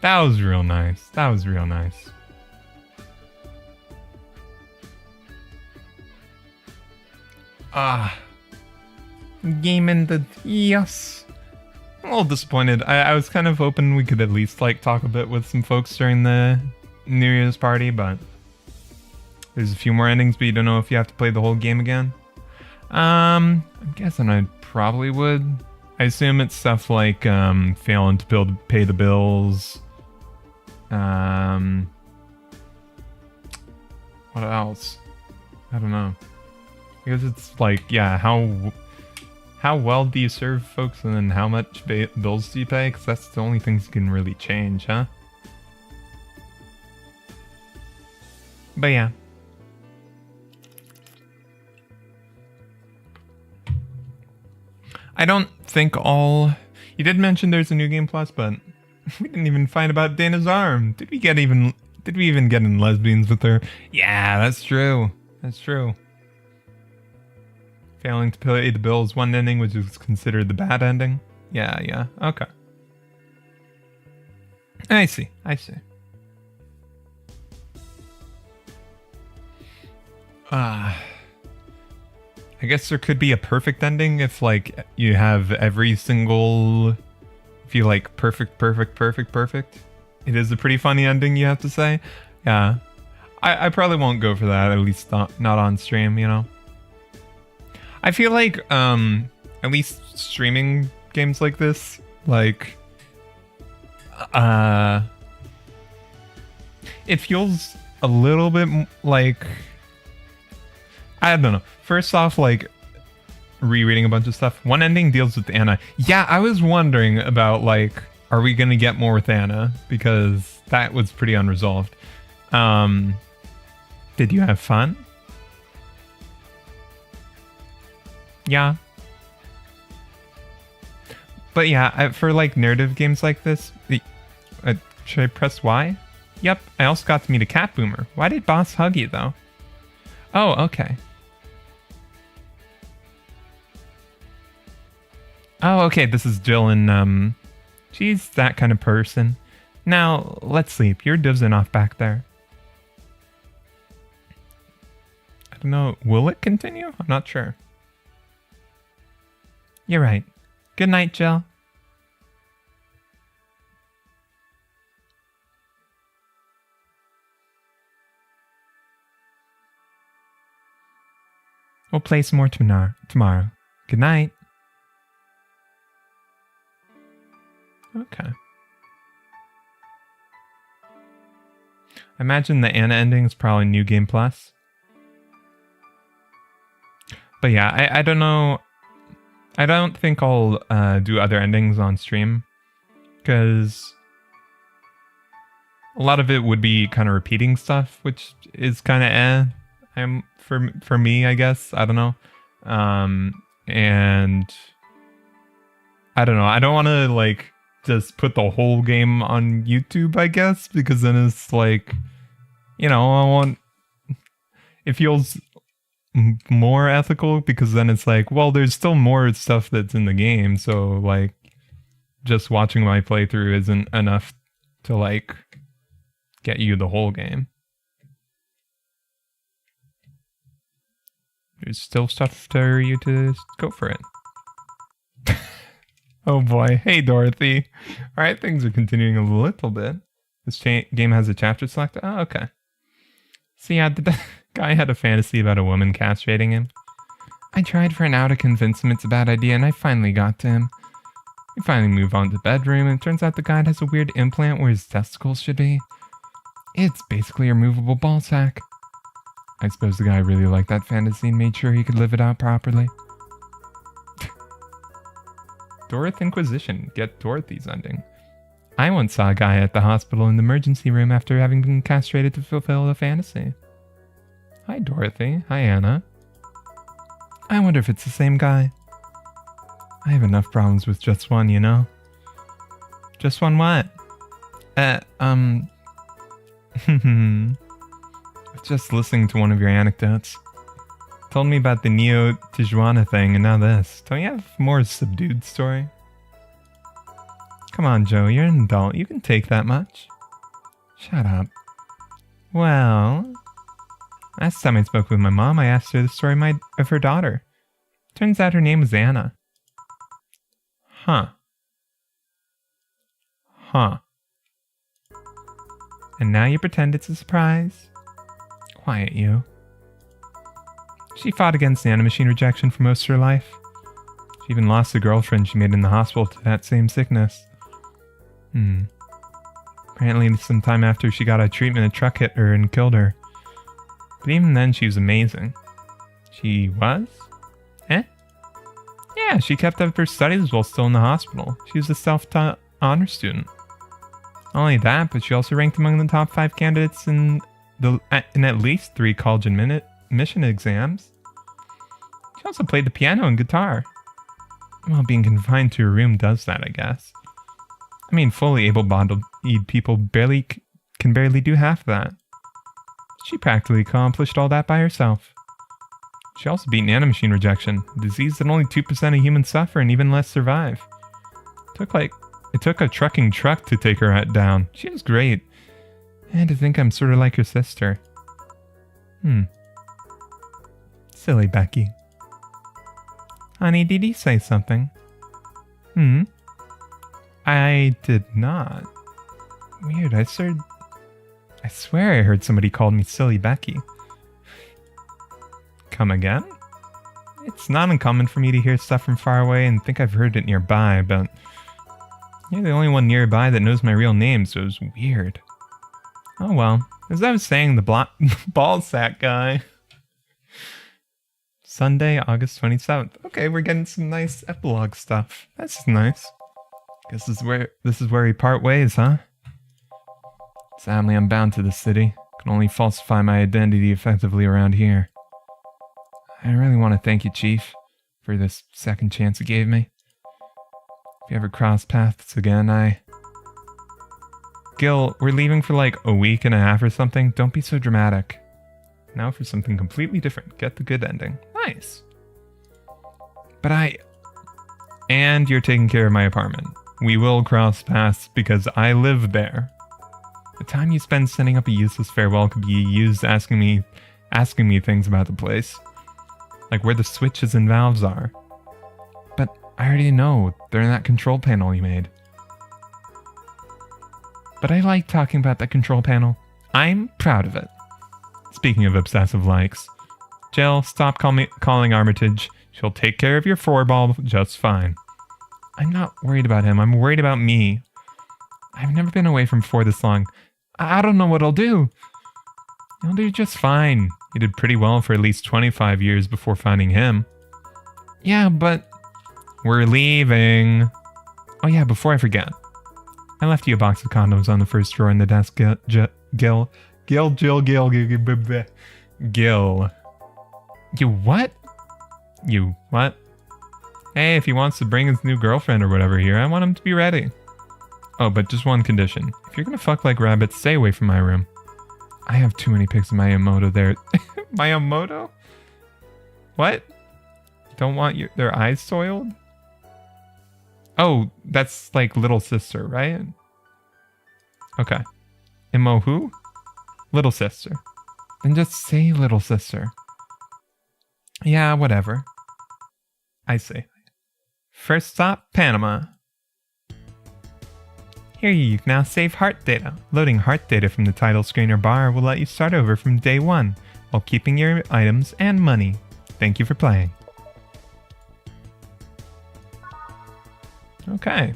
that was real nice. Game ended. Yes. I'm a little disappointed. I was kind of hoping we could at least like talk a bit with some folks during the New Year's party, but there's a few more endings, but you don't know if you have to play the whole game again. I'm guessing I probably would. I assume it's stuff like failing to pay the bills. What else? I don't know. I guess it's like, yeah, how well do you serve folks, and then how much bills do you pay? Because that's the only things you can really change, huh? But yeah. I don't think all... You did mention there's a new game plus, but we didn't even find about Dana's arm. Did we even get in lesbians with her? Yeah, that's true. Failing to pay the bills, one ending, which is considered the bad ending. Yeah, okay. I see. I guess there could be a perfect ending if, like, you have every single... If you like perfect. It is a pretty funny ending, you have to say. Yeah. I probably won't go for that, at least not on stream, you know? I feel like, at least streaming games like this, like, it feels a little bit like, I don't know. First off, like, rereading a bunch of stuff. One ending deals with Anna. Yeah, I was wondering about, like, are we going to get more with Anna? Because that was pretty unresolved. Did you have fun? Yeah. But yeah, for like narrative games like this, should I press Y? Yep, I also got to meet a cat boomer. Why did Boss hug you though? Oh, okay. Oh, okay, this is Jill and, she's that kind of person. Now, let's sleep. You're dozing off back there. I don't know, will it continue? I'm not sure. You're right. Good night, Jill. We'll play some more tomorrow. Good night. Okay. I imagine the Anna ending is probably New Game Plus. But yeah, I don't know. I don't think I'll do other endings on stream, because a lot of it would be kind of repeating stuff, which is kind of for me, I guess. I don't know. And I don't know. I don't want to like just put the whole game on YouTube, I guess, because then it's like, you know, it feels more ethical, because then it's like, well, there's still more stuff that's in the game, so like just watching my playthrough isn't enough to like get you the whole game. There's still stuff for you to go for it. Oh boy. Hey, Dorothy. Alright, things are continuing a little bit. This game has a chapter selected. Oh, okay. So yeah, the guy had a fantasy about a woman castrating him. I tried for an hour to convince him it's a bad idea, and I finally got to him. We finally move on to the bedroom, and it turns out the guy has a weird implant where his testicles should be. It's basically a removable ball sack. I suppose the guy really liked that fantasy and made sure he could live it out properly. Dorothy Inquisition. Get Dorothy's ending. I once saw a guy at the hospital in the emergency room after having been castrated to fulfill a fantasy. Hi, Dorothy. Hi, Anna. I wonder if it's the same guy. I have enough problems with just one, you know? Just one what? Just listening to one of your anecdotes. Told me about the Neo Tijuana thing, and now this. Don't you have more subdued story? Come on, Joe, you're an adult. You can take that much. Shut up. Well, last time I spoke with my mom, I asked her the story of her daughter. Turns out her name was Anna. Huh. And now you pretend it's a surprise? Quiet, you. She fought against nanomachine rejection for most of her life. She even lost a girlfriend she made in the hospital to that same sickness. Apparently, sometime after she got out of treatment, a truck hit her and killed her. But even then, she was amazing. She was? Yeah, she kept up her studies while still in the hospital. She was a self-taught honor student. Not only that, but she also ranked among the top 5 candidates in at least 3 college admission exams. She also played the piano and guitar. Well, being confined to her room does that, I guess. I mean, fully able-bodied people can barely do half that. She practically accomplished all that by herself. She also beat nanomachine rejection, a disease that only 2% of humans suffer and even less survive. It took a trucking truck to take her down. She was great. And to think I'm sort of like her sister. Silly Becky. Honey, did you say something? I did not. Weird, I swear I heard somebody called me Silly Becky. Come again? It's not uncommon for me to hear stuff from far away and think I've heard it nearby, but you're the only one nearby that knows my real name, so it was weird. Oh well, as I was saying, the ball sack guy. Sunday, August 27th. Okay, we're getting some nice epilogue stuff. That's nice. Guess this is where we part ways, huh? Sadly, I'm bound to this city. Can only falsify my identity effectively around here. I really want to thank you, Chief, for this second chance you gave me. If you ever cross paths again, Gil, we're leaving for like a week and a half or something. Don't be so dramatic. Now for something completely different. Get the good ending. Nice. But And you're taking care of my apartment. We will cross paths because I live there. The time you spend sending up a useless farewell could be used asking me things about the place. Like where the switches and valves are. But I already know. They're in that control panel you made. But I like talking about that control panel. I'm proud of it. Speaking of obsessive likes. Jill, stop calling Armitage. She'll take care of your 4-ball just fine. I'm not worried about him. I'm worried about me. I've never been away from 4 this long. I don't know what I'll do. You'll do just fine. You did pretty well for at least 25 years before finding him. Yeah, but we're leaving. Oh yeah, before I forget. I left you a box of condoms on the first drawer in the desk, Gil. You what? You what? Hey, if he wants to bring his new girlfriend or whatever here, I want him to be ready. Oh, but just one condition. If you're gonna fuck like rabbits, stay away from my room. I have too many pics of my Miyamoto there. Miyamoto? What? Don't want their eyes soiled? Oh, that's like little sister, right? Okay. Imo who? Little sister. Then just say little sister. Yeah, whatever. I say. First stop, Panama. Here you can now save heart data. Loading heart data from the title screen or bar will let you start over from day 1, while keeping your items and money. Thank you for playing. Okay.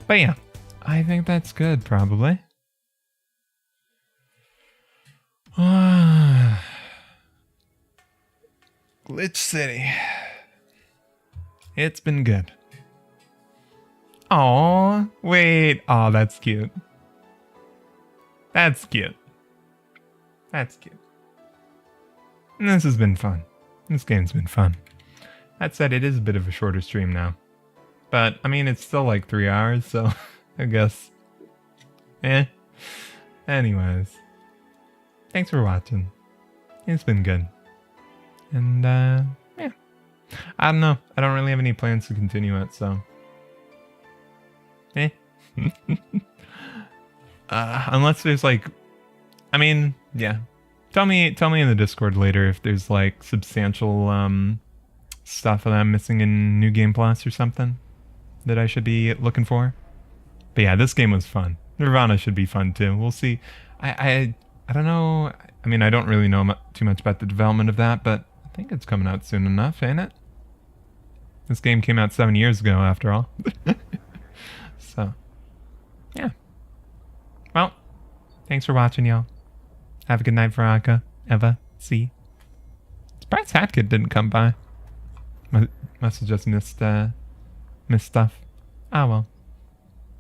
But yeah, I think that's good, probably. Glitch City. It's been good. Aw, wait. Aw, that's cute. That's cute. That's cute. And this has been fun. This game's been fun. That said, it is a bit of a shorter stream now. But, I mean, it's still like 3 hours, so I guess. Anyways. Thanks for watching. It's been good. And, yeah. I don't know. I don't really have any plans to continue it, so. Unless there's like, I mean, yeah. Tell me in the Discord later if there's like substantial stuff that I'm missing in New Game Plus or something that I should be looking for. But yeah, this game was fun. Nirvana should be fun too. We'll see. I don't know. I mean, I don't really know too much about the development of that, but I think it's coming out soon enough, ain't it? This game came out 7 years ago, after all. So, yeah. Well, thanks for watching, y'all. Have a good night, Veronica, Eva, C. Surprised Hatkid didn't come by. Must have just missed stuff. Ah, well.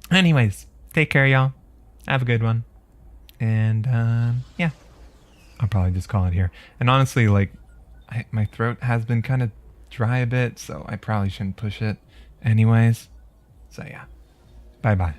Anyways, take care, y'all. Have a good one. And, yeah. I'll probably just call it here. And honestly, like, my throat has been kind of dry a bit, so I probably shouldn't push it anyways. So, yeah. Bye-bye.